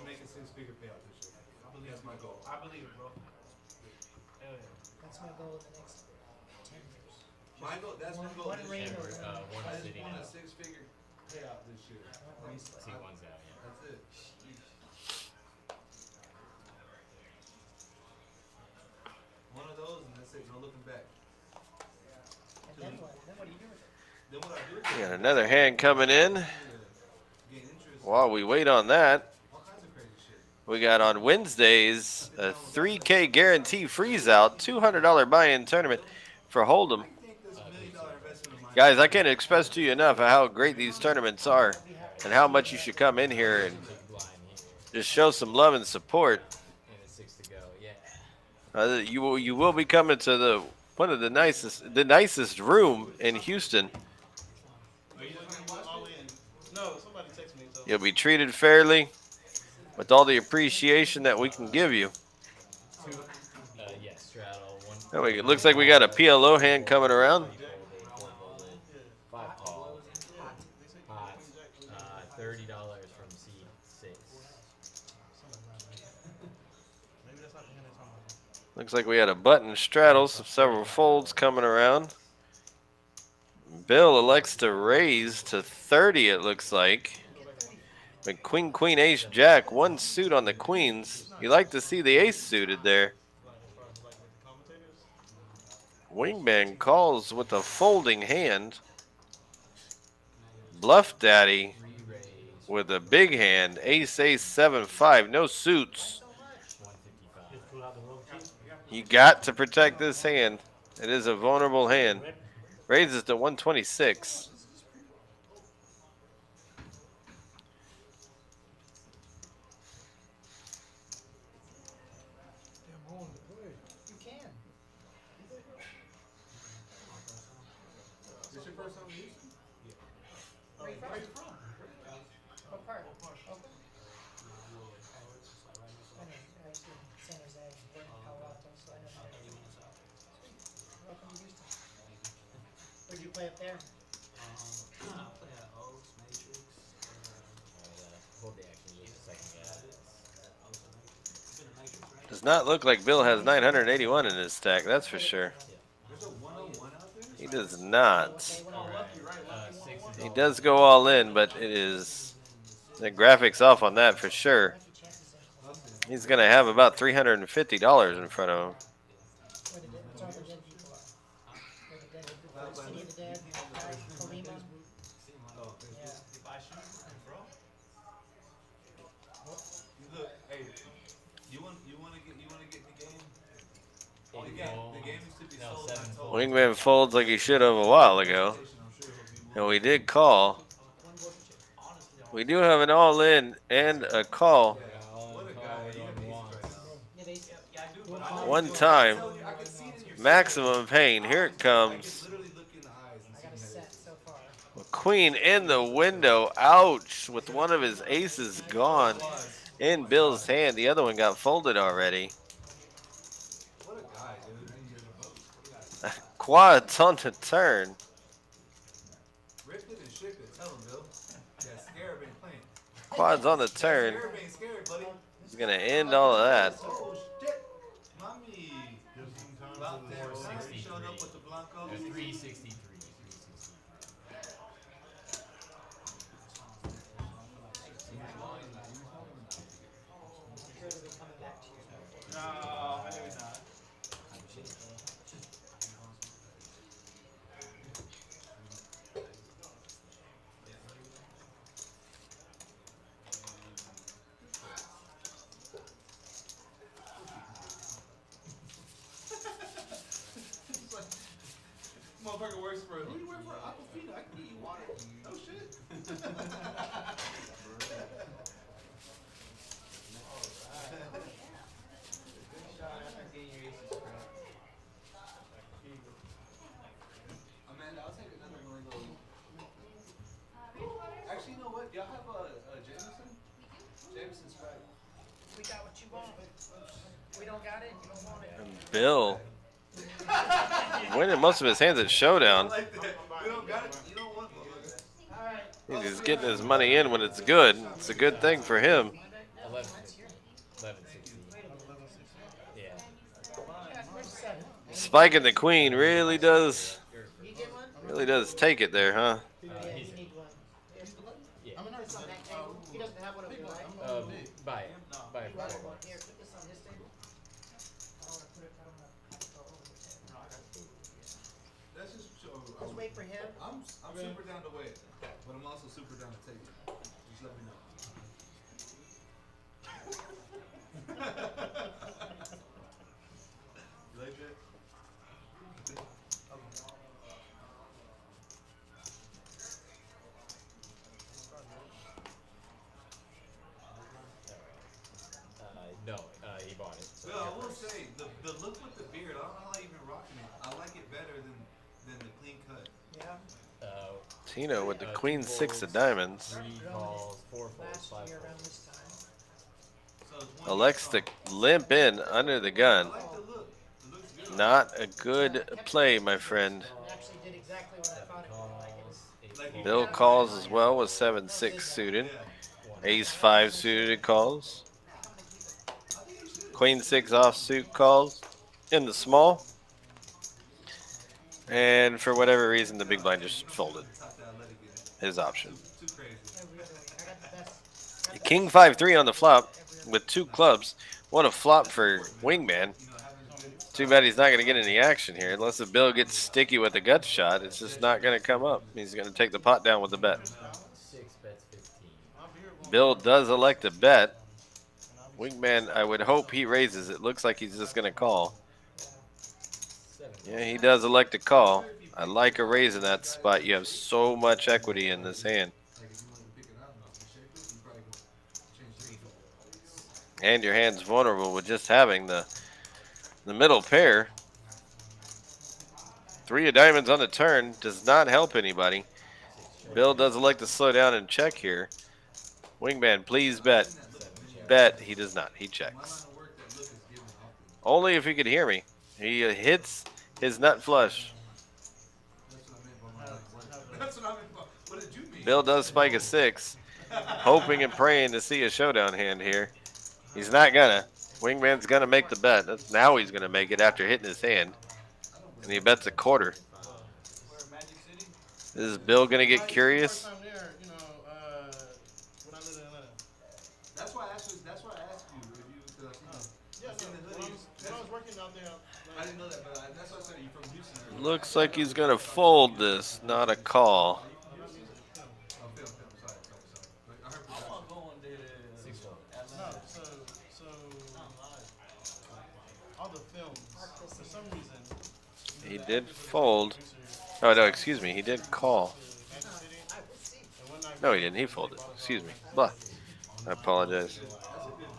make a 6-figure payout this year. I believe that's my goal. I believe it, bro. Hell yeah. That's my goal in the next 10 years. My goal, that's my goal One this ring year. or One I just sitting want a out. 6-figure payout this year. See one's out, yeah. That's it. One of those and that's it. No looking back. And then what? Then what do you do with it? Then what I do? We got another hand coming in. Gain interest. While we wait on that, All kinds of crazy shit. we got on Wednesdays a 3K guarantee freeze out, $200 buy-in tournament for Hold'em. I think this $1 million investment of mine. Guys, I can't express to you enough how great these tournaments are and how much you should come in here and Big blind here. just show some love and support. And it's 6 to go, yeah. You will be coming to one of the nicest room in Houston. Are you just gonna all in? No, somebody text me. So. You'll be treated fairly with all the appreciation that we can give you. Yeah, straddle. Oh, it looks like we got a PLO hand coming around. 5 calls. Hot. $30 from seed 6. Maybe that's not the hand they're talking about. Looks like we had a button straddles, several folds coming around. Bill elects to raise to 30, it looks like. But queen, queen, ace, jack, one suit on the queens. You like to see the ace suited there. Wingman calls with a folding hand. Bluff Daddy Re-raise. with a big hand. Ace, ace, 7-5. No suits. So much. 155. Just pull out the wrong chip. You got to protect this hand. It is a vulnerable hand. Red. Raises to 126. Damn hole in the play. You can. This your first time in Houston? Where you from? Where you from? What part? Oakland? I used to San Jose, worked in Palo Alto, so I know the area. Sweet. Welcome to Houston. Where'd you play up there? I play at Oaks, Matrix, Hold the action just a second, guys. Oaks and Matrix. You've been a Matrix, right? Does not look like Bill has 981 in his stack, that's for sure. There's a 101 out there? He does not. Okay, Oh, lucky, right? Lucky. 6 is He all. does go all in, but it is the graphics off on that for sure. Lucky chances in He's gonna have about $350 in front of him. where the dead, it's all the dead people are. Where the dead people are. City of the Dead, Colima. Oh, Yeah. If I shoot and throw, look, hey, you want to get in the game? The game used to be No, sold, 7 not told. Wingman folds like he should have a while ago. I'm sure he'll be And we did call. One vote to chip. honestly, We do have an all in and a call. What a guy. You have aces right now. Yeah, they said. yeah, I do, but I One time. I can see it in your Maximum pain. Here it I can comes. literally look in the eyes and I see got a you have set aces. so far. Queen in the window. Ouch. With one of his aces gone in Bill's hand. The other one got folded already. What a guy, dude. Quads on the turn. Rip it and ship it. Tell him, Bill. Yeah, Scarab ain't playing. Quads on the turn. Scarab ain't scared, buddy. He's going to end all of that. Oh, shit. Mommy. Just in time About for the there. show. He showed up with the Blanco. 363. I'm sure they'll be coming back to you. no, maybe not. Motherfucker works for who you work for? Aquafina. I can get you water. No shit. Amanda, I'll take another Maringo. Actually, you know what? Y'all have a Jameson? Jameson's right. We got what you want. We don't got it, you don't want it. And Bill winning most of his hands at showdown. Like that. We don't got it. You don't want one. Alright. He's just getting his money in when it's good. It's a good thing for him. 11. That's your. 1160. Yeah. Yeah, where's the 7? Spiking the queen really does You get one? take it there, huh? Yeah, he's- you need one. Yeah. It's on that table. He doesn't have one over there, right? Buy it. Buy it You want for one? Here, put this on his table. I don't wanna put it, I don't wanna have to go over the table. That's just so. Let's wait for him. I'm super down to wait, but I'm also super down to take it. Just let me know. You like that? No, he bought it. So Well, I will say the look with the beard. I don't know how I even rocking it. I like it better than the clean cut. Yeah. Tino with the Two queen folds, 6 of diamonds. 3 calls, 4 folds, Last 5 year around folds. this time. So it's one Elects to limp in under the I gun. like the look. It looks good. Not a good play, my friend. It actually did exactly what I thought it would. Like it was. Like he Bill calls as well with 7-6 suited. Yeah. Ace 5 suited calls. Queen 6 offsuit calls in the small. And for whatever reason, the big blind just folded Top the athletic in it. his option. Too crazy. Every other week. I got the best. King 5-3 on the flop with 2 clubs. What a flop for Wingman. You know, having a good Too bad he's not going to get any action here. Unless the Bill gets sticky with a gut shot, it's just not going to come up. He's going to take the pot down with the bet. 6 bets 15. Bill does elect a bet. Wingman, I would hope he raises. It looks like he's just going to call. 7 Yeah, he does elect a call. I like a raise in that spot. You have so much equity in this hand. Like if you wanted to pick it out and shape it, you probably could change it. And your hand's vulnerable with just having the middle pair. 3 of diamonds on the turn does not help anybody. Bill does elect to slow down and check here. Wingman, please bet. Bet. He does not. He checks. Only if he could hear me. He hits his nut flush. That's what I meant by. What did you mean? Bill does spike a 6, hoping and praying to see a showdown hand here. He's not gonna. Wingman's gonna make the bet. Now he's gonna make it after hitting his hand. And he bets a quarter. Where Magic City? Is Bill gonna get curious? First time there, you know, when I lived in Atlanta. That's why I asked you if you, because Yeah, I seen the when I hoodies. was working out there, I didn't know that, but that's why I said you from Houston. Looks like he's gonna fold this, not a call. Oh, film, sorry. Like, I heard I want to go one day to 6 4. no, Atlanta. so all the films, for some reason, He did fold. Oh no, excuse me. He did call. No, he didn't. He folded. Excuse me. Blah. I apologize. that's a good,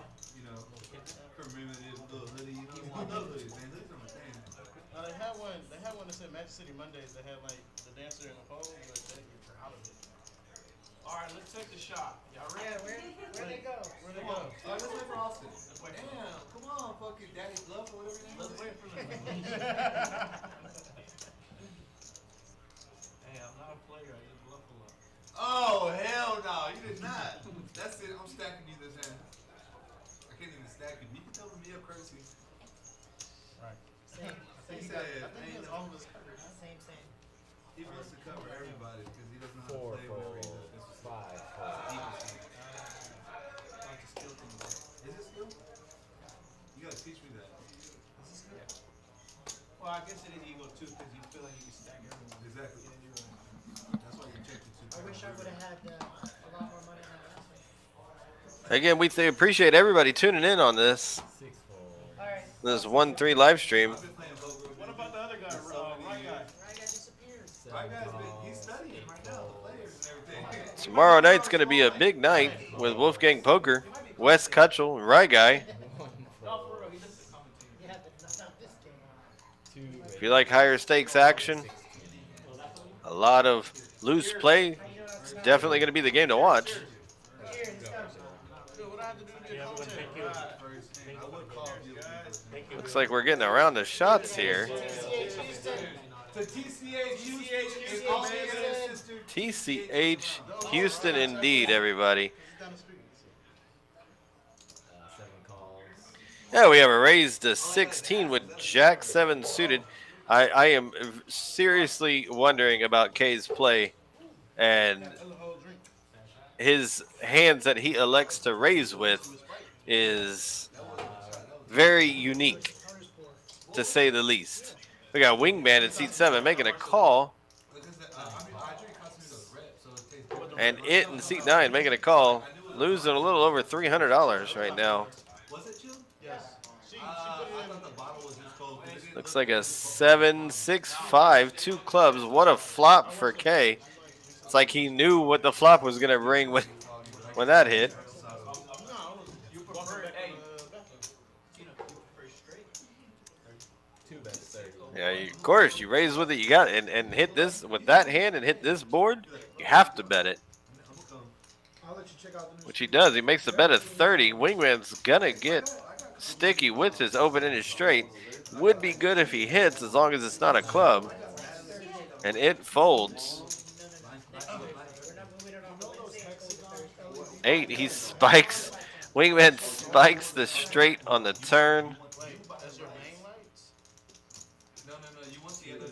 commemorative little hoodie. I love hoodies, man. Hoodies are my thing. they had one that said Magic City Mondays that had like the dancer in the pole, but they were out of it. All right, let's take the shot. Y'all ready? Where'd they go? Where'd they go? Let's wait for Austin. Let's wait for Damn, come on, fucking Daddy Bluff or whatever your name Let's is. wait for them. Hey, I'm not a player. I just bluff a lot. Oh, hell no, you did not. That's it, I'm stacking you this hand. I can't even stack you. You can tell me up courtesy. Same. He I said, think it's all of us covered. Same. he wants to cover everybody because he doesn't know 4 how to play whenever he 4. does this. 5 4. Is it skill? You gotta teach me that. Well, I guess it is ego too, because you feel like you can stack everyone. Exactly. Yeah, you're right. That's why you checked it too. I wish I would have had a lot more money on that last one. Again, we appreciate everybody tuning in on this 6 4. All right. 1-3 live stream. I've been playing poker with What about the other guy, so many right guy? Right guy disappeared. My guy's been, he's studying right now, the players and everything. Tomorrow night's going to be a big night with Wolfgang Poker, Wes Kutchell, and Rye Guy. No, for real, he does the commentating. Yeah, but not this game. 2 If you like higher stakes action, a lot of loose play, it's definitely going to be the game to watch. Here, this guy. Dude, what I have to do to get Yeah, content? thank you. I would call you guys. Thank you. Looks like we're getting around the shots here. To TCH Houston and all the sister. TCH Houston indeed, everybody. He's down the street. 7 calls. Yeah, we have a raise to 16 with Jack 7 suited. I am seriously wondering about K's play and his hands that he elects to raise with is very unique, to say the least. We got Wingman in seat 7 making a call, and it in seat 9 making a call, losing a little over $300 right now. Was it you? Yes. I thought the bottle was just cold. Looks like a 7-6-5, 2 clubs. What a flop for K. It's like he knew what the flop was going to bring when that hit. You prefer, hey, you prefer straight? 2 bets 30. Yeah, of course, you raise with it. You got it, and hit this with that hand and hit this board. You have to bet it, I'll let you check out the new which he does. He makes the bet of 30. Wingman's gonna get sticky with his open-ended straight. Would be good if he hits, as long as it's not a club. And it folds. 8. He spikes. Wingman spikes the straight on the turn. That's your main lights? No, you want the other.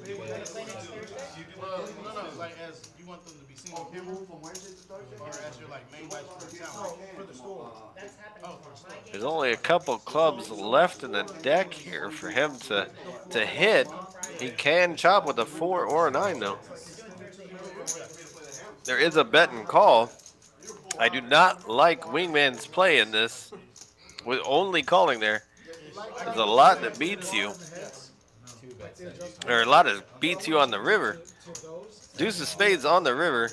Well, no, like as you want want them to be seen Oh, on he camera, moved from Wednesday to Thursday? or as your like main vice for the town? For the store. That's happening Oh, for tomorrow. the My store. game There's is only a tomorrow. couple clubs left in the deck here for him to hit. He can chop with a 4 or a 9 though. He's doing Thursday night. There is a bet and call. I do not like Wingman's play in this. With only calling there. There's a lot that beats you. Two bets. Then. Or a lot that beats you on the river. Deuce of spades on the river.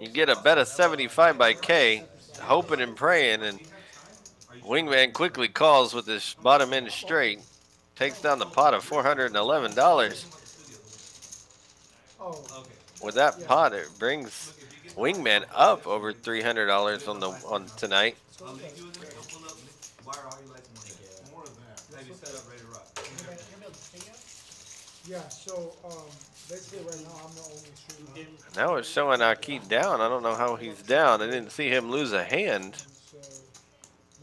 You get a bet of 75 by K, hoping and praying, and Wingman quickly calls with his bottom end straight. Takes down the pot of $411. Oh, Okay. With that pot, it brings Wingman up over $300 on tonight. I'll link you in there. I'll pull up, wire all your lights and More of that. have you set up, ready to rock. You're building studio? yeah, so, basically right now I'm the only streamer. Now it's showing Aki down. I don't know how he's down. I didn't see him lose a hand. So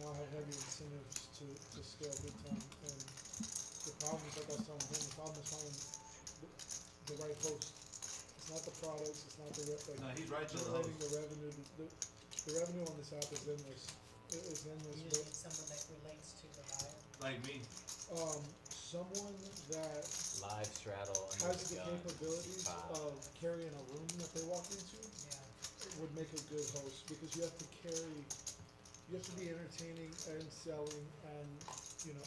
now I have heavy incentives to scale big time. And the problem is, like I was telling him, the problem is finding the right host. It's not the products, it's not the No, he's right to the generating host. the revenue. The revenue on this app is endless. It's endless. You just need someone that relates to the buyer. Like me. But someone that Live straddle under has the the gun. capabilities of carrying a room that they walk into Yeah. would make a good host, because you have to be entertaining and selling, and you know,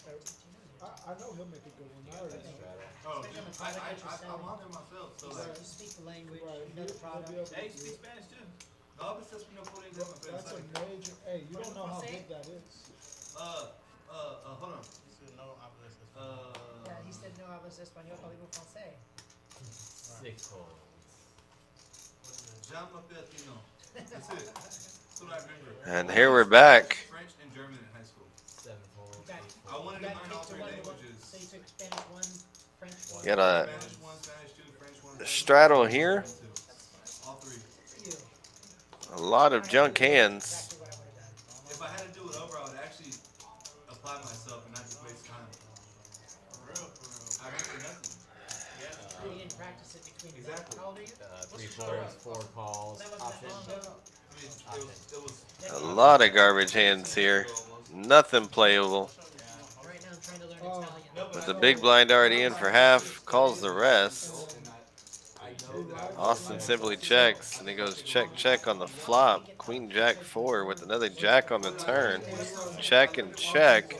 I know he'll make a good one. I already know. Straddle. Oh, Especially on the I, product I, that you're I'm selling. on there myself, so You like, speak the language, Right, you know the he'll product. be able to Hey, you do speak it. Spanish too. no, but says we know por inglés, my friend. That's a major. Hey, you don't know how big that is. Hold on. He said no, obvious. Yeah, he said no hablas español, parlez-vous français. 6 holes. Jean Mapetino. That's it. That's what I remember. And here we're back. French and German in high school. 7 holes. You got- 8 I holes. wanted You to got learn all kicked to three one, languages. so you took Spanish one, French one. Got a Spanish one, Spanish two, French one. French straddle one, here. French two. All three. You. A lot of junk hands. Exactly what I would have done. If I had to do it over, I would actually apply myself and not just waste time. For real, for real. I remember nothing. You didn't practice it between them. Exactly. How old are you? 3 folds, 4 calls. That wasn't Option. that long ago. I mean, it was A lot of garbage hands here. Nothing playable. Right now I'm trying to learn Oh. Italian. With the big blind already in for half, calls the rest. I know that. Austin simply checks, and he goes check, check on the flop. Queen Jack 4 with another jack on the turn. Check and check.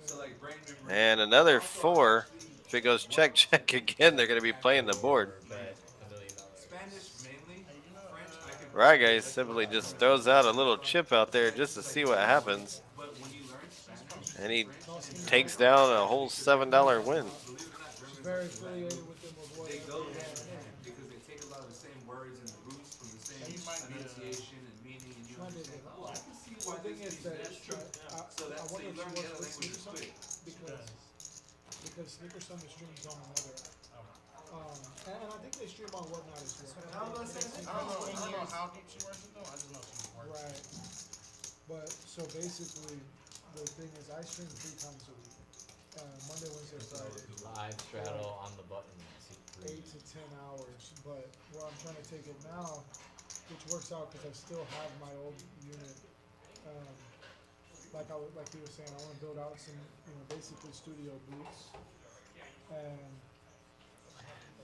So like brain memory. And another 4. If it goes check, check again, they're going to be playing the board. Bet $1 million. Spanish mainly. French I could. Right, guys, simply just throws out a little chip out there just to see what happens. But when you learn Spanish, And he takes down a whole $7 win. believe it or not, German Very affiliated with them of what they go hand in hand because they take a lot of the same words and the roots from the same pronunciation and meaning, and you understand. Oh, I can see why The thing this is that is true. So I that's so wonder you if learn she the other works with languages Sneaker quick. because Sneaker Summit streams on another app. And I think they stream on Whatnot as well. I was gonna say, I don't know how deep she works it though. I just know she works. Right. But so basically, the thing is, I stream 3 times a week. Monday, Wednesday, Friday, Live straddle on the button. Seat 3. 8 to 10 hours. But where I'm trying to take it now, which works out because I still have my old unit. Like he was saying, I want to build out some, basically studio booths. And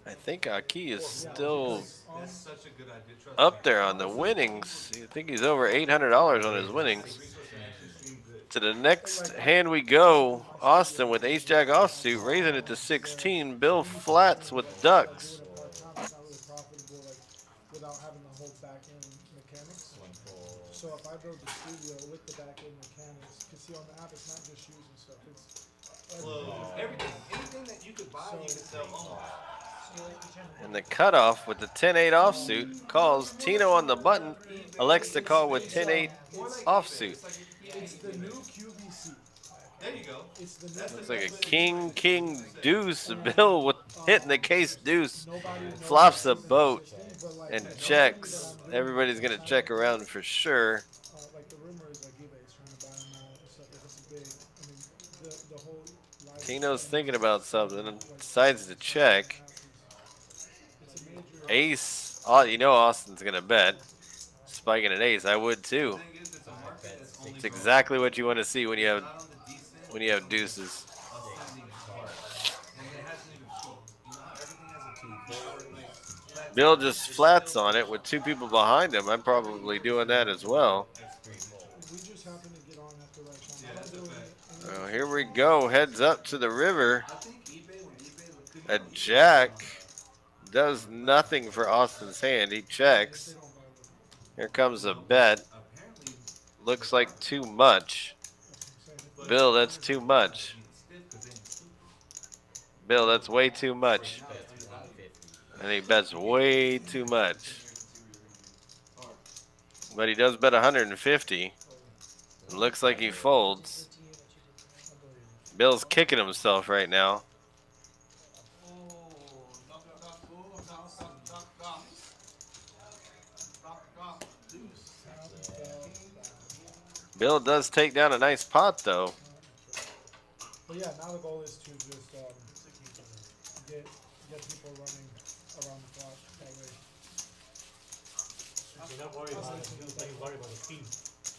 I think Aki is still That's such a good idea. Trust up me. there on the winnings. I think he's over $800 on his winnings. Resource can actually stream good. To the next hand we go. Austin with ace jack offsuit, raising it to 16. Bill flats with ducks. doing it part-time, it's not really profitable, like, without having the whole back-end mechanics. 1 full. So if I build the studio with the back-end mechanics, because see on the app, it's not just shoes and stuff, it's Clothes, everything, anything that you could buy, you could sell almost. And the cutoff with the 10-8 offsuit calls. Tino on the button elects to call with 10-8 offsuit. It's the new QVC. There you go. It's the new. Looks like a king deuce. Bill with hitting the case deuce. Nobody knows Flops the this is boat interesting, but, like, and the checks. company that I'm doing Everybody's going to check around for sure. like the rumor is like eBay's trying to buy them all and stuff. Like it's a big. I mean, the whole. live Tino's stream thinking about something and decides to check. It's a major. Ace Oh, you know Austin's gonna bet. Spiking an ace, I would The too. thing is, it's So a I market bet that's only It's six growing. exactly what you want to see when you It's have not on the descent. It's on the deuces. ascending part, and it hasn't even peaked. You know how everything has a peak before it like Bill plateaus. just It's flats still on it with two people behind him. I'm probably doing that as well. That's three folds. We just happen to get on at the right time. Yeah, I that's don't a do fact. any Oh, here we go. Heads up to the river. I think eBay when eBay A could eBay jack does nothing for Austin's hand. He they checks. don't buy with Here comes a no, but bet. apparently Looks like too much. that's what I'm saying. but Bill, the that's owners too don't know how to much. being stiff 'cause they ain't stupid. Bill, that's way too much. Now it's Bets 150. And he bets way too much. hard. But he does bet 150. It looks like he folds. Good to you that you did tonight. Unbelievable. Bill's kicking himself right now. Oh, knock, knock, oh, knock, knock, knock, knock. Knock, knock, deuce. Bill does take down a nice pot though. But yeah, now the goal is to just get people running around the clock that way. You're not worried about it. You're worried about the team.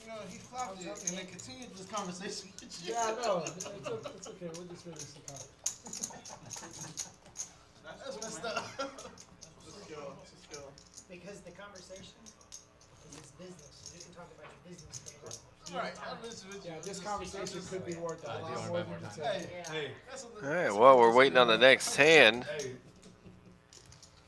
You know, he flopped it and then continued this conversation with you. Yeah, no, it's okay. We'll just finish the clock. That's messed up. It's a skill. It's a skill. Because the conversation is its business. You can talk about your business later. Alright, I'm listening with you. Yeah, this conversation could be worth a Do you lot wanna more buy than more the time? ten. Hey, Yeah. Hey, that's a All right, well, we're waiting on the next hand. hey.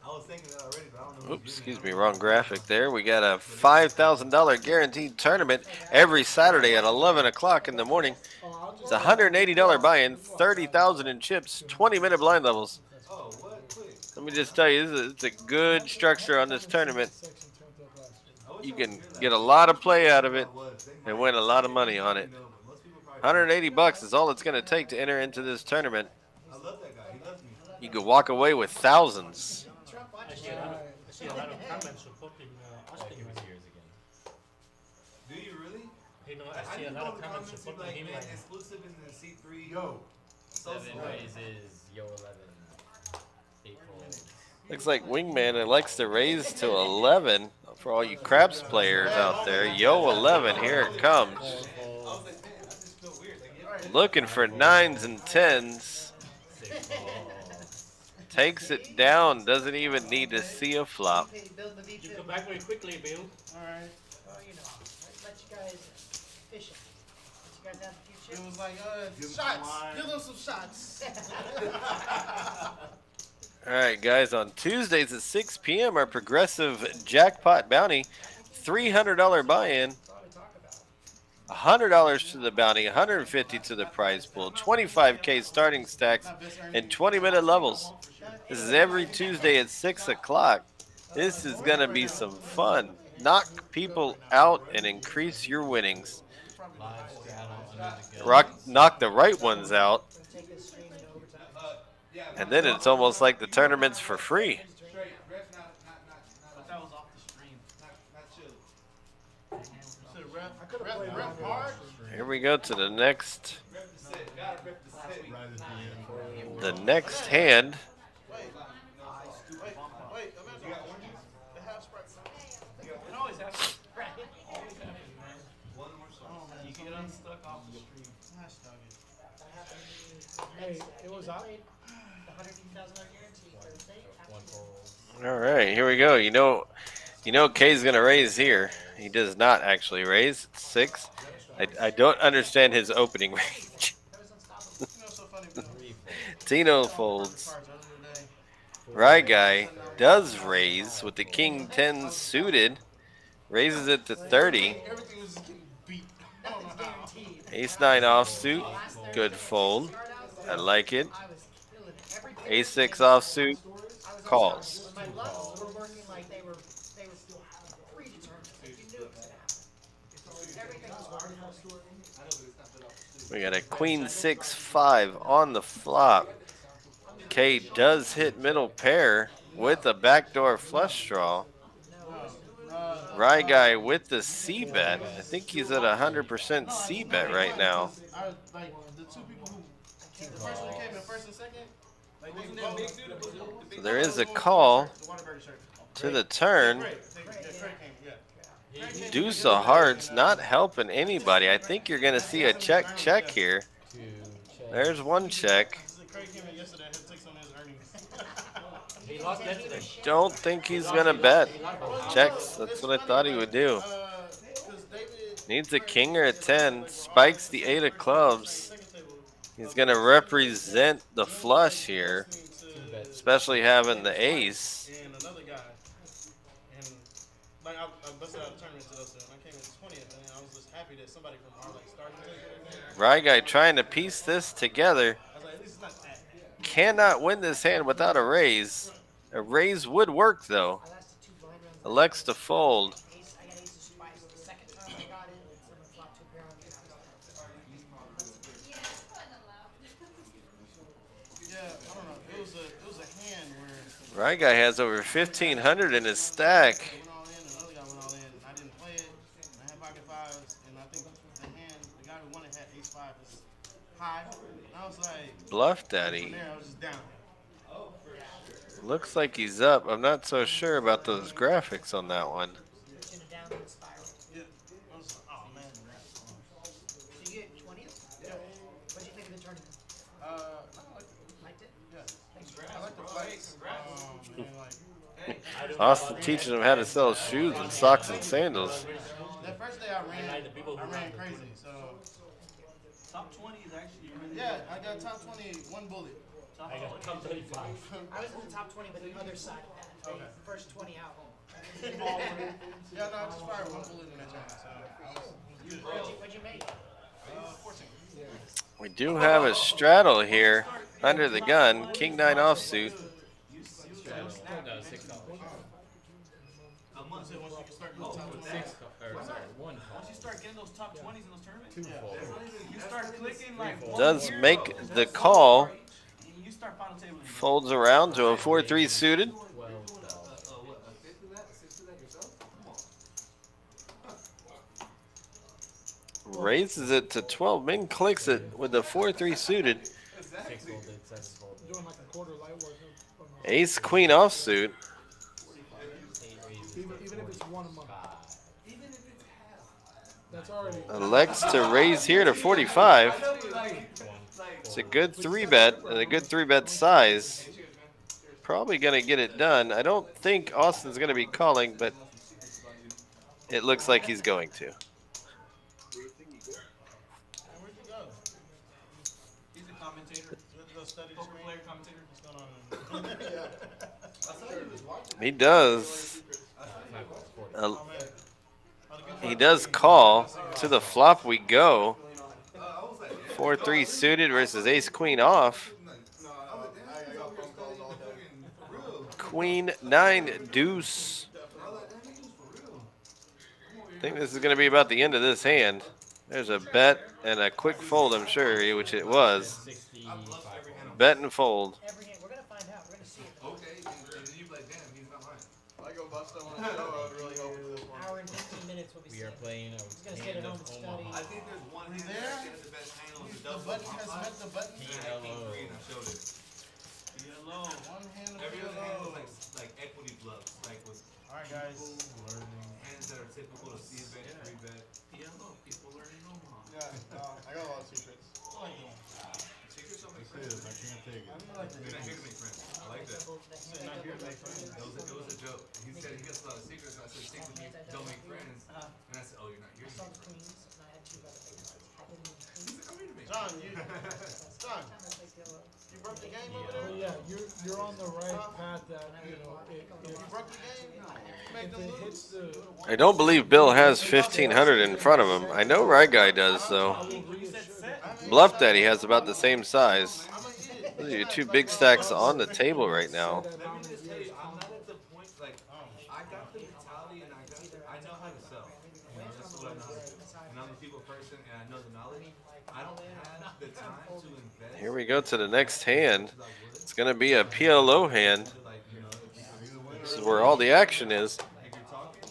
I was thinking that already, but I don't know. Oops, excuse me, wrong graphic there. We got a $5,000 guaranteed tournament every Saturday at 11 o'clock in the morning. Oh, I'll just It's a $180 buy-in, 30,000 in chips, 20-minute blind levels. Oh, what? Quick. Let me just tell you, it's a good structure on this tournament. Section turned up last year. I wish You I can would hear that. get a lot of play out of it I was. They and might- win a lot of money on it. You know, but most people probably- 180 bucks is all it's going to take to enter into this tournament. I love that guy. He loves me. You could walk away with thousands. Trump I watches see you. a lot of, Right. I see a lot of comments supporting Like Austin. he was yours again. Do you really? You know, I I see a didn't lot know of the comments comments. Be supporting like, him. man, Like, exclusive in the C3. Yo, So Seven smart. raises, yo 11. 8 folds. Looks like Wingman likes to raise to 11 for all you craps players out there. Yo, 11, here it comes. I was like, man, I just feel weird. Like, yeah, Looking for 9s and 10s. 6 folds. Takes it down, doesn't even need to see a flop. Build the V you chip. come back very quickly, Bill. Alright. Well, you know, let you guys fish it. Let you guys have a few It chips. was like, Give him shots. some wine. Give them some shots. All right, guys, on Tuesdays at 6 p.m., our progressive jackpot bounty, $300 buy-in, That's all we talk about. $100 to the bounty, $150 to the prize pool, 25K starting stacks, and 20-minute levels. This is every Tuesday at 6 o'clock. This is going to be some fun. Knock people out and increase your winnings. Live straddle under the gun. Knock the right ones out, Let's take this stream into overtime. yeah. and then it's almost like the tournament's for free. Straight. Ref, not But that was off the stream. chill. So ref, I could have ref, played ref longer. hard. Here we go to the next Rep the set. Gotta rep the set. right at the end. the next hand. Wait, wait, wait, Amanda. The half sprite. You can always have it. Always have it, man. One more song. You can get unstuck off the stream. That happened to me. Hey, Ned's it was set. up. Played the $150,000 guarantee Thursday. 1 fold. All right, here we go. You know K's gonna raise here. He does not actually raise. It's 6. I don't understand his opening range. That was unstoppable. You know, so funny, Bill. 3 folds. Tino folds. Cards other than day. Rye guy does raise with the King 10 suited. Raises it to 30. Everything was just getting beat. I don't know Nothing's how. guaranteed. Ace 9 offsuit. Last Thursday, Good fold. start out, I like it. I was killing it. Every Ace 6 offsuit. I was Calls. unstoppable. My levels were working like they were still predetermined. Like you knew it was gonna happen. Everything was working. We got a Queen 6-5 on the flop. K does hit middle pair with a backdoor flush draw. Rye guy with the C bet. I think he's at 100% C bet right now. I like the two people who, the person who came in first and second. Like wasn't that big dude? So there is a call The Waterbury shirt. to the turn. Craig came, yeah. Craig came in Deuce yesterday, of hearts, and, not helping anybody. I think you're going to see a check here. Two check. There's one check. Craig came in yesterday. I had to take some of his earnings. He lost yesterday. Don't think he's going to bet. He lost. Checks. That's what I thought he would do. Because David Needs a king or a 10. Spikes the 8 of clubs. He's going to represent the flush here, especially having the ace. and another guy, and like I busted out a tournament to us, and I came in 20th, and I was just happy that somebody from our like starting table. Right guy trying to piece this together. I was like, at least it's not that. Cannot win this hand without a raise. A raise would work though. I lasted 2 blind rounds. Elects to fold. Ace, I got ace of spades. The second time I got it, someone flopped 2 pair on me. Yeah, I don't know. It was a hand where Right guy has over 1,500 in his stack. I went all in, and another guy went all in, and I didn't play it. And I had pocket fives, and I think the guy who won it had ace 5 is high. And I was like, Bluff from daddy. there I was just down. Looks like he's up. I'm not so sure about those graphics on that one. It's in a downward spiral. Yeah. I was like, oh man. So you get 20th? Yeah. What'd you think of the tournament? I Liked it? yeah. Thanks. I like the fights. And like, Austin teaching him how to sell shoes and socks and sandals. that first day I ran crazy. So Top 20 is actually really yeah, I got top 20, 1 bullet. I got top 35. I was in the top 20, but the other side of that. Okay. The first 20 out. Yeah, no, I just fired 1 bullet in that tournament. So What'd you make? 14. We do have a straddle here under the gun. King 9 offsuit. No, $6. a month. So once you can start doing top 20. Six, or sorry, one call. Once you start getting those top 20s in those tournaments, Two fold. you start clicking like one Does here, make the call. and you start final tabling. Folds around to a 4-3 suited. $12. Raises it to 12. Min clicks it with the 4-3 suited. 6 folded, 7 folded. Doing like a quarter light work. Ace Queen offsuit. 8 raises. Even if it's 1 a month. 5. That's already. Elects to raise here to 45. 1. It's a good 3-bet and a good 3-bet size. Probably going to get it done. I don't think Austin's going to be calling, but it looks like he's going to. Where'd you go? He's a commentator, You went to go study the poker screen? player commentator. What's going on? Yeah. He does. 40. Uh, Oh, man. he does call. To the flop we go. 4-3 suited versus Ace Queen off. I got phone calls all day. Queen 9 deuce. I think this is going to be about the end of this hand. There's a bet and a quick fold, I'm sure, which it was. 65. Bet and fold. Every hand. We're going to find out. We're going to see it. Okay, and then you be like, damn, he's not mine. If I go bust on a show, I would really hope it's this one. Hour and 15 minutes we'll be We are seeing. playing a He's gonna sit at hand home of and Omaha. I think there's one He's hand there? that has the best handle of the The double. button has met the button. PLO. Green, I showed it. PLO. One hand of Every other hand PLO. is like equity bluffs, like with Alright, guys. hands that are typical of C-bet, 3-bet. PLO. People learning Omaha. Yeah, I got a lot of secrets. Secrets don't make It friends. is, I can't take it. You're not here to make friends. I like that. Not here to make friends. It was a joke. He said he gets a lot of secrets. I said secrets don't make friends. And I said, oh, you're not here I to saw make the friends. queens, and I had 2 other things. I didn't even He said, come here to make John, friends. John, Time I played PLO. you broke the game over But there? yeah, you're on the right path. That you know, You broke the game? You made if them it lose? hits the. I don't believe Bill has 1,500 in front of him. I know Right Guy does, though. I will reassure. Bluff Daddy has about the same size. I'm an idiot. Those are your 2 big stacks on the table right now. That Let amount me of just tell years. you, I'm not at the point, like, I got the mentality and I know how to sell. You know, that's what I know how to do. And I'm a people person and I know the knowledge. I don't have the time to invest. Here we go to the next hand. It's going to be a PLO hand. Like, you know, if This is where all the action is. you're talking,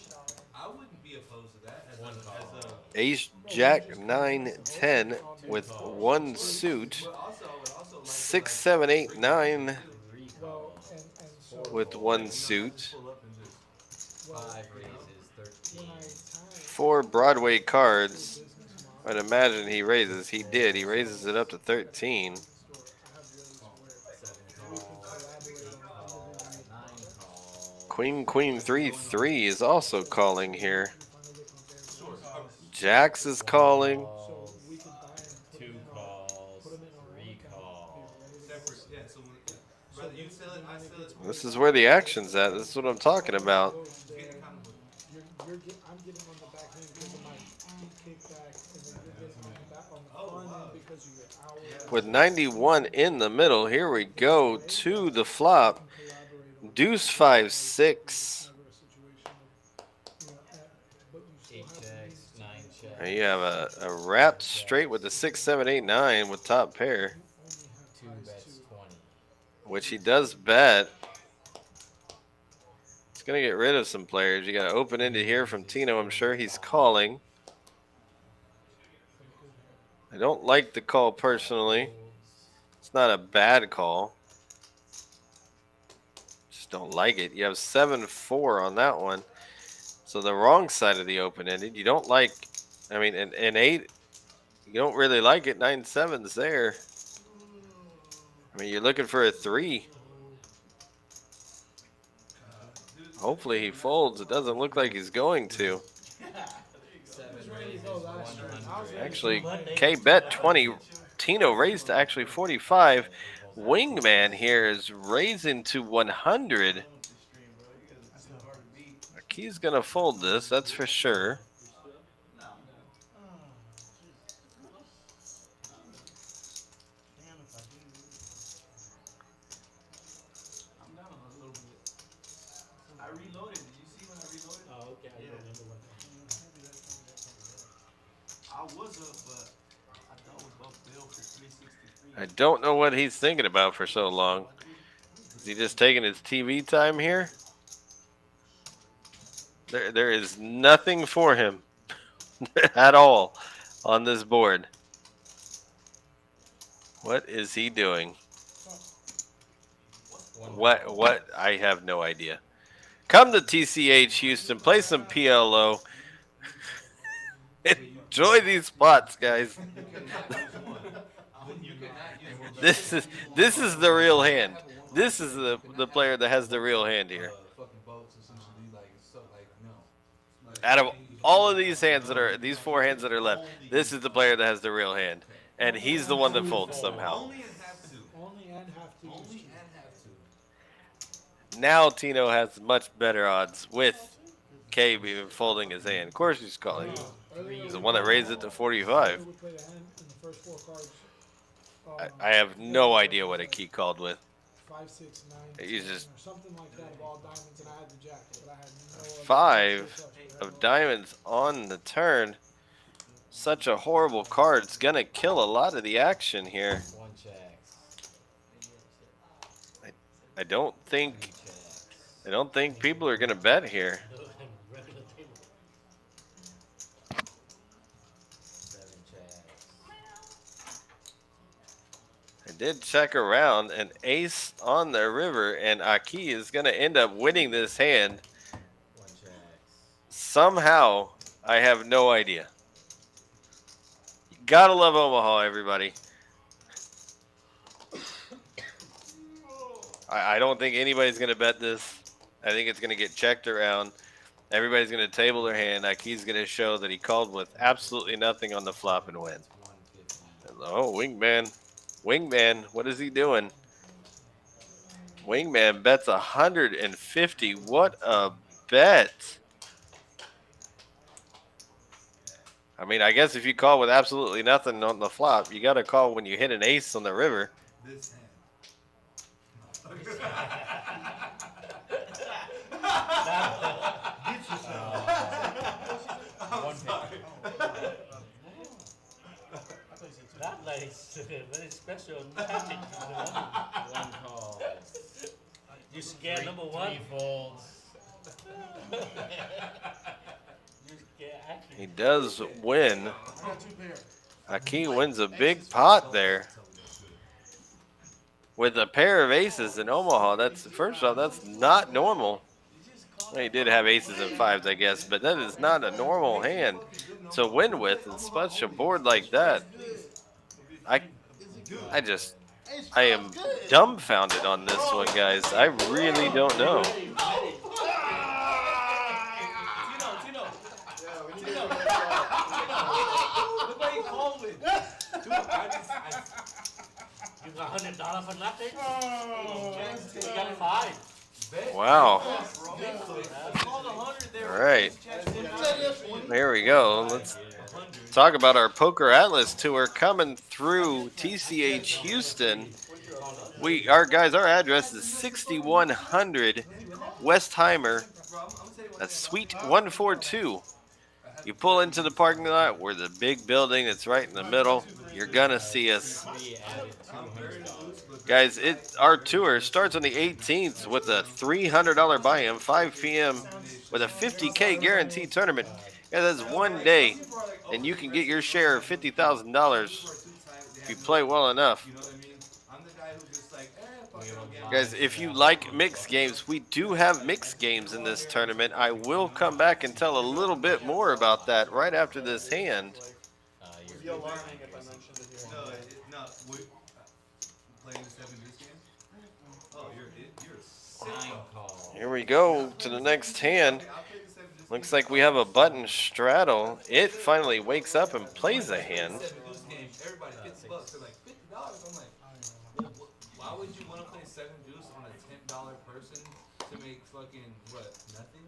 I wouldn't be opposed to that as a Ace, Jack, 9, 10 with 1 suit. but also, I would also like 6, 7, 8, 9 Well, and so with 1 suit. pull up and just 5 raises 13. when I time 4 Broadway cards. business model, I'd imagine he raises. He did. He raises it up to 13. store, I have ways where 7 we can calls, collaborate 8 on calls, individual 9 products. calls. Queen, Queen, 3, 3 is also calling here. We finally get compared to Sure. themselves. Jacks is calling. So we could buy them, put 2 them in our, calls, put them in our own 3 account, calls. be ready to go. Separate. Yeah. So when, brother, you sell it, I sell it. This is where the action's at. This is what I'm talking about. Goes Get there, accountable. I'm getting on the back end because of my kickback, and then you're getting on the back on the front end because of your hours. With 91 in the middle, here we go to the flop. Collaborate on Deuce 5, 6. never a situation of, you know, but you 8 still have checks, to 9 checks. And you have a wrapped straight with the 6, 7, 8, 9 with top pair, Two bets 20. which he does bet. It's going to get rid of some players. You got an open ended here from Tino. I'm sure he's calling. I don't like the call personally. It's not a bad call. Just don't like it. You have 7-4 on that one. So the wrong side of the open ended. You don't like, I mean, an 8, you don't really like it. 9-7's there. I mean, you're looking for a 3. Hopefully he folds. It doesn't look like he's going to. 7 raises 100. Actually, K bet 20. Tino raised to actually 45. Wingman here is raising to 100. He's going to fold this, that's for sure. I'm down a little bit. I reloaded. Did you see when I reloaded? Oh, okay, I Yeah. remember one. I was up, but I thought was Buff Bill for 363. I don't know what he's thinking about for so long. Is he just taking his TV time here? There is nothing for him at all on this board. What is he doing? What? I have no idea. Come to TCH Houston, play some PLO. Enjoy these spots, guys. This is the real hand. This is the player that has the real hand here. Fucking boats essentially like stuff like no. Like, Out of all of these hands that are these 4 hands that are left, this is the player that has the real hand, and he's the one that folds somehow. only and have to. Only and have to. Only and have to. Now Tino has much better odds with Cabe even folding his hand. Of course he's calling. He's the one that raised it to 45. We played a hand in the first 4 cards. I have no idea what a key called with. 5, 6, 9, He's 10, just- or something like that of all diamonds, and I had the jack, but I had no other 5 touch, but I of had diamonds on the turn. Such a horrible card. It's gonna kill a lot of the action here. 1 checks. I don't 3 think checks. people are gonna bet here. Regular table. 7 checks. I did check around an ace on the river, and Aki is gonna end up winning this hand 1 checks. somehow. I have no idea. You gotta love Omaha, everybody. I don't think anybody's gonna bet this. I think it's gonna get checked around. Everybody's gonna table their hand. Aki's gonna show that he called with absolutely nothing on the flop and win. 150. Oh, Wingman. Wingman, what is he doing? Wingman bets 150. What a bet. I mean, I guess if you call with absolutely nothing on the flop, you got to call when you hit an ace on the river. This hand. That like very special tactic. 1 call. You scared number 1. 3 folds. You scared actually. He does win. I got 2 pairs. Aki wins a big pot there. With a pair of aces in Omaha, that's first off, that's not normal. You just call Well, he did have aces and fives, I guess, but that is not a normal hand to win with in such a board like that. I, I just, Ace I five's am good. dumbfounded on this one, guys. I really don't know. Tino. Yeah, we need Tino. to get Look what he called it. Dude, You got $100 for nothing? Oh, You got 5. Wow. Call the 100 there. All right. Check. There we go. Let's talk about our Poker Atlas tour coming through TCH Houston. Our address is 6100 Westheimer. That's Suite 142. You pull into the parking lot. We're the big building that's right in the middle. You're gonna see us. We added $200. Guys, our tour starts on the 18th with a $300 buy-in, 5 p.m. with a 50K guarantee tournament. Yeah, that's one day, and you can get your share of $50,000 if you play well enough. You know what I mean? I'm the guy who just like, fuck it, I'll get Guys, if you like mixed games, we do have mixed games in this tournament. I will come back and tell a little bit more about that right after this hand. It'd be alarming if I mentioned it here. No, we're playing the 7 deuce game? Oh, you're a sick. Call. Here we go to the next hand. I'll play the 7 deuce Looks like we have a button straddle. It finally wakes up and plays a hand. 7 deuce game. Everybody, $50. They're like, $50? I'm like, why would you want to play 7 deuce on a $10 person to make fucking, what, nothing?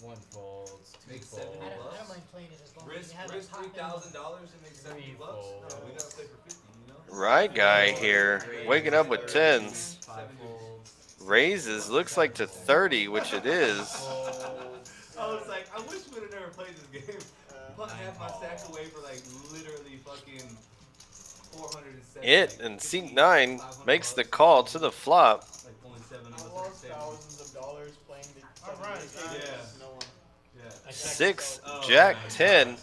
1 folds, 2 Make folds. 7 I don't bucks? mind playing it as long as Risk you have a top end. $3,000 to make 70 Three bucks? No, folds. we gotta play for 50, you know? Right guy here, waking up with tens. 5 folds. Raises, looks like to 30, which it is. I was like, I wish we would have never played this game. Put half my stack away for like literally fucking 407. It and Seat 9 makes the call to the flop. Like only 7 of I us are lost saving. thousands of dollars playing the Alright, seven days. yeah. No one. Yeah. 6, Jack 10.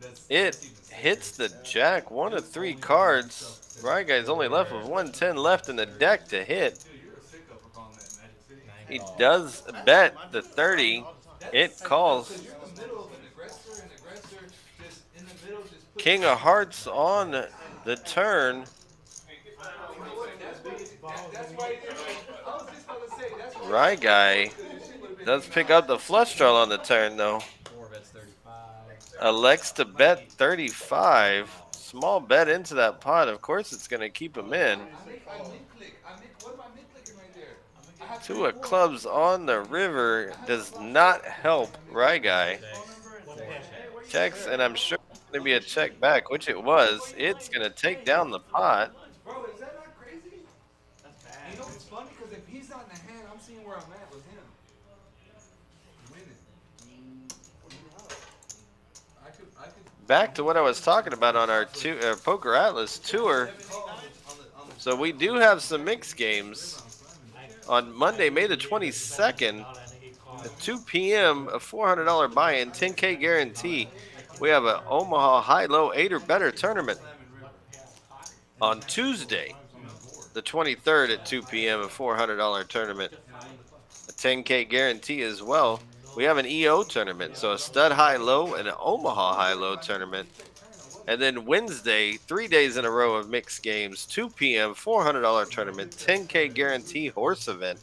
That's It even hits the sicker. Jack, 1 of 3 cards. Right guy's only left with 110 left in the deck to hit. Dude, you're a sicko for calling that Magic City. He does bet the 30. It calls. Because you're in the middle of an aggressor just in the middle, just put King of Hearts on the turn. You know what? That's why you did it. I was just gonna say that's why. Right guy does pick up the flush draw on the turn though. 4 bets 35. Elects to bet 35. Small bet into that pot. Of course it's going to keep him in. I mid-click. What am I mid-clicking right there? I have Two of clubs on the river does not help Right guy. Checks, and I'm sure it's going to be a check back, which it was. It's going to take down the pot. Bro, is that not crazy? You know it's funny because if he's not in the hand, I'm seeing where I'm at with him. Winning. I could. Back to what I was talking about on our Poker Atlas tour. So we do have some mixed games. On Monday, May the 22nd, at 2 p.m., a $400 buy-in, 10K guarantee. We have an Omaha high-low 8 or better tournament. On Tuesday, the 23rd at 2 p.m., a $400 tournament. A 10K guarantee as well. We have an EO tournament, so a stud high-low and an Omaha high-low tournament. And then Wednesday, 3 days in a row of mixed games, 2 p.m., $400 tournament, 10K guarantee horse event.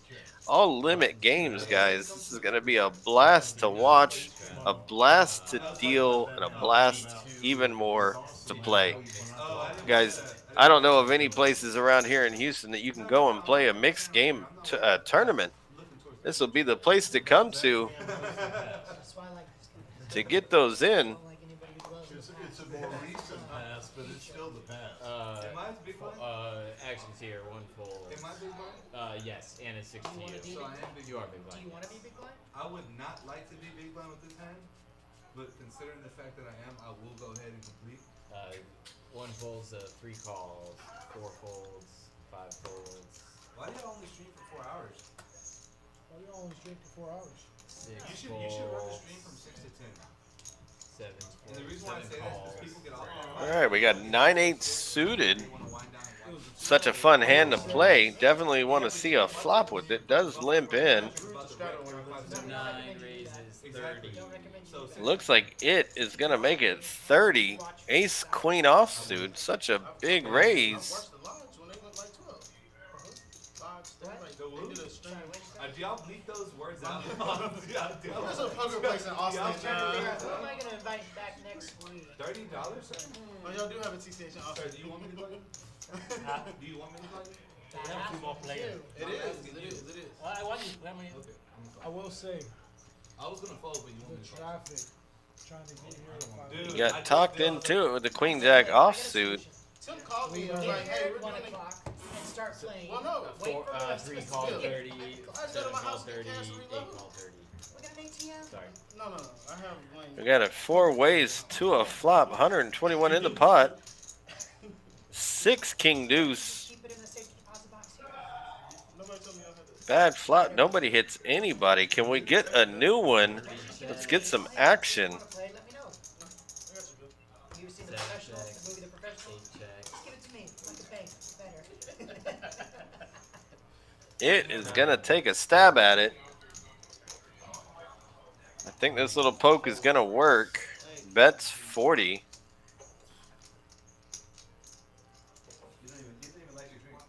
All limit games, guys. This is going to be a blast to watch, a blast to deal, and a blast even more to play. Guys, I don't know of any places around here in Houston that you can go and play a mixed game tournament. This will be the place to come to That's why I like this guy. to get those in. I don't like anybody who gloves. It's a more recent pass, but it's still the pass. Am I big blind? Actions here, 1 fold. Am I big blind? Yes, and it's 6 to you. So I am big You are blind. big Do blind. you want to be big blind? I would not like to be big blind with this hand, but considering the fact that I am, I will go ahead and complete. 1 folds, 3 calls, 4 folds, 5 folds, Why do y'all only stream for 4 hours? Why do you only drink for 4 hours? 6 You should run the folds, stream from 6 to 10. 7 And the reason why I say that is because people get off All right, we got 9-8 suited. They want to wind down and watch. Such a fun hand to play. Definitely want to see a flop with it. Does limp in. About the red 5 Nine raises Exactly. 30. Don't recommend you So do that. Looks like it is gonna make it 30. Ace queen offsuit. Such a big I've raise. watched the lodge when they went like 12. Lodge, they What? like The they who? did a stream. Sorry, what'd you say? Do y'all bleep those words out? There's a poker place in Austin. I'm trying to figure out who am I gonna invite back next week? $30, sir? Oh, y'all do have a TCH in Sir, Austin. do you want me to plug it? Do you want me to plug it? We have 2 more players. It is. Well, I want you. How many? Okay. I will say, I was gonna fold, but you want the me to fold. traffic, trying to get here. Dude, You I got just talked did- into it with the queen jack offsuit. Tim called me and We, was Get like, here hey, at we're 1 doing it. o'clock and start playing. Well, no. Wait for the rest of 3 us to call get here. 30, I said 7 to my call house, 30, cash 8 reload. call 30. We got an ATM? Sorry. No. I have Wayne. We got it 4 ways to a flop. 121 in the pot. 6 king deuce. Keep it in the safety deposit box here. Nobody told me I had to. Bad flop. Nobody hits anybody. Can we get a new one? Let's get some action. If you wanna play, let me know. I got you, Bill. You've seen The Seven Professional, checks. the movie The Professional? 8 check. Just give it to me, like a bank, it's better. It is gonna take a stab at it. I think this little poke is gonna work. Bets 40. You didn't even like your drink.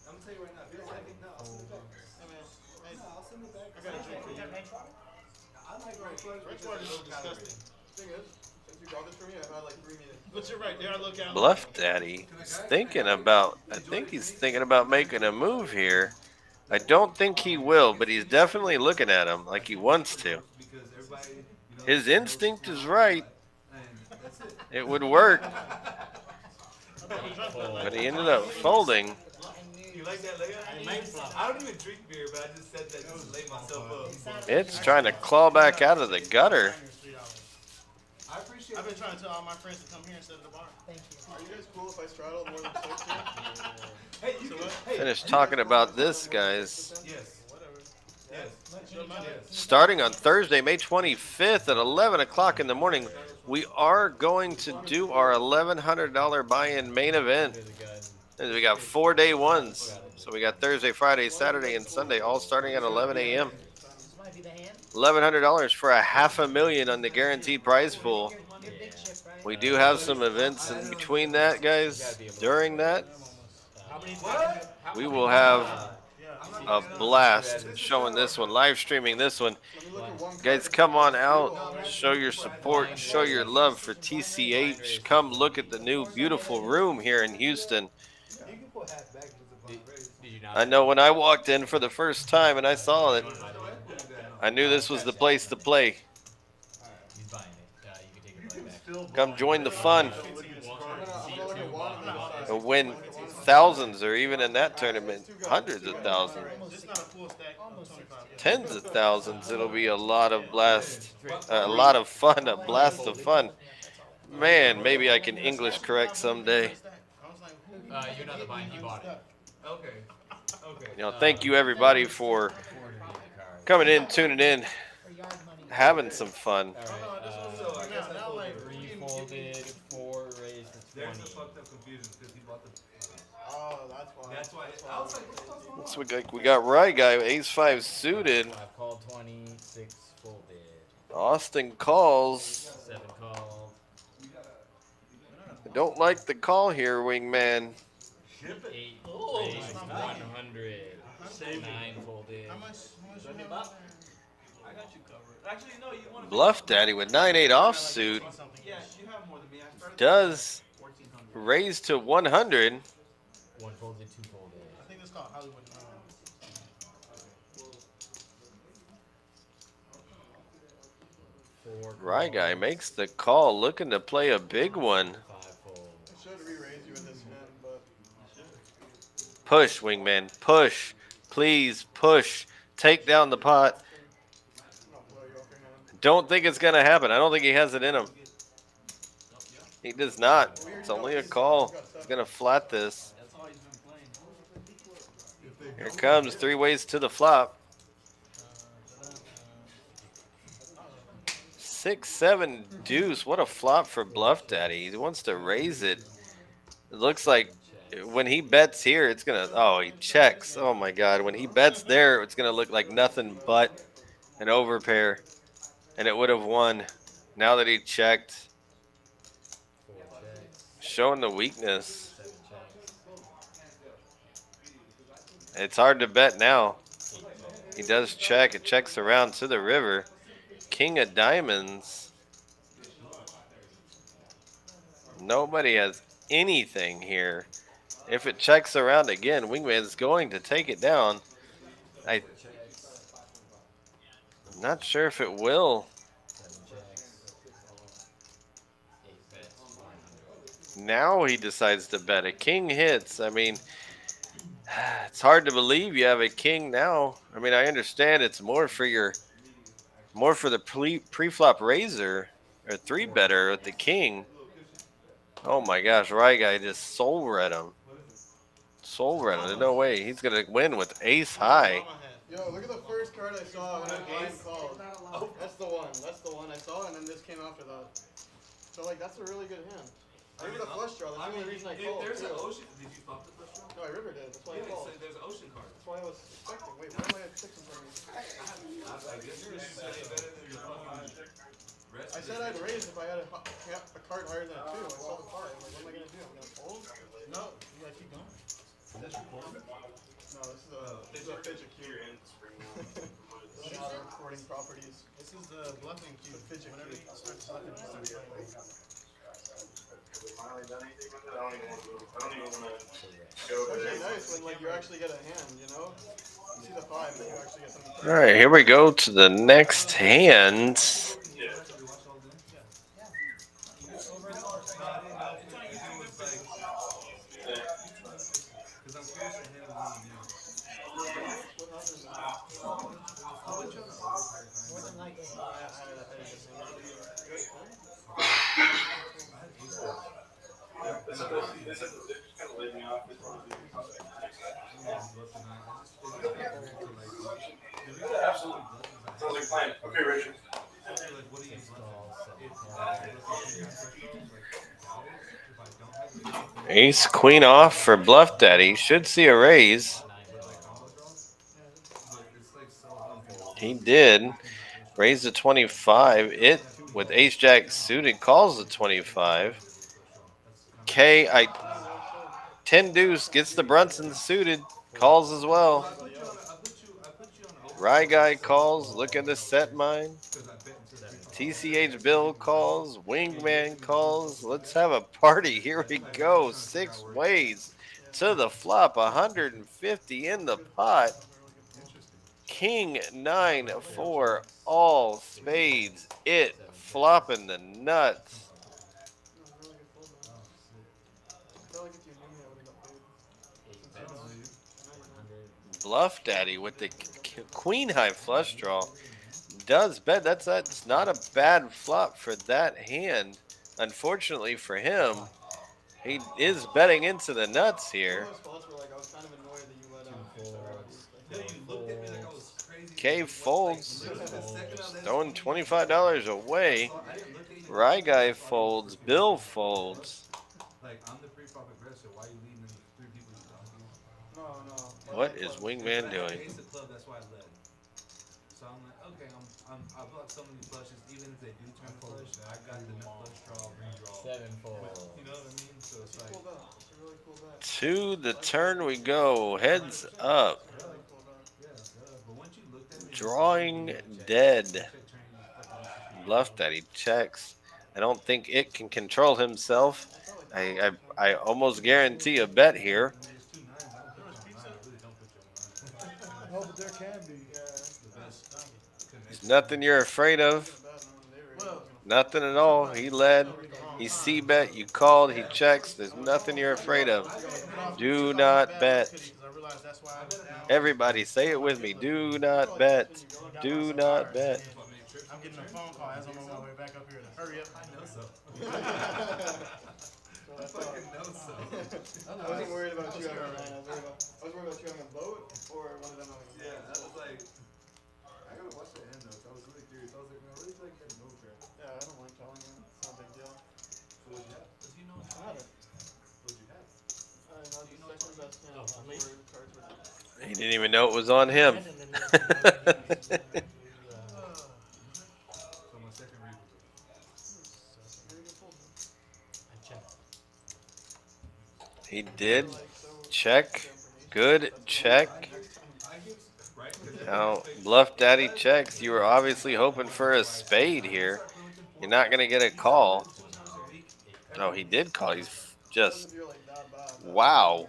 I'm gonna tell you right now, if you don't like it, no, I'll send it back. Hey, man. Hey, No, I'll send it back. I got a drink for you. I like Ranch Royals. Ranch Royals is disgusting. Thing is, since you brought this for me, I've had like 3 minutes. But you're right. They are looking at Bluff Daddy is thinking about. I think he's thinking about making a move here. I don't think he will, but he's definitely looking at him like he wants to. Because everybody, you know, His instinct is right. and that's it. It would work, 8 fold. but he ended up folding. You like that layup? I don't even drink beer, but I just said that just to lay myself up. It's trying to claw back out of the gutter. I appreciate I've been it. trying to tell all my friends to come here instead of the bar. Thank you. Are you guys cool if I straddle more than 6 here? Hey, you can, hey, Finished talking about this, guys. yes, Whatever. yes, Your money. yes. Starting on Thursday, May 25th at 11 o'clock in the morning, we are going to do our $1,100 buy-in main event. Here's a gun. And we got 4 day ones. So we got Thursday, Friday, Saturday, and Sunday, all starting at 11 a.m. This might be the hand. $1,100 for a $500,000 on the guaranteed prize pool. Your big chip, right? We do have some events in between that, guys. During that, How many? we will have a blast showing this one, live streaming this one. Let me look at one Guys, come on out, show your support, show your love for TCH. Come look at the new beautiful room here in Houston. You can put half back if it's a blunt raise. Did you not? I know when I walked in for the first time and I saw it, I knew this was the place to play. He's buying it. You can take it right back. Come join the fun I'm gonna look at one and decide. and win thousands, or even in that tournament, hundreds of thousands, It's not a full stack. 25. Yeah. tens of thousands. It'll be a lot of blast, a lot of fun, a blast of fun. Man, maybe I can English correct someday. I was like, who? You're not the buying. He bought it. Okay, okay. You know, thank you everybody for coming in, tuning in, For yard money. having some fun. Alright, So I guess I Now, like, 3 folded, 4 raised to there's 20. the fucked up confusion because he bought the. Oh, that's why. That's why. I was like, what's going on? Looks like we got right guy, ace-5 suited. 5 called 20, 6 folded, Austin calls. 7 called. I don't like the call here, wingman. 8 raised 100, 9 folded. How much you have in there? I got you covered. Actually, no, you want to. Bluff Daddy with 9-8 offsuit Yeah, you have more than me. I started does 1400. raise to 100. 1 folded, 2 folded. I think it's called Hollywood. Four Right guy calls, makes the call, looking to play a big one. 5 folds. I should re-raise you with this hand, but Push, wingman, push. Please push. Take down the pot. I'll blow you off your hand. Don't think it's going to happen. I don't think he has it in him. He does not. It's only a call. He's going to flat this. That's all he's been playing. Here comes 3 ways to the flop. 6-7 deuce. What a flop for Bluff Daddy. He wants to raise it. It looks like when he bets here, it's going to... Oh, he checks. Oh, my God. When he bets there, it's going to look like nothing but an overpair, and it would have won. Now that he checked, 4 checks, showing the weakness. 7 checks, It's hard to bet now. 8 checks. He does check. It checks around to the river. King of diamonds. Nobody has anything here. If it checks around again, Wingman's going to take it down. 4 I'm checks, not sure if it will. 7 checks, 8 bets, 100. Now he decides to bet. A king hits. I mean, it's hard to believe you have a king now. I mean, I understand it's more for the pre-flop raiser or three better with the king. Oh my gosh, Rye guy just soul read him. Soul read him. There's no way he's gonna win with ace high. Yo, look at the first card I saw when I blind called. That's the one. That's the one I saw, and then this came after that. So like, that's a really good hand. I remember the flush draw. That's the only reason I called. There's an too. ocean. Did you flop the flush draw? No, I river did. That's why I Yeah, called. so there's an ocean card. That's why I was expecting. Wait, why am I at 6 in front of me? I guess you're way better than your fucking rest. I said I'd raise if I had a card higher than a 2. I saw the 5. Like, what am I gonna do? I'm gonna fold? No, you gotta keep going. Is this recording? No, this is a fidget cube. This is not recording properties. This is the bluffing cube. The fidget cube. Whenever you start bluffing, you start playing. It's actually nice when like you actually get a hand, you know? You see the 5 and then you actually get something. All right, here we go to the next hand. More than likely. Okay, Richard. Ace queen off for bluff daddy. Should see a raise. 9 bets. He did. Raise to 25. It with ace jack suited calls the 25. K 10 deuce gets the Brunson suited. Calls as well. Rye guy calls. Look at the set mine. TCH Bill calls. Wingman calls. Let's have a party. Here we go. 6 ways to the flop. 150 in the pot. King 9-4 all spades. It flopping the nuts. Bluff daddy with the queen high flush draw does bet. That's not a bad flop for that hand. Unfortunately for him, he is betting into the nuts here. K folds, throwing $25 away. Rye guy folds. Bill folds. Like, I'm the pre-flop aggressor. Why are you leading them 3 people you talking? No. What is Wingman doing? Ace of club, that's why I led. So I'm like, okay, I block so many flushes, even if they do turn the flush, I got the flush draw, redraw. 7 fold. You know what I mean? So it's like, To the turn we go. Heads up. but once you looked at me, Drawing dead. Bluff daddy checks. I don't think it can control himself. I almost guarantee a bet here. No, but there can be. There's nothing you're afraid of. Nothing at all. He led. He c-bet. You called. He checks. There's nothing you're afraid of. Do not bet. Everybody say it with me. Do not bet. Do not bet. I'm getting a phone call as I'm on my way back up here to hurry up. I know so. I wasn't worried about you having a line. I was worried about you having a boat or one of them having a boat. yeah, I was like, I gotta watch the end though. So I was really curious. I was like, man, what do you like getting over? Yeah, I don't mind telling you. It's not a big deal. So what'd you have? Does he know It's not a, What'd you have? I had the second best hand. Oh, That's me? where the cards were. He didn't even know it was on him. second reaper, bro. Very good fold, man. I check. He I did feel like so check. much information. Good That's check. next time. I give right because Now, Bluff Daddy checks. You were obviously hoping for a spade here. You're not going to get a call. Oh, he did call. He's Because just, if you're like that bad, that wow.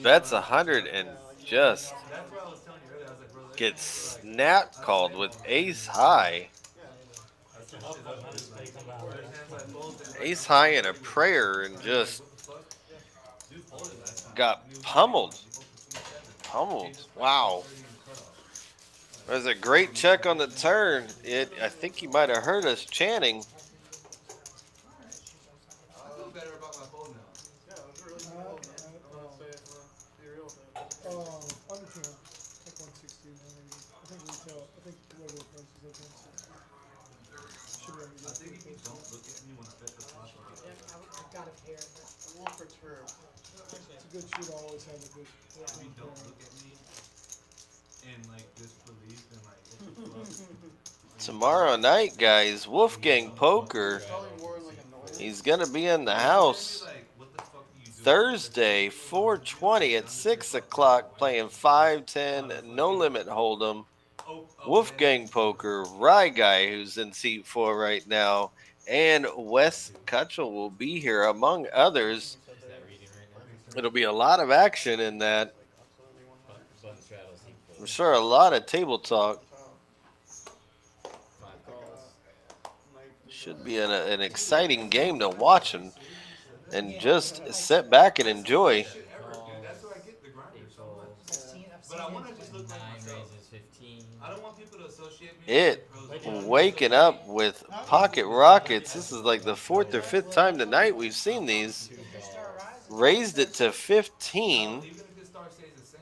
Bets 100 and yeah, like you just That's why I was telling you earlier. I was like, bro, let me gets answer, like, snap I don't called play with ball, ace man. high. yeah. That's It's a some help, shit but I not a do. Like, spade come out. there's hands I fold and, like, Ace I'm high like, and a bro, you're prayer and like, just what the fuck? Dude folded last time. got And he was pummeled. he folded for 27. Pummeled. Changed his price Wow. 30 in cutoff. There's a great check on the turn. I think he might have heard us chanting. I feel better about my fold now. Yeah, it was a really good fold, man. I'm gonna say, be real with it. Under 200, like 160, 180. I think retail, I think regular price is like 160. Should be able to I get think pretty if you close. don't look at me when I bet the flop, you get Yeah, better. I've got a pair. A little perturbed. It's a good shoot, I always have a good. If you don't look at me in like disbelief and like what the fuck. Tomorrow night, guys, Wolfgang Poker. Probably more in like annoyance. He's going to be in the If you house hear me, like, what the fuck are you doing? Thursday, 420 at 6 o'clock, playing 510 no limit hold'em. Wolfgang Poker, Rye Guy, who's in seat 4 right now, and Wes Kutchell will be here, among others. Is that reading right now? It'll be a lot of action in that. Like absolutely 100%. Button straddles seat I'm four. sure a lot of table talk. Five calls. Should be an exciting game to watch and just sit back and enjoy. Shit ever, dude. That's where I get the grinder so much. I've seen But I want to just look like Nine myself. raises 15. I don't want people to associate me It with pros. waking up with pocket rockets. This is like the 4th or 5th time tonight we've seen these. Two Start calls. rising. Raised it to Even 15. if the star stays the same,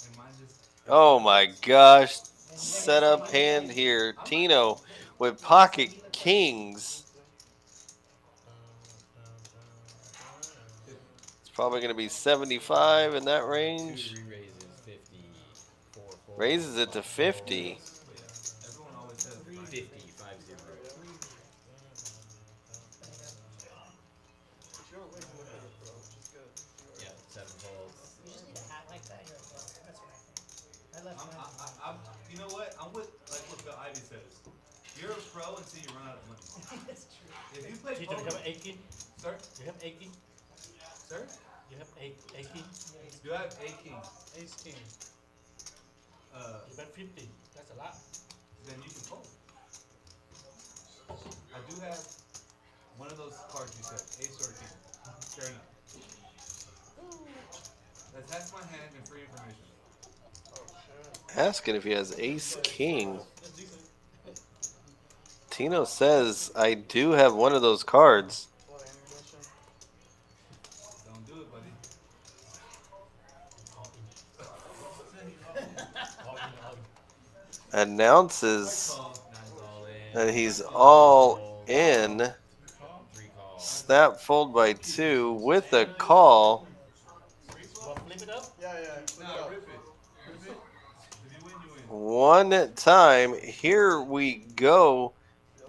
and mine just. Oh my gosh. Set up hand here. Tino with pocket kings. It's probably going to be 75 in that range. Two re-raises 50. Four folds. Raises it to 50. Everyone always says 50. 5-0. But you don't like to look at it, bro, which is good. Yeah, 7 folds. You just need a hat like that. You're a pro. That's what I think. I left mine. I'm, you know what? I'm with like what Bill Ivy says. You're a pro until you run out of money. That's true. If you play Tito, you poker, have 18? sir, You have 18? sir, You have 18? you have a king. Ace king. You bet 50. That's a lot. Then you can fold. I do have one of those cards you said, ace or king. Fair enough. That's half my hand and free information. Asking if he has ace king. That's decent. Tino says, I do have one of those cards. A lot of ammunition. Don't do it, buddy. Announces Nice. All in. that he's all in. 3 calls. Snap fold by 2 with a call. Well, flip it up. Yeah, flip it Nah, up. rip it. Rip it. If you win, you win. One time. Here we go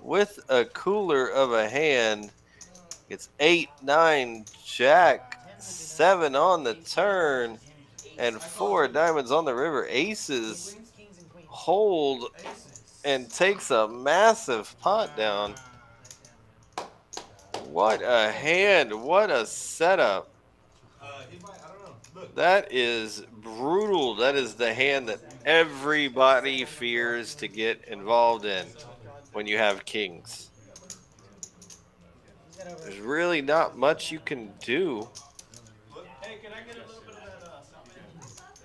with a cooler of a hand. It's 8, 9, jack, 7 on the turn, and 4 diamonds on the river. Aces Kings and queens. hold and takes a massive pot down. What a hand. What a setup. He might, I don't know. Look. That is brutal. That is the hand that everybody fears to get involved in when you have kings. He's got over. There's really not much you can do. Hey, can I get a little bit of that something?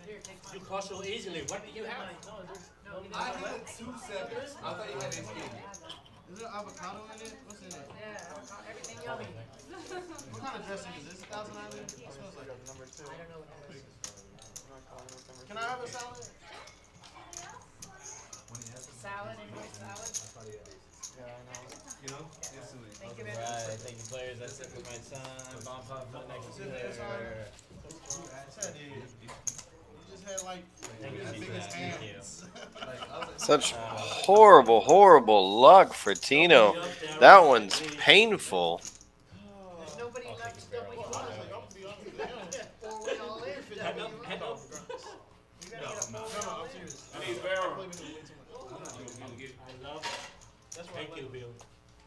Here, take mine. You partial easily. What do you have? No, there's no. I had 2 sevens. I thought you had ace king. Is there avocado in it? What's in it? Yeah, everything yummy. What kind of dressing is this? Thousand Island? It smells like number 2. I don't know what that is. Can I have a salad? When he has them, Salad and more salad. I thought he had aces. Yeah, I know. You know? Instantly. Thank you, man. Alright, thank you, players. That's it for my time. Bomb pop for the next player. You just had like Thank you. Like, I was like, Such horrible luck for Tino. That one's painful. There's nobody I'll left take to it double barrel. you Honestly, up. I'm gonna be honest with you. Four-way all in for Hand double up, you hand up. up. You gotta get a No, four-way No, all I'm in. serious. I need I barrel. play with him way too much. I'm not gonna get it. I love it. That's why Thank I you, like Bill.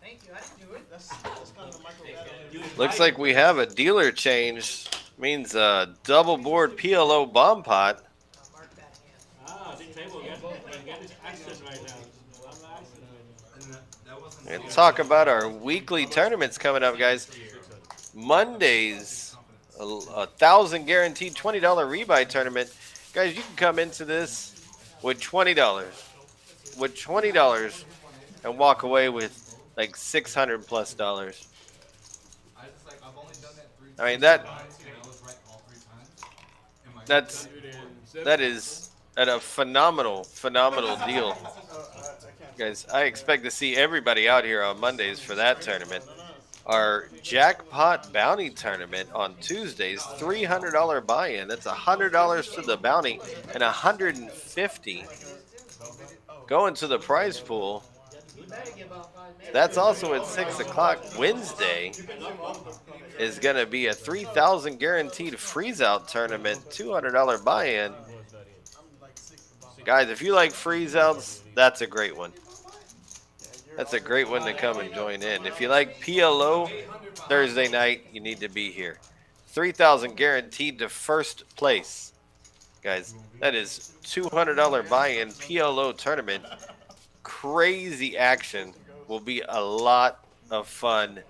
Thank you, I didn't do it. That's kind of the micro You Looks invite- like we have a dealer change. Means a double board PLO bomb pot. Mark that hand. Ah, this table got this accent right now. A lot of accent right And that wasn't. And talk about our weekly tournaments coming up, guys. Mondays, a 1,000 guaranteed $20 rebuy tournament. Guys, you can come into this with $20. With $20 and walk away with like $600 plus. I just like I've only done that 3 times. I mean, that- and I was right all 3 times. And my That is a phenomenal deal. I can't. Guys, I expect to see everybody out here on Mondays for that tournament. Our jackpot bounty tournament on Tuesdays, $300 buy-in. That's $100 to the bounty and $150 going to the prize pool. You better give out 5 minutes. That's also at 6 o'clock. Wednesday is going to be a 3,000 guaranteed freeze-out tournament, $200 buy-in. Guys, if you like freeze-outs, that's a great one. That's a great one to come and join in. If you like PLO Thursday night, you need to be here. 3,000 guaranteed to first place. Guys, that is $200 buy-in PLO tournament. Crazy action. Will be a lot of fun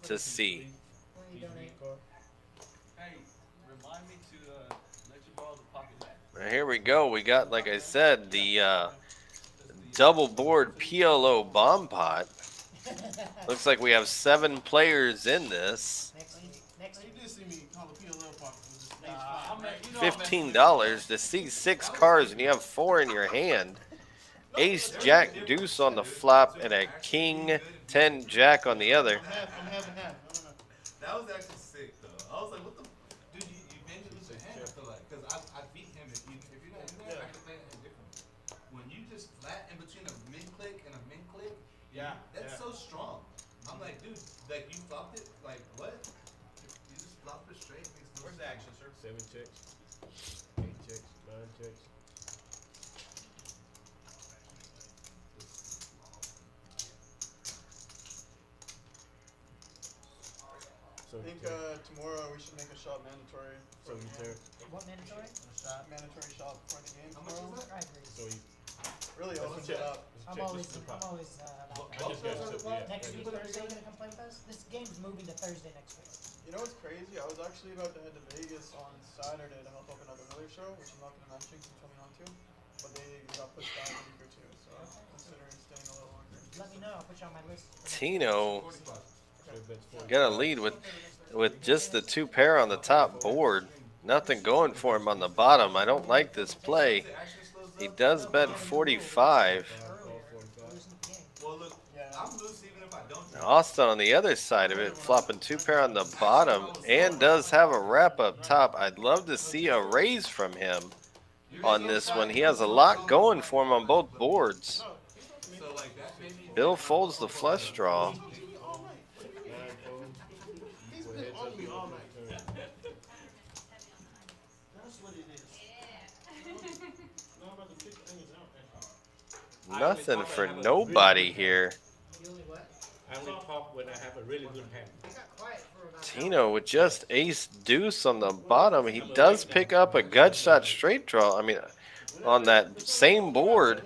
to see. When you donate. Hey, remind me to let you borrow the pocket knife. Now, here we go. We got, like I said, the double board PLO bomb pot. Looks like we have 7 players in this. Next You week. did see me call the PLL part for this stage I'm 5. at, you know, $15 to see 6 cards and you have 4 in your hand. Ace, Jack, Deuce on the flop and a King, 10, Jack on the other. I'm half and half. No. That was actually sick though. I was like, what the? Dude, you made me lose your hand. I feel like, cause I beat him. If you're not in there, I can play it differently. When you just flat in between a min click and a min click, Yeah, that's yeah. so strong. I'm like, dude, like you flopped it. Like what? You just flopped it straight. Makes no Where's the sense. action, sir? 7 checks, 8 checks, 9 checks. So I think tomorrow we should make a shot mandatory. so you tear. What mandatory? Mandatory shot before the game How much tomorrow. is that? I agree. So you Really That's opens a it check. up. I'm check always, this is the I'm pot. always about I that. just got to yeah. Next yeah. week, Thursday, you gonna come play with us? This game's moving to Thursday next week. You know what's crazy? I was actually about to head to Vegas on Saturday to help open another Miller show, which I'm not gonna mention because you told me not to. But they got pushed back a week or two, so I'm considering staying a little longer. Let me know, I'll put you on my list. Tino 45. So that's 40. got a lead with just the 2 pair on the top board. Nothing going for him on the bottom. I don't like this play. The action slows He up. does bet 45. Earlier, 45. losing the game. Well, look, Yeah. I'm loose even if I don't. Austin on the other side of it, flopping 2 pair on the bottom and does have a wrap up top. I'd love to see a raise from him on this one. He has a lot going for him on both boards. So like that made me. Bill folds the flush draw. 9 folds. He's Equal been heads on up me and all open night. turn. That's what it is. No, I'm about to pick things out. Nothing for nobody here. You only what? I only pop when I have a really good hand. I got quiet for about. Tino with just ace deuce on the bottom. He does pick up a gut shot straight draw. I mean, on that same board,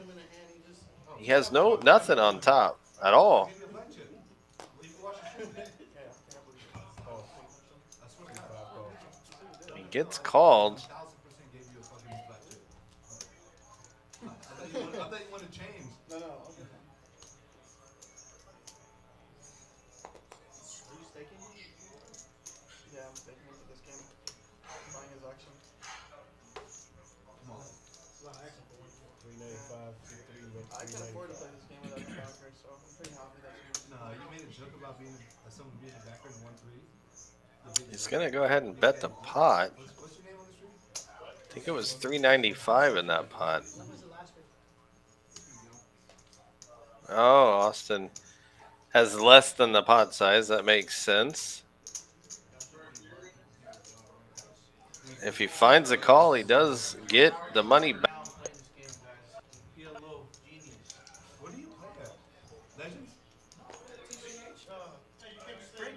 he has nothing on top at all. Give me a black chip. Well, you can watch the show. Pause. I swear to 5 God. calls. He gets called. 1000% gave you a fucking black chip. I thought you wanted to change. No, okay. Are you staking? Yeah, I'm staking into this game. Buying his action. Come on. 395, 3 but I can afford to 395. play this game without a backer, so I'm pretty happy that you. No, you made a joke about being someone being a backer in 1-3. He's going to go ahead and bet the pot. What's your name on the street? think it was 395 in that pot. When was it last week? Oh, Austin has less than the pot size. That makes sense. If he finds a call, he does get the money back. Now I'm playing this game, guys. Be a little genius. What do you play at? Legends? No, TCH. Straight.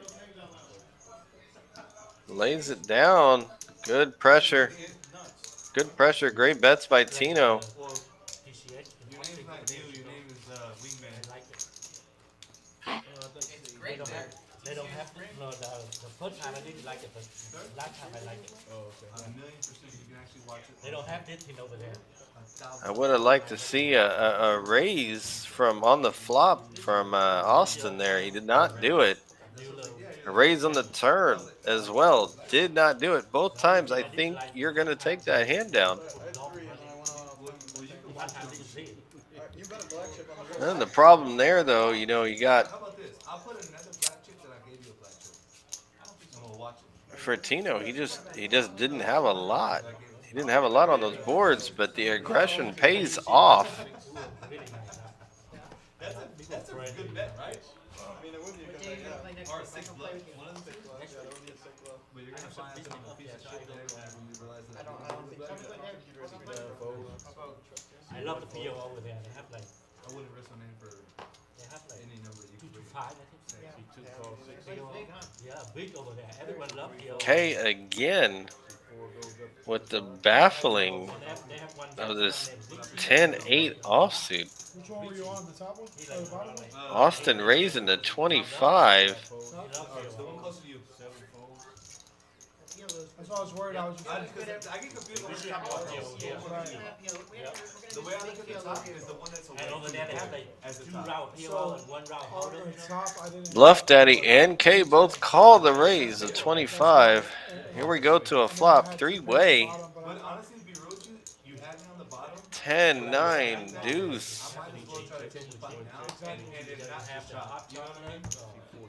Lays it down. Good pressure. Nuts. Good pressure. Great bets by Tino. Well, TCH. Your name's not you. Your name is Wingman. I like it. It's They great, don't man. have. They don't have to. No, the first time I didn't like it, but last time I liked it. Oh, okay. A million% you can actually watch it. They don't have this thing over there. 1,000. I would have liked to see a raise from on the flop from Austin there. He did not do it. A raise on the turn as well. Did not do it. Both times I think you're going to take that hand down. I had 3 and then I went on a thing. One time I didn't see it. You bet a black chip on the And the problem there, though, you got How about this? I'll put another black chip that I gave you a black chip. And we'll watch it. for Tino, he just didn't have a lot. He didn't have a lot on those boards, but the aggression pays off. That's a good bet, right? I mean, it would be a What good day are you thing, gonna yeah. play next Or week? I six can bluff. play with you. One of them six bluff. Yeah, that would be a sick blow. But you're gonna find some piece of shit there whenever you realize that. I don't think so. I think you'd risk it. I love the PO over there. They have like I wouldn't risk my name for they have like any number you 2 could to bring. 5, I think. Yeah. Two Yeah, calls, it's 6 Big, huh? Yeah, big over there. Everyone loves PO. Okay, again 4 goes up. with the baffling They have one of this named 10-8 offsuit. Which one were you on, the top one? He Or like the bottom one? Austin raising to 25. Fold. He loves The one PO. closer to you. 7 folds. Yeah, those- That's why I was worried. I was just I, like, cause I get confused We when should I have talk one about PO those. here. we're gonna have, you know, we're Yeah. gonna The way I make look at you the a top little is the one that's away And over from there they the have board like as the 2 top. round PO and 1 round on harder. the top, I didn't. Bluff Daddy and K both call the raise of 25. Here we go to a flop. 3-way. But honestly, to be real with you, you had me on the bottom. 10-9 deuce. I might as well try to take the fight now and if not Have just the chop. hot You know what I mean?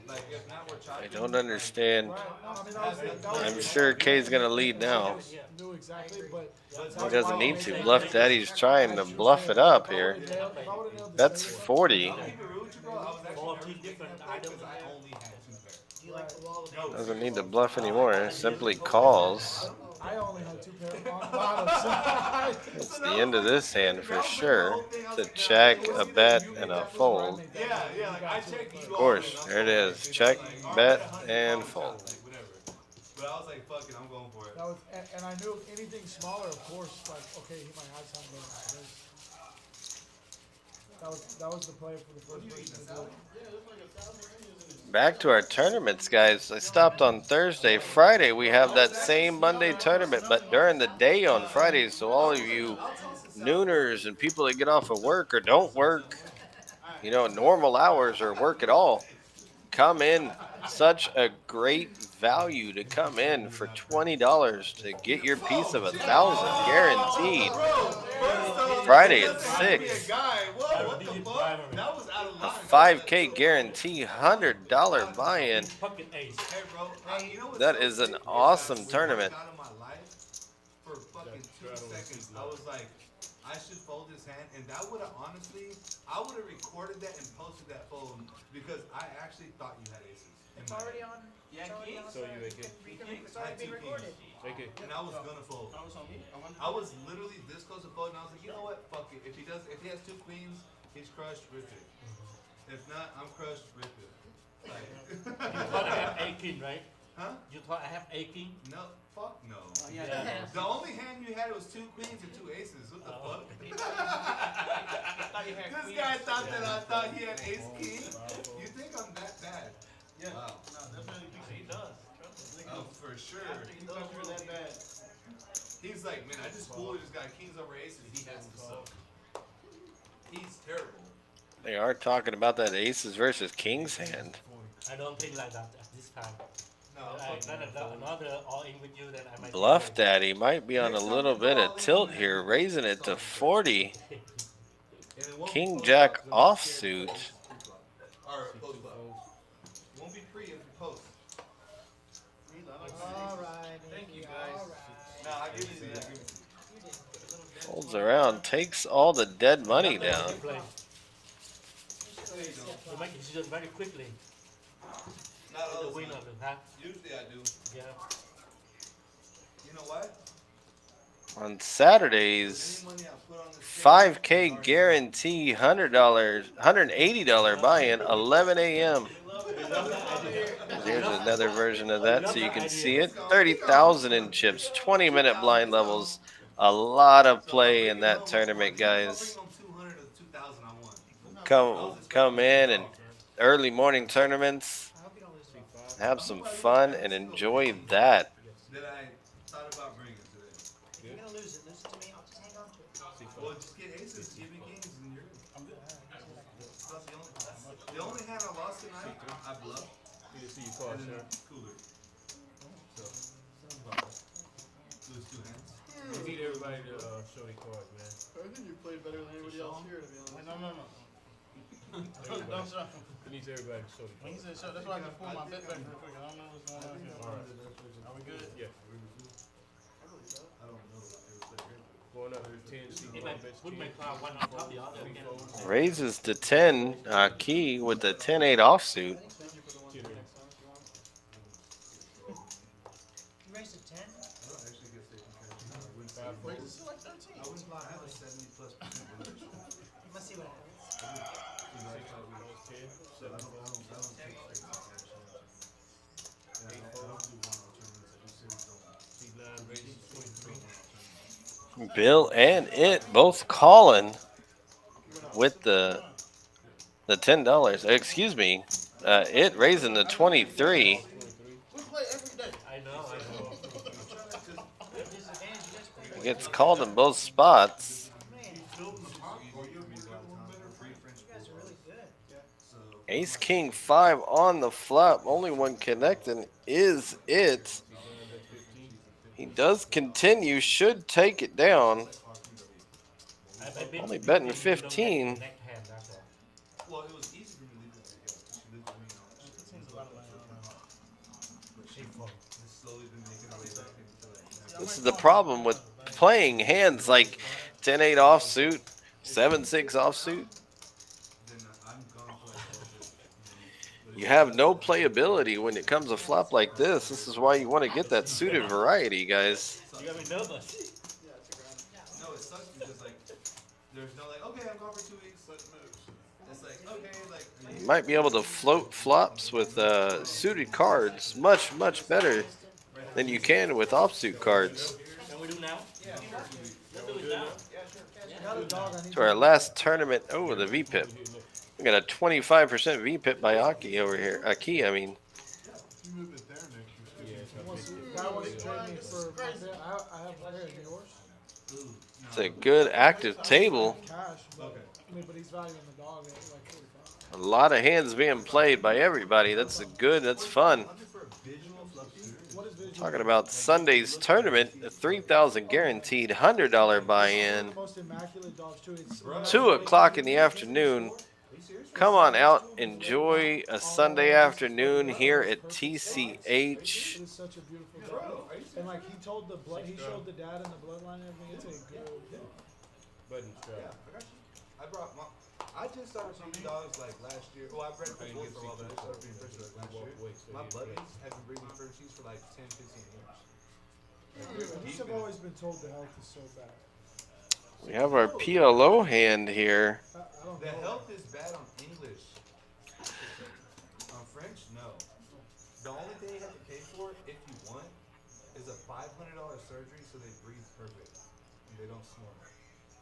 Like if not, we're chopping. I don't understand. Right. No, I mean, that was I'm sure K's gonna lead now. knew exactly, but He doesn't need to. Bluff Daddy's trying to bluff it up here. That's 40. I'll keep it real with you, bro. I was actually 14 nervous different taking that play items. 'cause I only had 2 pairs. Do you like the wall of No, Doesn't need to bluff anymore. Simply calls. I only had 2 pairs on the bottom side. It's the end of this hand for sure. To check, a bet, and a fold. Yeah, yeah, like I checked you. Of course, there it is. Check, bet, and fold. Whatever. But I was like, fuck it, I'm going for it. That was, and I knew anything smaller, of course, like, okay, he might have something. That was the play for the first person to do it. Back to our tournaments, guys. I stopped on Thursday. Friday, we have that same Monday tournament, but during the day on Fridays. So all of you nooners and people that get off of work or don't work, normal hours or work at all, come in. Such a great value to come in for $20 to get your piece of 1,000 guaranteed. Friday at 6. What the fuck? That was out of A line. 5K guarantee, $100 buy-in. Pocket ace. Hey, bro, you know what's That so is an sick awesome that tournament. out of my life for fucking 2 seconds, I was like, I should fold this hand, and that would have honestly, I would have recorded that and posted that fold because I actually thought you had aces. in It's my already hand. on. It's already on. So you make it. It's already being recorded. Okay. And I was gonna fold. I was literally this close to fold, and I was like, you know what? Fuck it. If he has 2 queens, he's crushed. Rip it. If not, I'm crushed. Rip it. Like, You thought I have 18, right? huh? You thought I have 18? No. Fuck no. Yeah. The only hand you had was 2 queens and 2 aces. What the fuck? thought you had This queens. guy thought that I thought he had ace king. You think I'm that bad? Yeah. Wow. No, definitely thinks he does. Trust me. Oh, for sure. He thought you were that bad. He's like, man, I just fooled this guy kings over aces. He has to suck. He's terrible. They are talking about that aces versus kings hand. I don't think like that at this time. No, Another all in with you, then I might. Bluff Daddy might be on a little bit of tilt here, raising it to 40. And it won't be King post Jack flop, it's gonna be offsuit. pre-flop. Or post flop. It won't be pre, it'll be post. All right. Thank you, Nikki, guys. all right. No, I give it to you. I give it to you. Comes around, takes all the dead money down. Play. No, you don't. You make decisions very quickly. Not The all the winner, time. huh? Usually I do. Yeah. You know what? On Any Saturdays, money I put on this 5K guarantee, $100, $180 buy-in, 11 a.m. Here's another version of that so you can see it. 30,000 in chips, 20-minute blind levels. A lot of play in that tournament, guys. I'll bring home 200 or 2,000 I won. Come in and early morning tournaments. I hope you don't lose it all. Have some fun and enjoy that. That I thought about bringing today. If you're gonna lose it to me. I'll just hang on to it. Well, just get aces, give me kings, and you're good. That's the only hand I lost tonight, I bluffed. Need to see your card, And then sir. cooler. So, lose 2 hands. You need everybody to show their cards, man. I think you played better than anybody else here, to be honest. No. Everybody. It needs everybody to show their He cards. said, so that's why I just pulled my bet back real quick. I don't know what's going on here. Alright. Are we good? Yeah. I don't know. Going up to 10, see It one might best put my kid. car one on top of the other. Again. Raises to 10 key with the 10-8 offsuit. You raised it 10? I don't actually get second cash. I win Five I folds. win I have a 70+% win ratio. You must see what happens. Ten, So seven, I don't take straight cash. And I don't do one-off tournaments. I do series only. C9 raises to 23. Bill and it both calling with the $10. Excuse me, it raising the 23. We play every day. I know. Disadvantage, Gets called in both spots. man. You guys are really good. Ace King 5 on the flop. Only one connecting is it. He does continue, should take it down. Only betting 15. Well, it was easy for me to leave it like, yo, she lived with me now. It's slowly been making her way back into like, This is the problem with playing hands like 10-8 offsuit, 7-6 offsuit. then I'm gone for like bullshit. You have no playability when it comes a flop like this. This is why you want to get that suited variety, guys. You got me nervous. No, it sucks because like, there's no like, okay, I'm gone for 2 weeks, let's move. It's like, okay, like, are You might be able to float flops with suited cards much better than you can with offsuit cards. Can we do now? Yeah. Let's do it now. Got a dog, I need To our last tournament, oh, the VPIP. We got a 25% VPIP by Aki over here. Aki, I mean. you move it there next. Guy wants to trade me for my bet. I have a pair of yours. It's a good active table. Cash, but, I mean, but he's valuing the dog at like 45. A lot of hands being played by everybody. That's good. That's fun. looking for a visual fluctuation. What is visual? Talking about Sunday's tournament, a 3,000 guaranteed $100 buy-in. The most immaculate dogs too. It's 2 o'clock in the afternoon. Come on out, enjoy a Sunday afternoon here at TCH. It is such a beautiful dog. And like he told the blood, he showed the dad and the bloodline and everything. It's a good. Button strap. Yeah, I got you. I brought my. I just started breeding dogs like last year. Oh, I bred before for all that. I started breeding first like last year. My buddies have been breeding Frenchies for like 10, 15 years. These have always been told the health is so bad. We have our PLO hand here. I don't The know. health is bad on English. On French, no. The only thing you have to pay for, if you want, is a $500 surgery so they breathe perfect and they don't snore.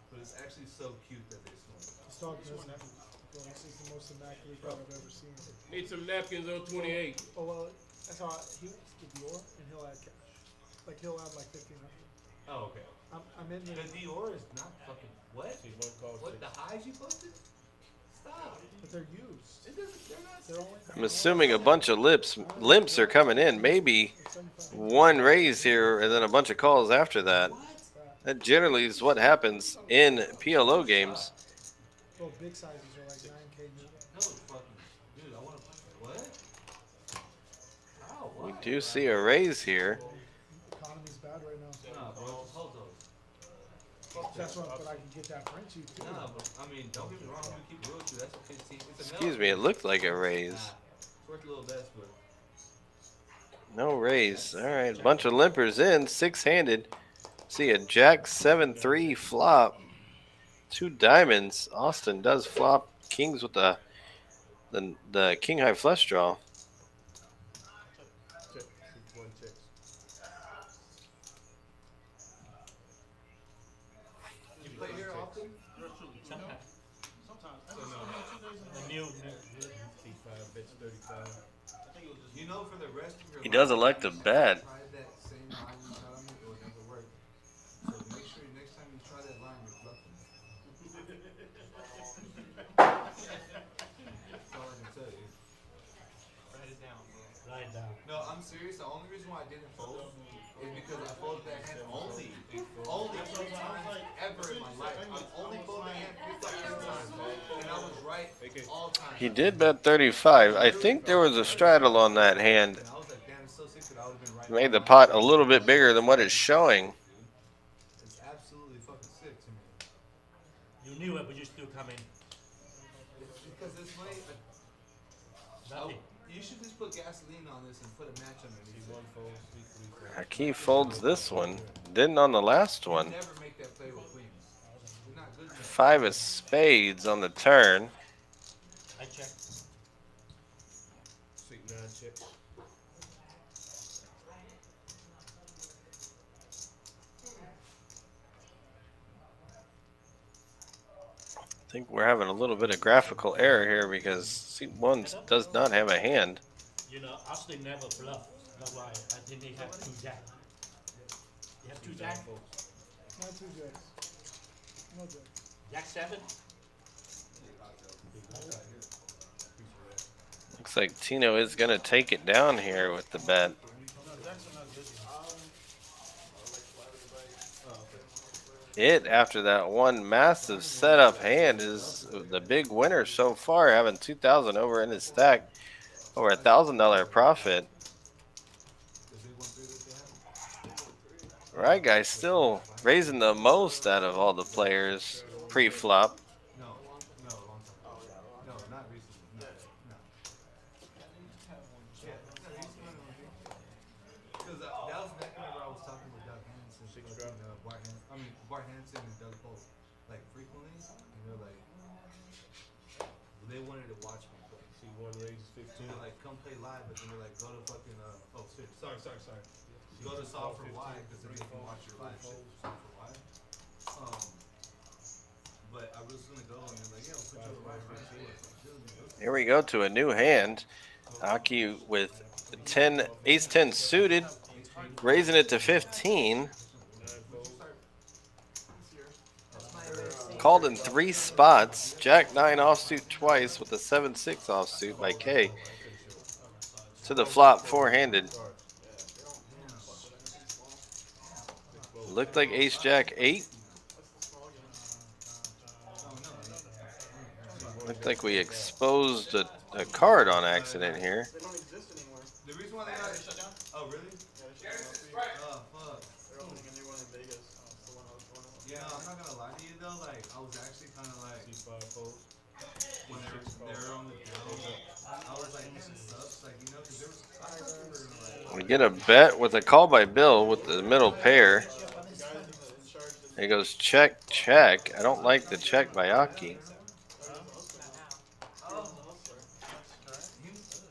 But it's actually so cute that they snore. This dog does nothing. This is the most immaculate dog I've ever seen. Need some napkins on 28. Oh well, that's how he wants the Dior and he'll add cash. Like he'll add like 1,500. Oh, okay. I'm in The there, Dior is not fucking what? See, one call What six. the highs you posted? Stop. but they're used. It doesn't. They're not. They're only. I'm assuming a bunch of limps are coming in. Maybe They're 75. one raise here and then a bunch of calls after that. That generally is what happens in PLO games. Well, big sizes are like 9K new. No fucking. Dude, I want to. What? Ow, We what? do see a raise here. Economy's bad right now. Nah, bro. Hold those. That's what, but I can get that French you too. No, but I mean, don't get me wrong. I'm gonna keep it real with you. That's okay. See, it's a Excuse me, it looked like a raise. It's worth a little less, but No raise. All right, bunch of limpers in, six-handed. See a Jack 7-3 flop. Two diamonds. Austin does flop kings with the king high flush draw. Check. 6-1 checks. you play here often. Sometimes. So no. The new. C5 bets 35. You know, for the rest of your He does life, elect to if you bet. Try that same line you shot on me, it will never work. So make sure next time you try that line, you're bluffing. That's all I can tell you. Write it down, bro. Write it down. No, I'm serious. The only reason why I didn't fold is because I folded that hand only 3 times ever in my life. I've only folded that hand 3 times, and I was right all time. He did bet 35. I think there was a straddle on that hand. And I was like, damn, it's so sick that I would have been right. Made the all pot time. a little bit bigger than what it's showing. It's absolutely fucking sick to me. You knew it, but you still come in. Because this way, Nothing. you should just put gasoline on this and put a match underneath C1 it. folds, C3 folds. Hakeem folds this one. Didn't on the last You one. never make that play with queens. You're not good enough. 5 of spades on the turn. I check. 6-9 checks. I think we're having a little bit of graphical error here because C1 does not have a hand. You know, Austin never bluff. That's why I think he have 2 jack. You have 2 jack? Not two jacks. No jack. Jack 7? Looks like Tino is going to take it down here with the bet. It, after that one massive setup hand, is the big winner so far, having 2,000 over in his stack, over $1,000 profit. Right, guys, still raising the most out of all the players pre-flop. No, long time. No, not recently. No. Yeah, because that was back whenever I was talking with Doug Hanson, Bart Hanson and Doug both, like frequently, and they're like, they wanted to watch me play. C1 raises 15. They're like, come play live, but then they're like, go to fucking, oh shit, sorry. Go to Solve for Why, because then they can watch your live shit, Solve for Why. But I was gonna go and they're like, yeah, we'll put you on the Here we go to a new hand. Aki with 10, ace 10 suited, raising it to 15. Called in 3 spots. Jack 9 offsuit twice with a 7-6 offsuit by K. To the flop, 4-handed. Looked like ace jack 8. Looked like we exposed a card on accident here. They don't exist anymore. The reason why they got it shut down? Oh, really? Yeah, they shut down last week. Oh, fuck. They're opening a new one in Vegas. It's the one I was going on. Yeah, I'm not gonna lie to you though, like, I was actually kind of like, C5 folds. when they were on the down, I was like, man, this sucks, like, you know, because there was, I thought they were gonna, like, We get a bet with a call by Bill with the middle pair. The guy in charge did He goes check, check. I don't like the check by Aki. I'm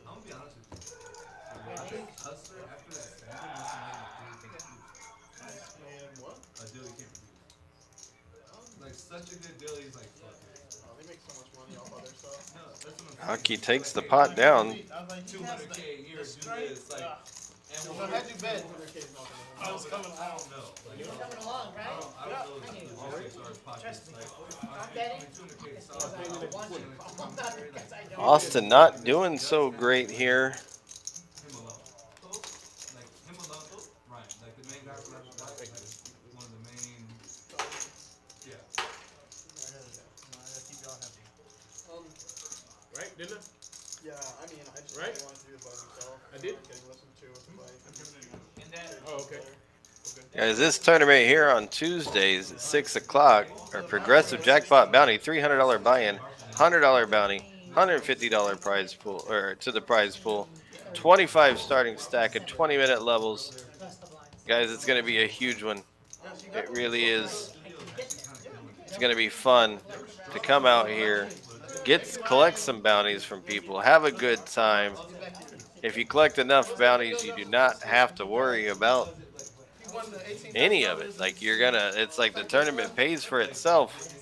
gonna be honest with you. I think Hustler, after that standard, must have made what? a deal he can't refuse. Like, such a good deal, he's like, fuck it. Oh, they make so much money off other stuff. No, that's what I'm saying. Aki takes the pot down. 200K a year, do this, like, and So when how'd you bet? 200K is not gonna I was coming, I don't know. Like, You're coming along, right? I don't know the logistics or his pockets. Like, I'm betting. 200K is Because I solid. want you. I'm not because I don't. Austin not doing so great here. Him alone. Like, him alone, Ryan, like the main guy from Rapid Life, like, one of the main, yeah. Right, didn't I? Yeah, I mean, I just Right? really wanted to do it by himself. I did? Getting listened to with the bike. And that, Oh, okay. Guys, this tournament here on Tuesdays at 6 o'clock, our progressive jackpot bounty, $300 buy-in, $100 bounty, $150 prize pool, or to the prize pool, 25 starting stack at 20-minute levels. Plus the blinds. Guys, it's going to be a huge one. Yes, you got It the really control is. I can get there. Yeah, you can. It's going to be fun to come out here, collect some bounties from people, have a good time. If you collect enough bounties, you do not have to worry about He won the 18,000 any of it. Like it's like the tournament pays for itself.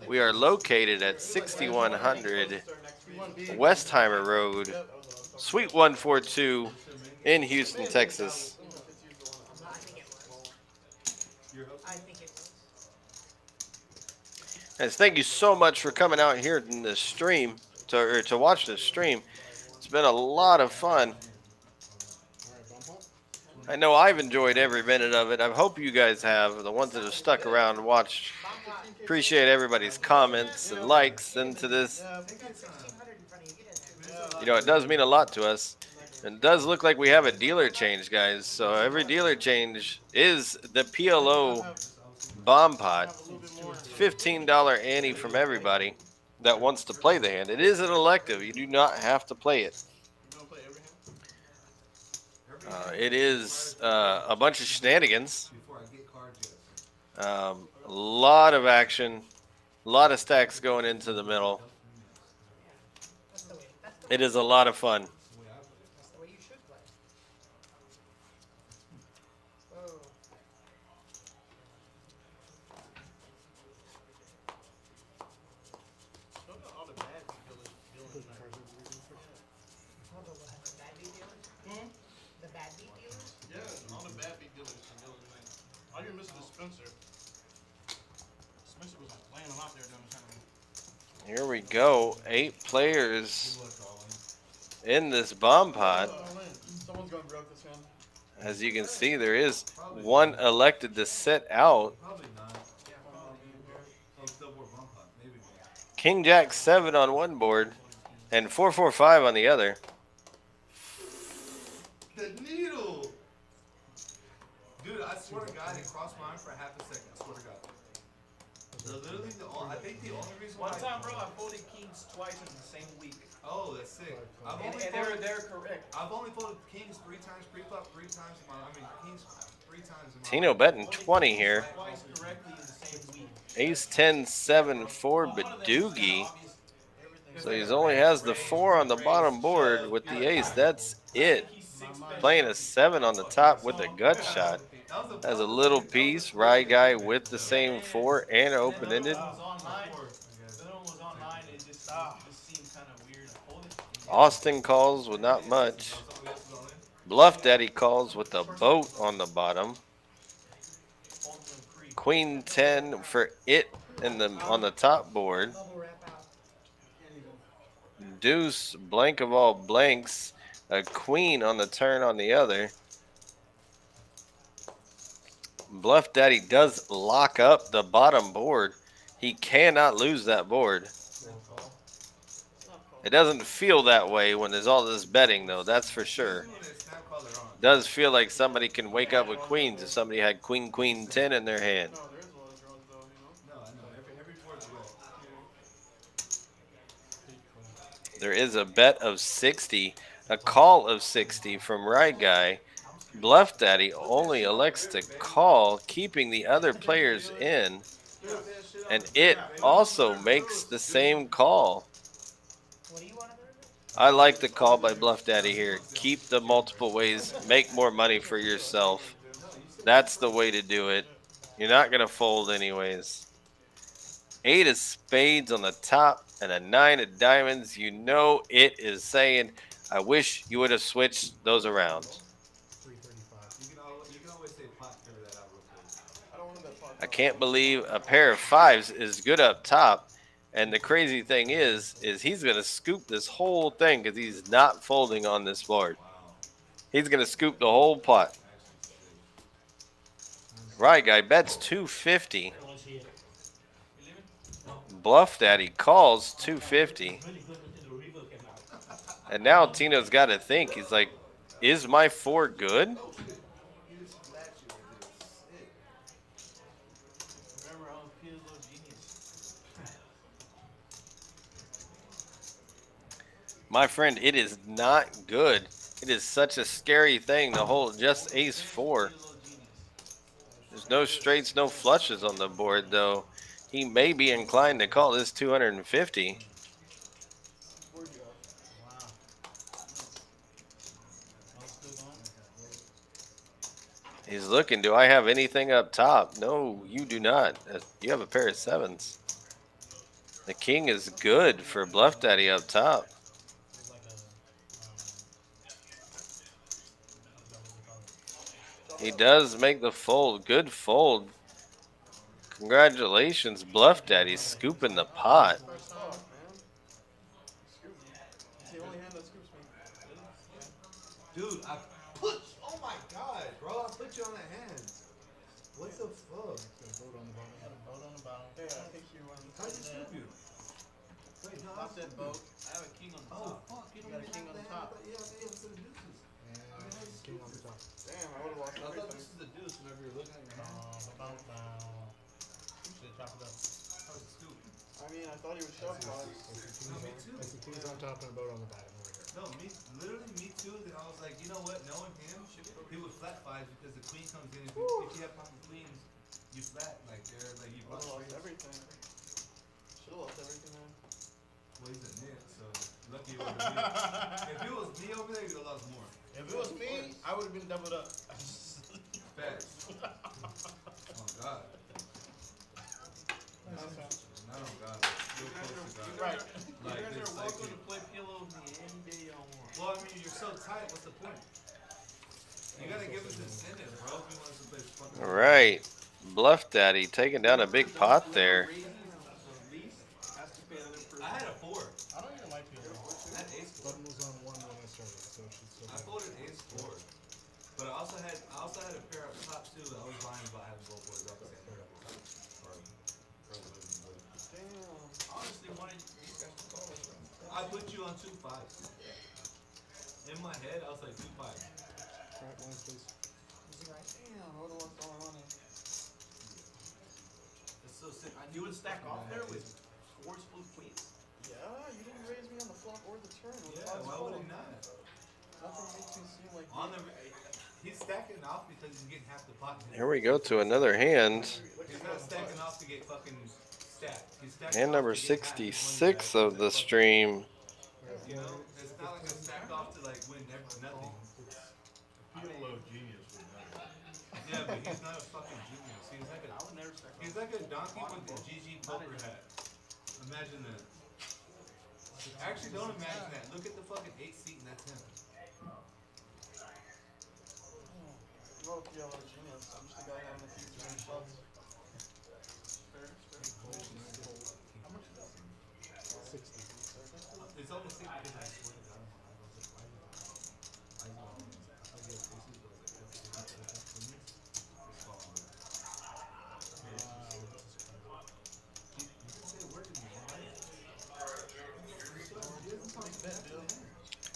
We are located at 6100 He won big. Westheimer Road, Yep, that was what I was Suite 142 in Houston, Texas. I think it was. I think it was. Guys, thank you so much for coming out here in this stream to watch this stream. It's been a lot of fun. I know I've enjoyed every minute of it. I hope you guys have, the ones that have stuck around and watched. Appreciate everybody's comments and likes into this. Yeah, They got 1,600 in front of you. Get in there. You know, it does mean a lot to us. And it does look like we have a dealer change, guys. So every dealer change is the PLO bomb pot. have a little bit more. $15 ante from everybody that wants to play the hand. It is an elective. You do not have to play it. You gonna play every hand? It is a bunch of shenanigans. Before I get cards, yes. A lot of action. A lot of stacks going into the middle. That's the way. It is a lot of fun. That's the way you should play. Whoa. Look at all the bad dealers tonight. All the what? The bad beat dealers? Hmm? The bad beat dealers? Yeah, all the bad beat dealers tonight. All you're missing is Spencer. Spencer was like laying them out there during the tournament. Here we go. 8 players in this bomb pot. Someone's going broke this hand. As you can see, there is one elected to sit out. Probably not. Oh, still more bump pot, maybe. King Jack 7 on one board and 445 on the other. The needle! Dude, I swear to God, it crossed my mind for half a second. I swear to God. I think the only reason why. One time, bro, I folded kings twice in the same week. Oh, that's sick. I've And, only and folded, they're correct. I've only folded kings 3 times pre-flop, 3 times in my. I mean, kings 3 times in my. Tino betting 20 here. Twice correctly in the same week. Ace 10 7 for Badoogie. So he only has the 4 on the bottom board with the ace. That's it. Playing a 7 on the top with a gut shot. Has a little piece. Rye guy with the same 4 and open ended. It was online. The other one was online. It just seemed kind of weird. I folded. Austin calls with not much. Bluff Daddy calls with a boat on the bottom. Queen 10 for it on the top board. Bubble wrap out. Deuce, blank of all blanks. A queen on the turn on the other. Bluff Daddy does lock up the bottom board. He cannot lose that board. It doesn't feel that way when there's all this betting, though. That's for sure. Does feel like somebody can wake up with queens if somebody had queen, queen, 10 in their hand. No, there is a lot of draws though, you know? No, I know. Every board's wet. There is a bet of 60, a call of 60 from Right Guy. Bluff Daddy only elects to call, keeping the other players in, and it also makes the same call. What do you want to do? I like the call by Bluff Daddy here. Keep the multiple ways, make more money for yourself. That's the way to do it. You're not going to fold anyways. 8 of spades on the top and a 9 of diamonds. You know it is saying, I wish you would have switched those around. 335. You can always say pot, figure that out real quick. I don't want that pot. I can't believe a pair of 5s is good up top. And the crazy thing is he's going to scoop this whole thing because he's not folding on this board. He's going to scoop the whole pot. Right guy bets 250. Bluff Daddy calls 250. And now Tino's got to think. He's like, is my 4 good? My friend, it is not good. It is such a scary thing to hold just ace four. Be a little genius. There's no straights, no flushes on the board, though. He may be inclined to call this 250. Where'd you have? Wow. I'm still going. He's looking. Do I have anything up top? No, you do not. You have a pair of sevens. The king is good for Bluff Daddy up top. It's like a He does make the fold. Good fold. Congratulations, Bluff Daddy, scooping the pot. first Fuck, time. man. Scoop me. It's the only hand that scoops me. Dude, I put. Oh my god, bro! I put you on that hand. What the fuck? Got a boat on the bottom. Got a boat on the bottom. Hey, I think you How did you scoop you? Wait, no, I Not that boat. I have a king on the Oh top. fuck! You You don't got a even king have on the that top. hand. Yeah, they have some deuces. And king on the top. Damn, I would've lost I thought everything. this is the deuce whenever you're looking at your hand. Should chop it up. How was it scoop? I mean, I thought he would shove cards. No, me too. It's the kings on top and a boat on the bottom over here. No, literally me too. Then I was like, you know what? Knowing him, he would flat fives because the queen comes in. If you have pocket queens, you flat like they're like you I bust would've lost straights. everything. Should've lost everything, man. Well, he's a nit, so lucky it was me. If it was me over there, you'd have lost more. If it was me, I would have been doubled up. Facts. Oh God. Not on God. Real close to God. Right. You Like guys this are welcome psychic. to play pillow with me any day y'all want. Well, I mean, you're so tight. What's the point? You gotta give us incentive, bro. If you want us to play fucking. All right. Bluff Daddy taking down a big pot there. I had a four. I don't even like people. I had ace four. Button was on one when I started, so she's still I folded ace four. But I also had a pair up top too. I was lying about having both boards up. Damn. Honestly, wanted these guys to call us, bro. I put you on 2 5s. In my head, I was like 2 5. Right, lines, please. Damn, I would've lost all my money. It's so sick. You would stack off there with fours full of queens. Yeah, you didn't raise me on the flop or the turn. With Yeah, odds why full. would he not? Nothing makes me seem like On the, he's stacking off because he's getting half the pot. Here we go to another hand. He's not stacking off to get fucking stacked. He's stacking Hand off number to get half his money 66 back. of the stream. You know, it's not like a stack off to like win nothing. PLO genius would know. Yeah, but he's not a fucking genius. I would never stack He's off. like a donkey with the GG poker hat. Imagine that. Actually, don't imagine that. Look at the fucking 8 seat and that's him. I'm not a PLO genius. I'm just a guy having a few too many shots. Fair, fair. 60. It's almost sick because I swear to God, I was like, why is it all in? I thought you had aces, but I was like, it's all in. You can say a word to me, man.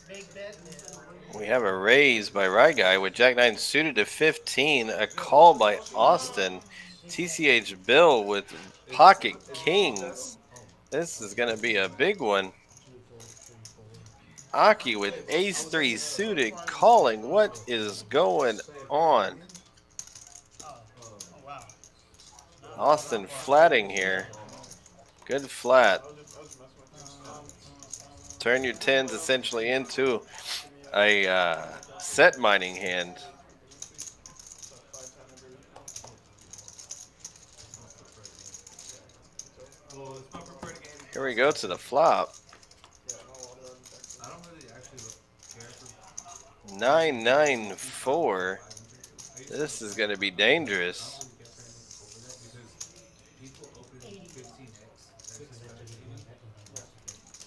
Big bet. We have a raise by Rye Guy with Jack 9 suited to 15. A call by Austin. TCH Bill with pocket kings. This is going to be a big one. Aki with ace 3 suited calling. What is going on? Oh wow. Austin flatting here. Good flat. I was just messing with you. Turn your 10s essentially into a set mining hand. Well, it's my preferred game. Here we go to the flop. I don't really actually care for 994. This is going to be dangerous. because people open 15x.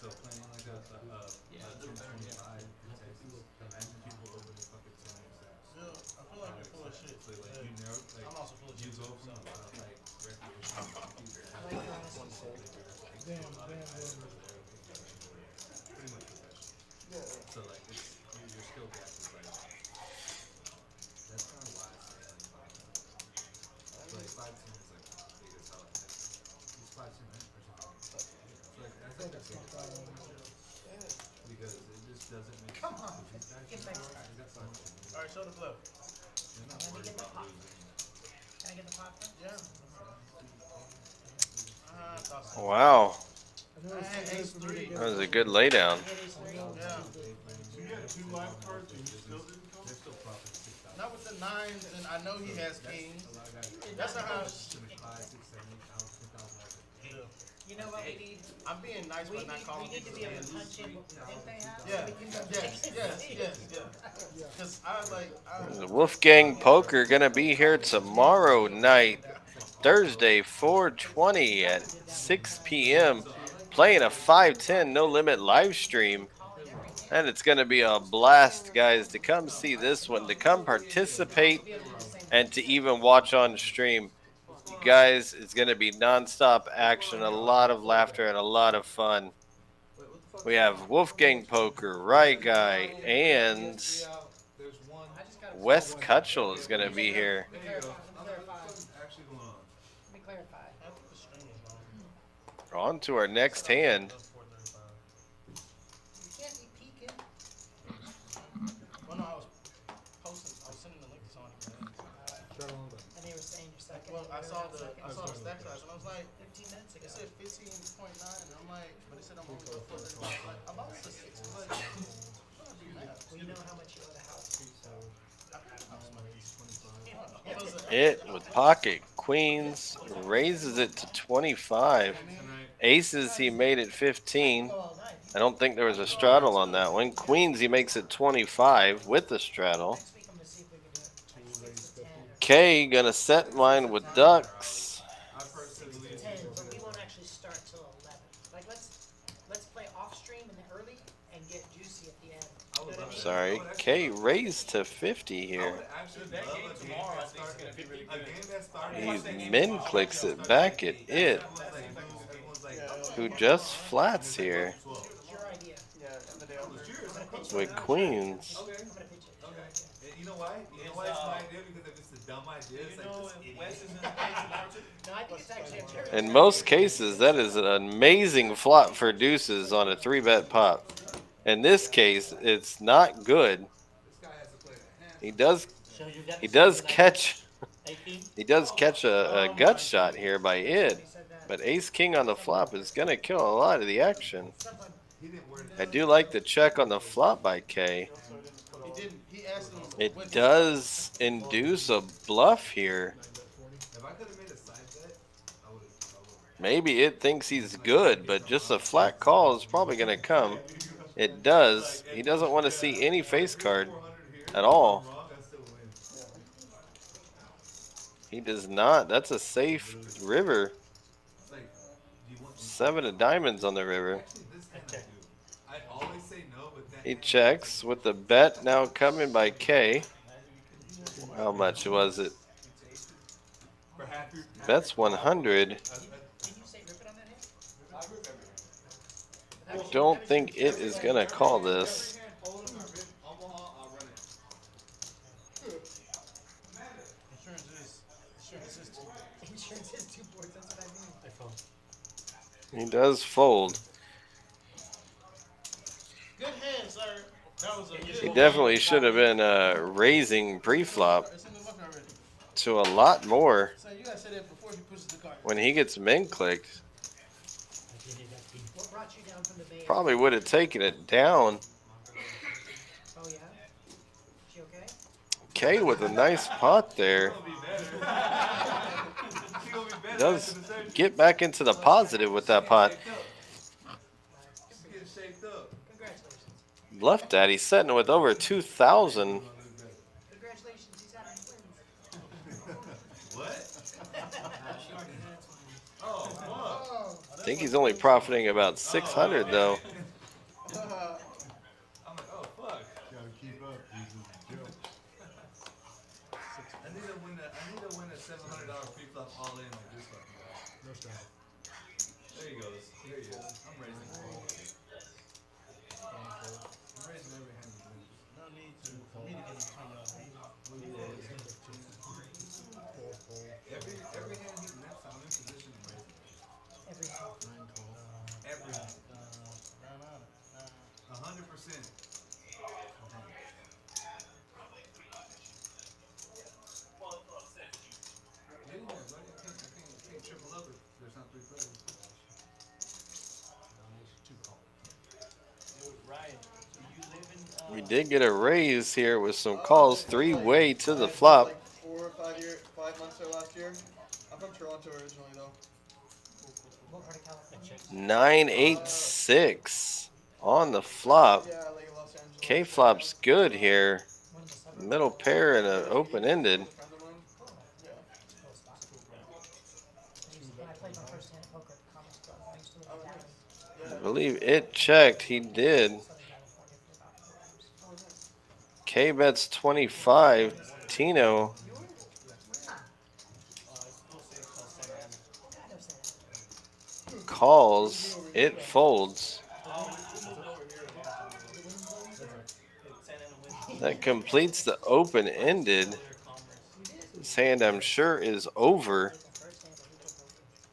So playing like a 1025 imagine people open a fucking 10x. Yeah, I feel like you're full of shit. So like you know, like I'm also full of you shit. go from like recreational to Damn, damn, damn. pretty much professional. So like it's your skill gap is like that's kind of why I say like Alright, show the bluff. You're not Let me worried get the about pot. losing. Can I get the pot first? Yeah. I thought so. Wow, I know it's I had too good ace for me to three. get that was a this good one. laydown. You had ace I three? know it's Yeah. too good for me to You get had this two one. live cards and you still didn't come? They're still profit 6,000. Not with the nines, and I know he has kings. A lot of guys. That's not how. Spending 5, 6, 7, 8,000, 10,000. You know what we need? I'm being nice, We but not need, calling we need to people be able to names. punch in what we think they have. Yeah. So we can go Yes. check and Yes. see. Yes. Yeah. Because I was like, The Wolfgang Poker gonna be here tomorrow night, Thursday, 4/20 at 6 p.m. Playing a 510 no limit live stream, and it's gonna be a blast, guys. To come see this one, to come participate, and to even watch on stream. You guys, it's going to be nonstop action, a lot of laughter, and a lot of fun. We have Wolfgang Poker, Rye Guy, and There's one. Wes Cutchell is going to be here. Let me clarify. Let me clarify. What's actually going on? Let me clarify. I think the string was long. On to our next hand. You can't be peeking. Well, no, I was posting. I was sending the link to someone. And they were saying your second. Well, I you saw were the second. stack size, and I was like, 15 minutes ago. it said 15.9, and I'm like, but it said I'm only going 435. I'm like, I'm about to 6. I'm like, I'm gonna do math. Well, you know how much you owe the house. It with pocket queens raises it to 25. Aces, he made it 15. Oh, nice. I don't think there was a straddle on that one. Queens, he makes it 25 with the straddle. Next week I'm gonna see if we can do it. Like 6 to 10. K gonna set mine with ducks. I personally believe 10, but we won't actually start till 11. Like let's play off stream and early and get juicy at the end. I would love Sorry, K raised to 50 I here. would actually That love game a game tomorrow, I that think, is started. gonna be really A good. game that started. He min clicks it back at it, Everyone's like, who just flats here It's your idea. Yeah, and the day after. with queens. Okay. I'm gonna pitch it. Okay. And you know why? You know why it's my idea? Because if it's a dumb idea, it's You like know just if idiot. Wes is in the game tomorrow too? No, I think it's actually a very In most cases, that is an amazing flop for deuces on a 3-bet pot. In this case, it's not good. This guy has to play the hand. So you got He does catch 18? a gut shot here by it, but ace king on the flop is gonna kill a lot of the action. He didn't wear I do like the check on the flop by K. He didn't. He asked him. It does induce a bluff here. If I could have made a side bet, I would have. Maybe it thinks he's good, but just a flat call is probably gonna come. It does. He doesn't want to see any face card at all. Wrong, I still win. He does not. That's a safe river. It's like, do you want 7 of diamonds on the river. actually this hand I do. I always say no, but that He hand- checks with the bet now coming by K. How much was it? for half your Bets 100. Did you say rip it on that hand? I rip every hand. I don't think it is gonna call this. Every hand, hold them, I rip Omaha, I'll run it. Insurance is 2 boards. That's what I mean. He does fold. Good hand, sir. That was a good He definitely should have been raising pre-flop It's in the muffin already. to a lot more So you gotta say that before he pushes the card. when he gets min clicked. What brought you down from the bay? Probably would have taken it down. Oh yeah. She okay? K with a nice pot there. It'll be better. It'll be better Does after the third. get back into the positive with that pot. Just getting shaped up. Congratulations. Bluff Daddy setting with over 2,000. Congratulations. He's having twins. What? Oh, fuck. Oh. I think he's only profiting about 600 though. I'm like, oh, fuck. Gotta keep up. He's a joke. I need to win a $700 pre-flop all in like this fucking guy. No strategy. There he goes. Here he is. I'm raising. I'm raising every hand he loses. No need to, for me to get in front of Every hand he nets, I'm in position to raise. Every time. Every hand. 100%. did get a raise here with some Oh, calls, okay. three-way to the I played flop. like 5 months there last year. I'm from Toronto originally though. What part of California? 986 on the flop. Yeah, like Los Angeles. K flop's good here. One of the suburbs? Middle pair and an Yeah, open he's ended. a friend of mine. Cool. Yeah. It's a cool spot. When I played my first hand of poker at the Commerce Club, I used to live Oh, in Downey, I nice. Yeah. believe it checked. He did. Southern California for about 4 years. Oh, nice. K bets 25. Tino You were? Where at? It's a little city called Santa Ana. Yeah, I know Santa Ana. calls. It folds. Oh, we moved over here a long time ago. The Winds Building? Santa Ana Wind. That completes the open ended. Over there, Commerce. You did? This hand, I'm sure, is over. Played my first hand of legal poker.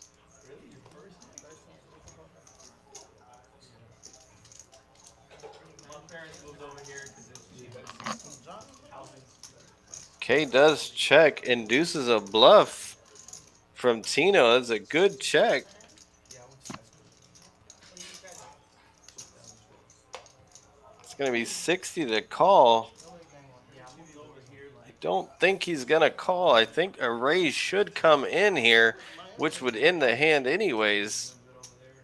Really? Your first hand? First hand of legal poker. My parents moved over here because it was cheaper. Housing. K does check. Induces a bluff from Tino. That's a good check. Yeah, I went to high school. What did you graduate? It's going to be 60 to call. Yeah, I moved over here I like don't think he's going to call. I think a raise should come in here, which would end the hand anyways. doing good over there.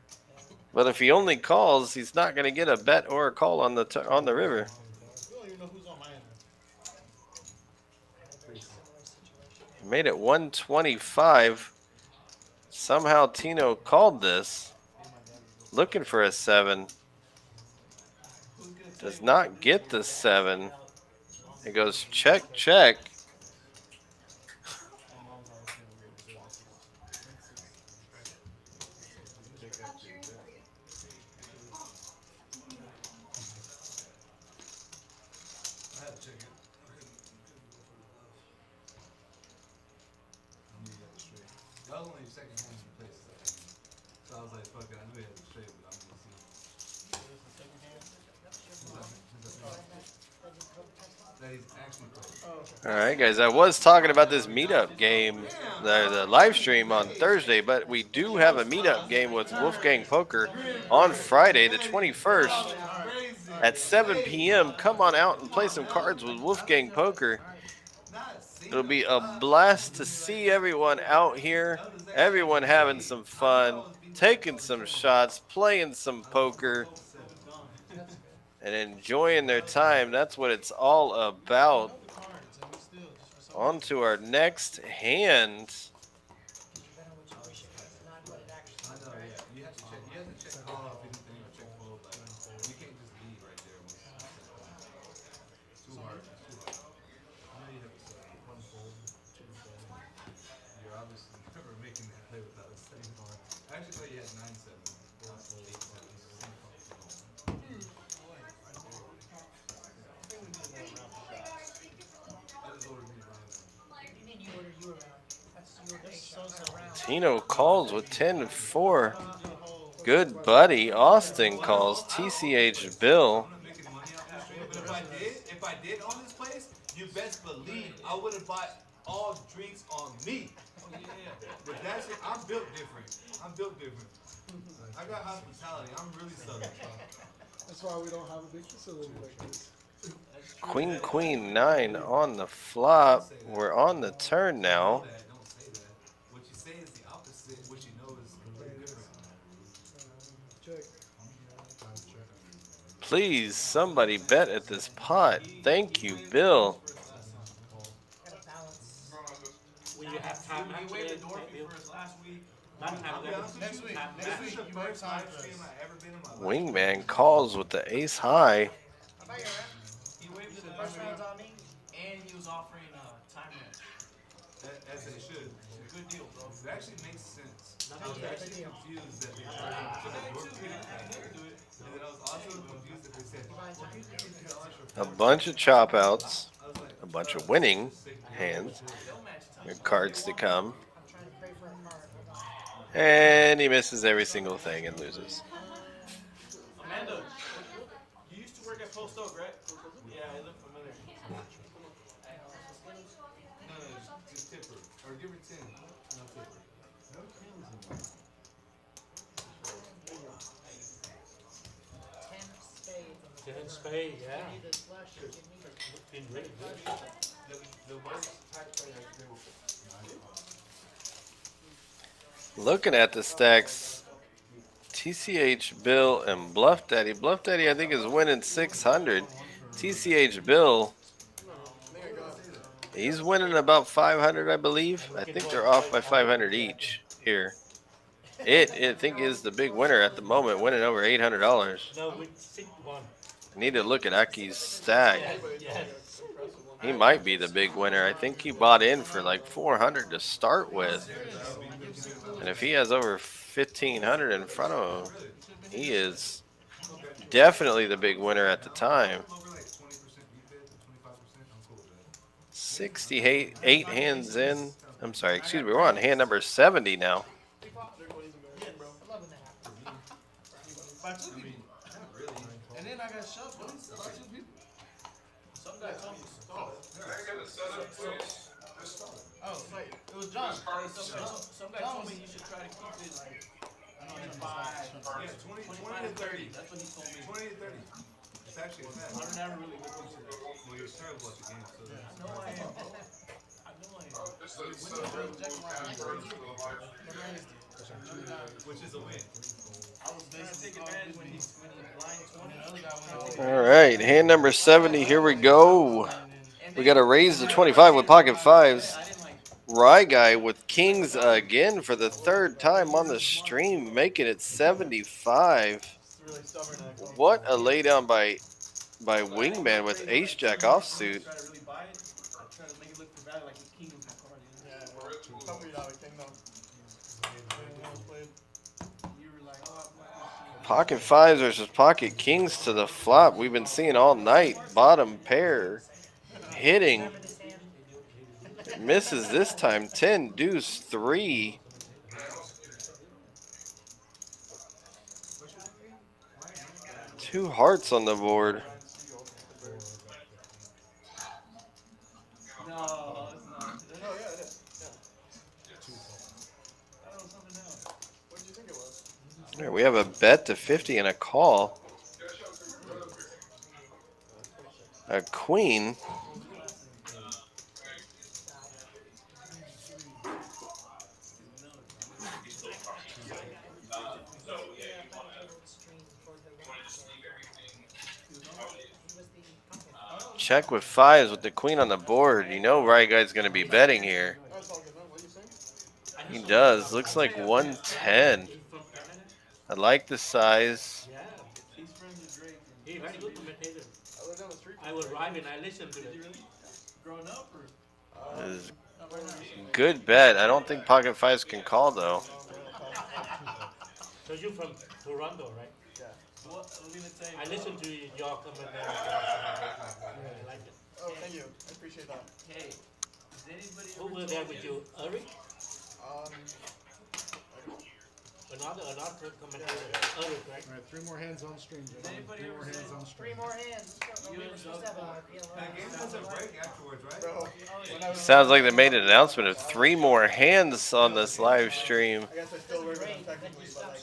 But if he only calls, he's not going to get a bet or a call on the river. You don't even know who's on my end. I had a very similar situation. Made it 125. Somehow Tino called this. Looking for a 7. Does not get the 7. It goes check, check. My mom's always been a weird response. I had to check it. I couldn't go for the bluff. I knew he had a straight. That was only the second hand he placed that hand. So I was like, fuck it, I knew he had a straight, but I'm gonna see. That he's actually played. Oh, okay. All right, guys. I was talking about this meetup game, the live stream on Thursday, but we do have a meetup game with Wolfgang Poker on Friday, the 21st, at 7 p.m. Come on out and play some cards with Wolfgang Poker. It'll be a blast to see everyone out here, everyone having some fun, taking some shots, playing some poker, and enjoying their time. That's what it's all about. On to our next hand. Depending on what you wish it was, not what it actually I is, know, right? yeah. You have to check. You have to check call off anything or check fold. Like, you can't just lead right there. It's too hard. It's too hard. I know you have to say one fold, two fold. You're obviously never making that play without a second card. I actually thought you had 9-7. Not 8-7. I just ordered me around. What do you mean you order you around? That's your day shot around. Tino calls with 10-4. Good buddy. Austin calls. TCH Bill. I'm not making money off this stream, but if I did own this place, you best believe I would have bought all drinks on me. But that's it. I'm built different. I'm built different. I got hospitality. I'm really southern. That's why we don't have a big facility like this. Queen, queen, 9 on the flop. We're on the turn now. Don't say that. What you say is the opposite. What you know is completely different. Check. Please, somebody bet at this pot. Thank you, Bill. Gotta balance. When you have time, You waved the door for us last week. not I'll have be honest with next you, week. this is the first live stream I've ever been in my life. Wingman calls with the ace high. How about your rep? He waved it First last round's week, on me. and he was offering time rent. As they should. Good deal, bro. It actually makes sense. I was Yeah, actually good deal. confused that they took a door kick. And then I was also confused that they said $50 for A bunch of chop outs. I was like, A bunch of winning hands. Your cards to come. I'm trying to pray for a card. Hold on. And he misses every single thing and loses. Amanda, you used to work at Post Oak, right? Yeah, I look familiar. no, just tip her. Or give her 10. No tip her. Ten spades on the Ten spade, yeah. Give me this flush. Give me this. Been really good. The worst type player I agree with. Looking at the stacks, TCH Bill and Bluff Daddy. Bluff Daddy, I think, is winning 600. TCH Bill, he's winning about 500, I believe. I think they're off by 500 each here. I think, is the big winner at the moment, winning over $800. No, with 6-1. I need to look at Aki's stack. Yes. He might be the big winner. I think he bought in for like 400 to start with. And if he has over 1,500 in front of him, he is definitely the big winner at the time. 68 hands in. I'm sorry, excuse me. We're on hand number 70 now. And then I got shoved by two people. Some guy told me. Oh, wait, it was John. Some guy told me you should try to keep it like, I don't know, 5. Yeah, 25 to 30. That's what he told me. 20 to 30. It's actually a fact. I've never really looked into that. Well, you're terrible at the game, so I know I am. I know I am. which is a win. I was basically take advantage when he blind 20. The other guy went over. All right, hand number 70. Here we go. We got to raise the 25 with pocket fives. Rye Guy with kings again for the third time on the stream, making it 75. What a laydown by Wingman with ace jack offsuit. Pocket fives versus pocket kings to the flop. We've been seeing all night. Bottom pair hitting. Misses this time. 10 deuce 3. Two hearts on the board. No, it's not. Oh, yeah, it is. What did you think it was? There, we have a bet to 50 and a call. A queen. Check with fives with the queen on the board. You know Right Guy's going to be betting here. He does. Looks like 110. I like the size. Yeah, he's friends with Drake. He's very good commentator. I was driving, I listened to it. Growing up or? This is good bet. I don't think pocket fives can call though. So you're from Toronto, right? Yeah. What? I listened to your commentary. I like it. Oh, thank you. I appreciate that. Hey, is anybody Who ever was there with you? Eric? Another commentator. Eric, right? All right, 3 more hands on stream, gentlemen. anybody 3 more ever hands seen- on stream. 3 more hands. You We're and supposed to have a That game doesn't break afterwards, right? Bro, when I was Sounds like they made an announcement of 3 more hands on this live stream. I guess I still work with them technically, but like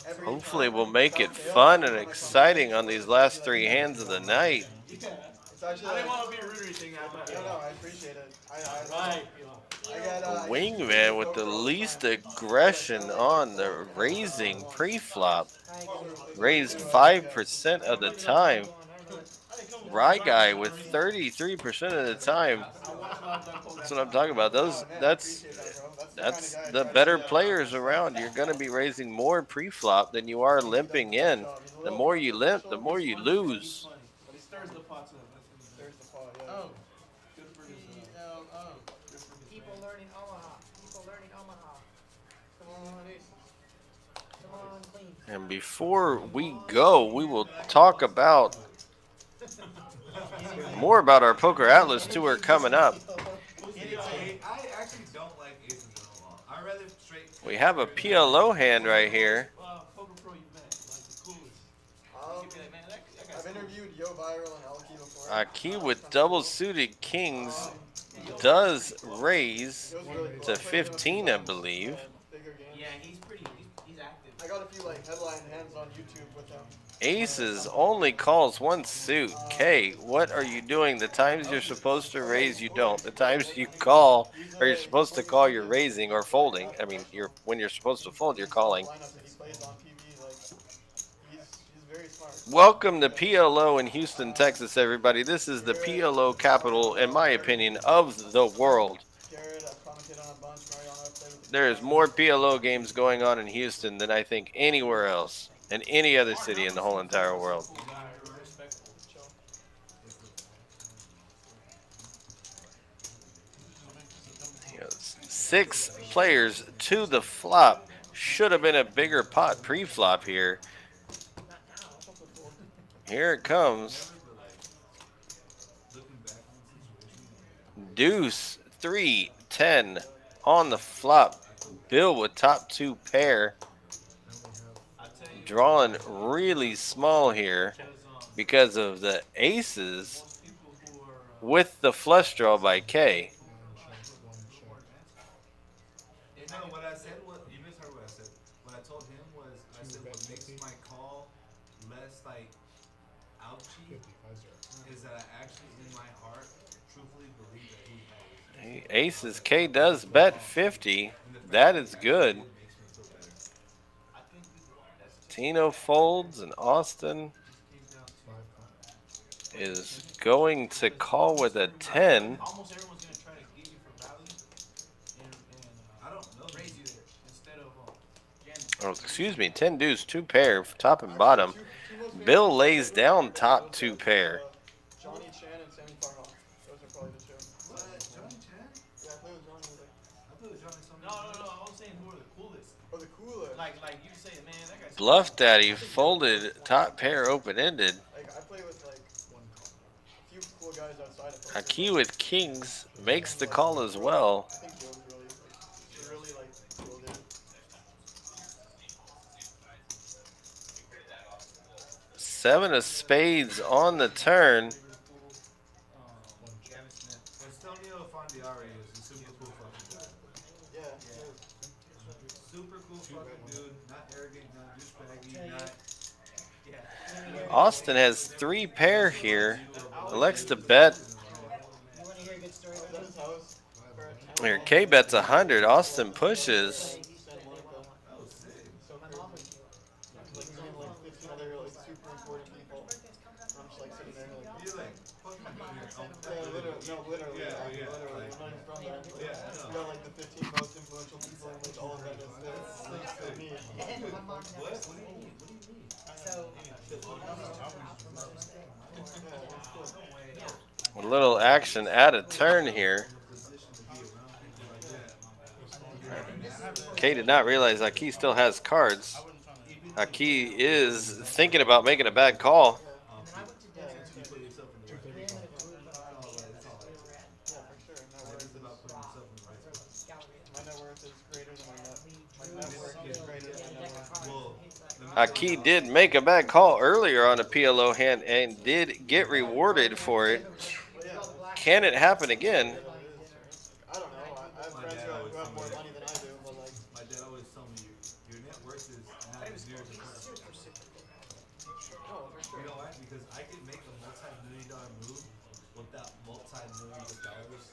every Hopefully time we'll make it something fun else, and like, exciting on these last 3 hands of the night. It's actually I didn't like, want to be a rude or anything. no, I appreciate it. Right. I got Wingman with the least aggression on the raising pre-flop. Raised 5% of the time. Rye Guy with 33% of the time. That's what I'm talking about. That's the better players around. You're going to be raising more pre-flop than you are limping in. The more you limp, the more you lose. But he stirs the pots up. There's the pot, yeah. Oh. Good for his. People learning Omaha. People learning Omaha. Come on, Ace. Come on, clean. And before we go, we will talk about more about our Poker Atlas tour coming up. I actually don't like aces in Omaha. I'd rather straight. We have a PLO hand right here. Poker Pro you met, like the coolest. You'd be like, man, that guy's I've interviewed Yo Viral and Alki before. Aki with double suited kings does raise Yo's really cool. to 15, I believe. Bigger games. Yeah, he's pretty. He's active. I got a few like headline hands on YouTube with him. Aces only calls one suit. K, what are you doing? The times you're supposed to raise, you don't. The times you call, or you're supposed to call, you're raising or folding. I mean, when you're supposed to fold, you're calling. Lineup that he plays on TV, like he's very smart. Welcome to PLO in Houston, Texas, everybody. This is the PLO capital, in my opinion, of the world. Garrett, I've commented on a bunch. Mariano, I've played with the There's more PLO games going on in Houston than I think anywhere else, in any other city in the whole entire world. Yes. 6 players to the flop. Should have been a bigger pot pre-flop here. Here it comes. Deuce, 3, 10 on the flop. Bill with top 2 pair. Drawing really small here because of the aces with the flush draw by K. No, what I said was, you misheard what I said. What I told him was, I said what makes my call less like ouchy is that I actually in my heart truthfully believe that he has Aces, K does bet 50. That is good. Tino folds and Austin is going to call with a 10. Almost everyone's gonna try to get you for value and I don't know. raise you there instead of Oh, excuse me, 10 deuce, 2 pair, top and bottom. Bill lays down top 2 pair. Johnny Chan and Sammy Farha. Those are probably the two. What? Johnny Chan? Yeah, I played with Johnny. I played with Johnny so no. I was saying who are the coolest. Oh, the coolest. Like you say, man, that guy's Bluff Daddy folded top pair open-ended. Like I play with like a few cool guys outside of Aki with kings makes the call as well. I think Joe's really like cool dude. 7 of spades on the turn. Estonio Fondiari is a super cool fucking guy. Yeah. Super cool fucking dude. Not arrogant, not douchebaggy, not. Austin has 3 pair here. Elects to bet. You want to hear a good story Is about that his house? Here, K bets 100. Austin pushes. Santa Monica. Oh, sick. So my mom went to like me and like 15 other like super important people. I'm just like sitting there like. You're like, fuck you doing here? Yeah, literally. No, literally. Yeah, Literally. yeah, I'm like- not even from there. Yeah, I know. We got like the 15 most influential people in like all of that. It's like me. And my mom never What? said What do you mean? What do you mean? so. A little action at a turn here. K did not realize Aki still has cards. Aki is thinking about making a bad call. And then I went to dinner. We ended up doing the Yeah, for sure. Net worth gallery. my net worth is greater than my net worth is greater than my net worth. Well, Aki did make a bad call earlier on a PLO hand and did get rewarded for it. But yeah, Can it happen again? I don't know. I have friends who have more money than I do, but like. my dad always told me your net worth is not as near as your credit. No, for sure. You know why? Because I can make a multi-million-dollar move without multi-millions of dollars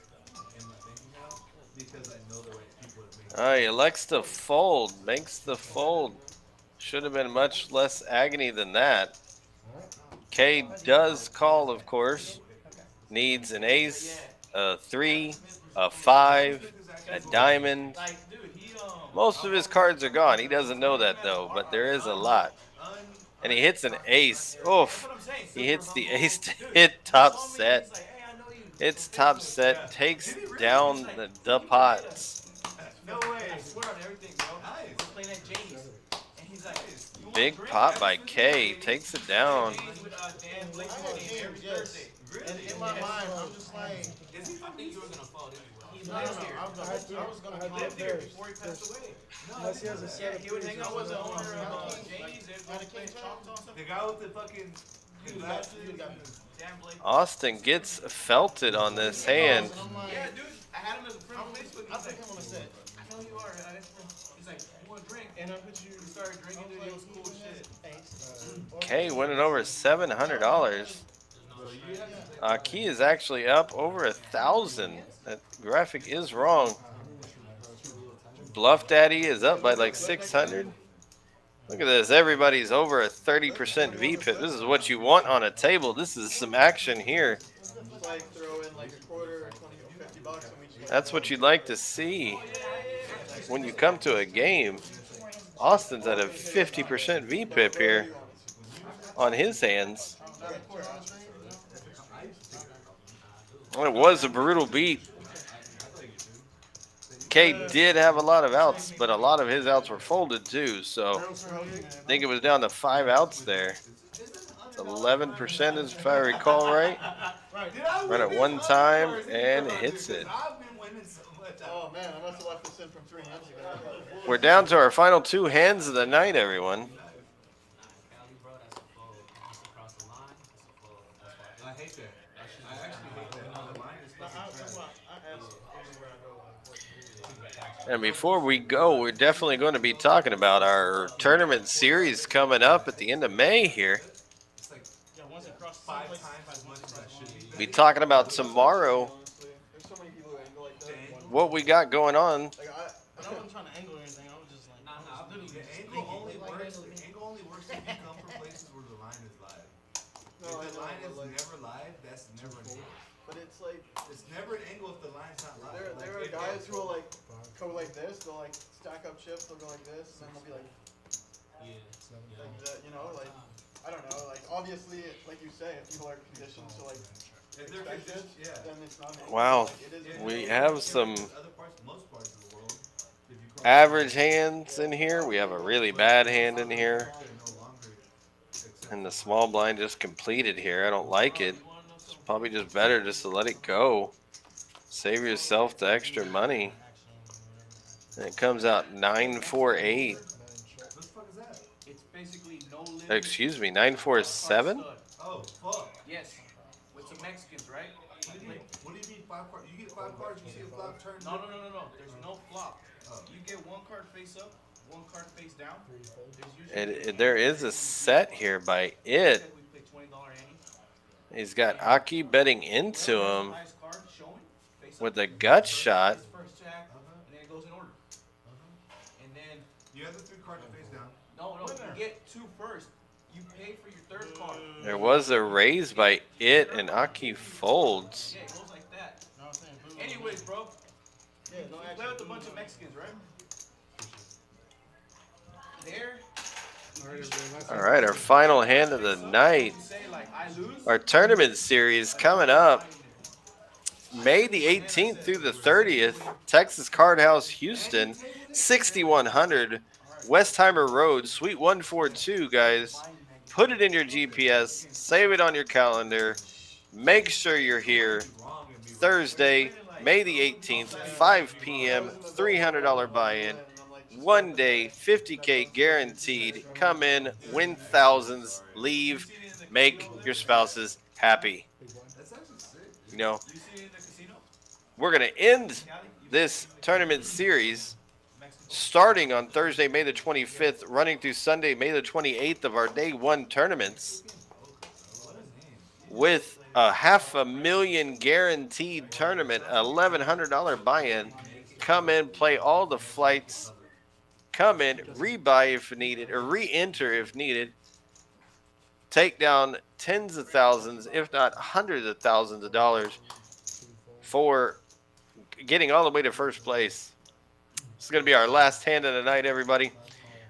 in my bank account because I know the right people to make. He elects to fold. Makes the fold. Should have been much less agony than that. K does call, of course. Needs an ace, a 3, a 5, a diamond. like, dude, he Most of his cards are gone. He doesn't know that though, but there is a lot. And he hits an ace. Oof. He hits the ace to hit top set. Hits top set, takes down the pots. No way. I swear on everything, bro. We're playing at Janie's. And he's like, you want Big a drink? pot by K, takes it down. Janie's with Dan Blake's I had game every James, Thursday. And in my mind, I'm just like, I think you were gonna fall anyway. He no, no, lived no, here. I was gonna I get He lived here before he passed away. Unless he has a set Yeah, of he would threes hang or out with the something. owner of Janie's. They'd go Out of play King Choctaw and stuff. The guy with the fucking glasses. Dan Blake. Austin gets felted on this hand. I'm like, Yeah, dude. I had him as a friend on Facebook. I He's put like, him on a set. I know you are. He's like, you want a drink? And I put you. We started drinking, dude. It was cool shit. Thanks. Okay, winning over $700. Key is actually up over 1,000. That graphic is wrong. Bluff Daddy is up by like 600. Look at this. Everybody's over a 30% VPIP. This is what you want on a table. This is some action here. Just like throw in like a quarter, 20, or $50, and we just get That's what you'd like to see when you come to a game. Austin's at a 50% VPIP here on his hands. Well, it was a brutal beat. K did have a lot of outs, but a lot of his outs were folded too. So I think it was down to 5 outs there. 11% if I recall right. Run it one time and it hits it. Oh man, I must have left this in from 3 hands ago. We're down to our final 2 hands of the night, everyone. I hate that. I actually hate that. The line is And before we go, we're definitely going to be talking about our tournament series coming up at the end of May here. It's like 5 times as much as I should Be talking about tomorrow There's so many people who angle like that. what we got going on. Like But I wasn't trying to angle or anything. I was just like, The angle only works. The angle only works if you come from places where the line is live. no, If the line is like, never live, that's never an angle. but it's like It's never an angle if the line's not live. there are guys who will like go like this. They'll like stack up chips. They'll go like this, and then they'll be like that, you know, like I don't know. Like obviously, like you say, if people are conditioned to like If they're expect it, yeah. then it's not. an angle. Wow. Like, it is an We angle. have some Other parts, most parts of the world, if you cross average hands in here. We have a really bad hand in here. they're no longer accepted. And the small blind just completed here. I don't like it. It's probably just better just to let it go. Save yourself the extra money. And it comes out 948. What the fuck is that? It's basically no limit. Excuse me, 947? Oh, fuck. Yes. With some Mexicans, right? What do you mean 5 cards? You get 5 cards, you see a flop turn. No. There's no flop. Oh. You get 1 card face up, 1 card face down. There is a set here by it. We play $20 ante. He's got Aki betting into him Highest card showing, face up. with a gut shot. His first jack, and then it goes in order. And then, You have the 3 cards face down. no, you get 2 first. You pay for your 3rd card. There was a raise by it, and Aki folds. Yeah, it goes like that. no, I'm saying, boo. Anyways, bro, Yeah, no you action. play with a bunch of Mexicans, right? There, All right, our final hand of the night. you say like, I lose. Our tournament series coming up May the 18th through the 30th. Texas Card House, Houston, 6100 Westheimer Road, Suite 142, guys. Put it in your GPS. Save it on your calendar. Make sure you're here Thursday, May the 18th, 5 p.m., $300 buy-in. 1 day, 50K guaranteed. Come in, win thousands, leave, make your spouses happy. That's actually sick. You know, You see it in the casino? we're going to end this tournament series starting on Thursday, May the 25th, running through Sunday, May the 28th of our day 1 tournaments with a $500,000 guaranteed tournament, $1,100 buy-in. Come in, play all the flights. Come in, rebuy if needed, or re-enter if needed. Take down tens of thousands, if not hundreds of thousands of dollars for getting all the way to first place. This is going to be our last hand of the night, everybody.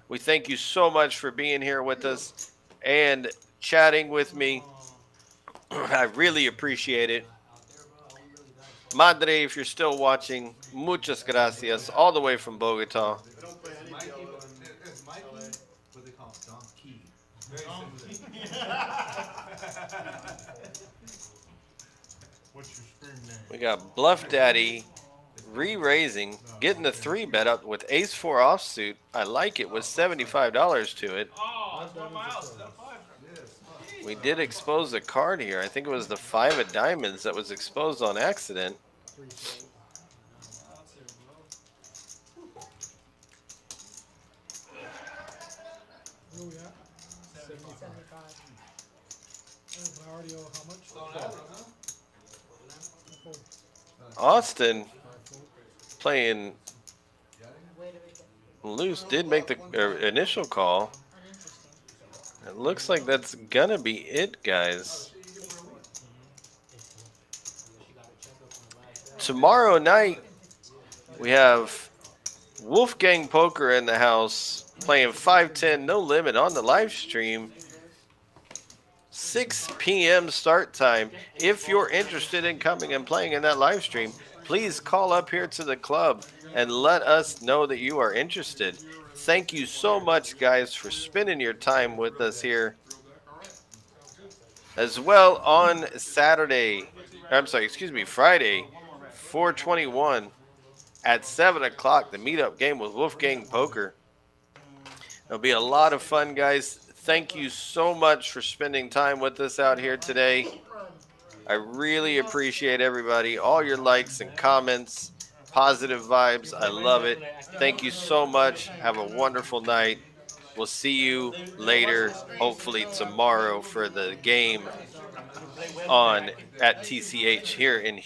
We thank you so much for being here with us and chatting with me. I really appreciate it. Madre, if you're still watching, muchas gracias, all the way from Bogota. We don't play any Mikey, PLO it's Mikey, what they call him, Donkey. Very What's your scream name? We got Bluff Daddy re-raising, getting the 3-bet up with Ace-4 offsuit. I like it with $75 to it. Oh, it's one of my house. Is that a 5? We did expose a card here. I think it was the 5 of diamonds that was exposed on accident. Where we at? 75. 75. Oh, I already owe how much? I fold. Austin I fold. playing Wait a minute. loose did make the initial call. Uninteresting. It looks like that's gonna be it, guys. Tomorrow night we have Wolfgang Poker in the house playing 510 no limit on the live stream. 6 p.m. start time. If you're interested in coming and playing in that live stream, please call up here to the club and let us know that you are interested. Thank you so much, guys, for spending your time with us here. As well on Saturday, I'm sorry, excuse me, Friday, 421 at 7 o'clock, the meetup game with Wolfgang Poker. It'll be a lot of fun, guys. Thank you so much for spending time with us out here today. I really appreciate everybody, all your likes and comments, positive vibes. I love it. Thank you so much. Have a wonderful night. We'll see you later, hopefully tomorrow, for the game on at TCH here in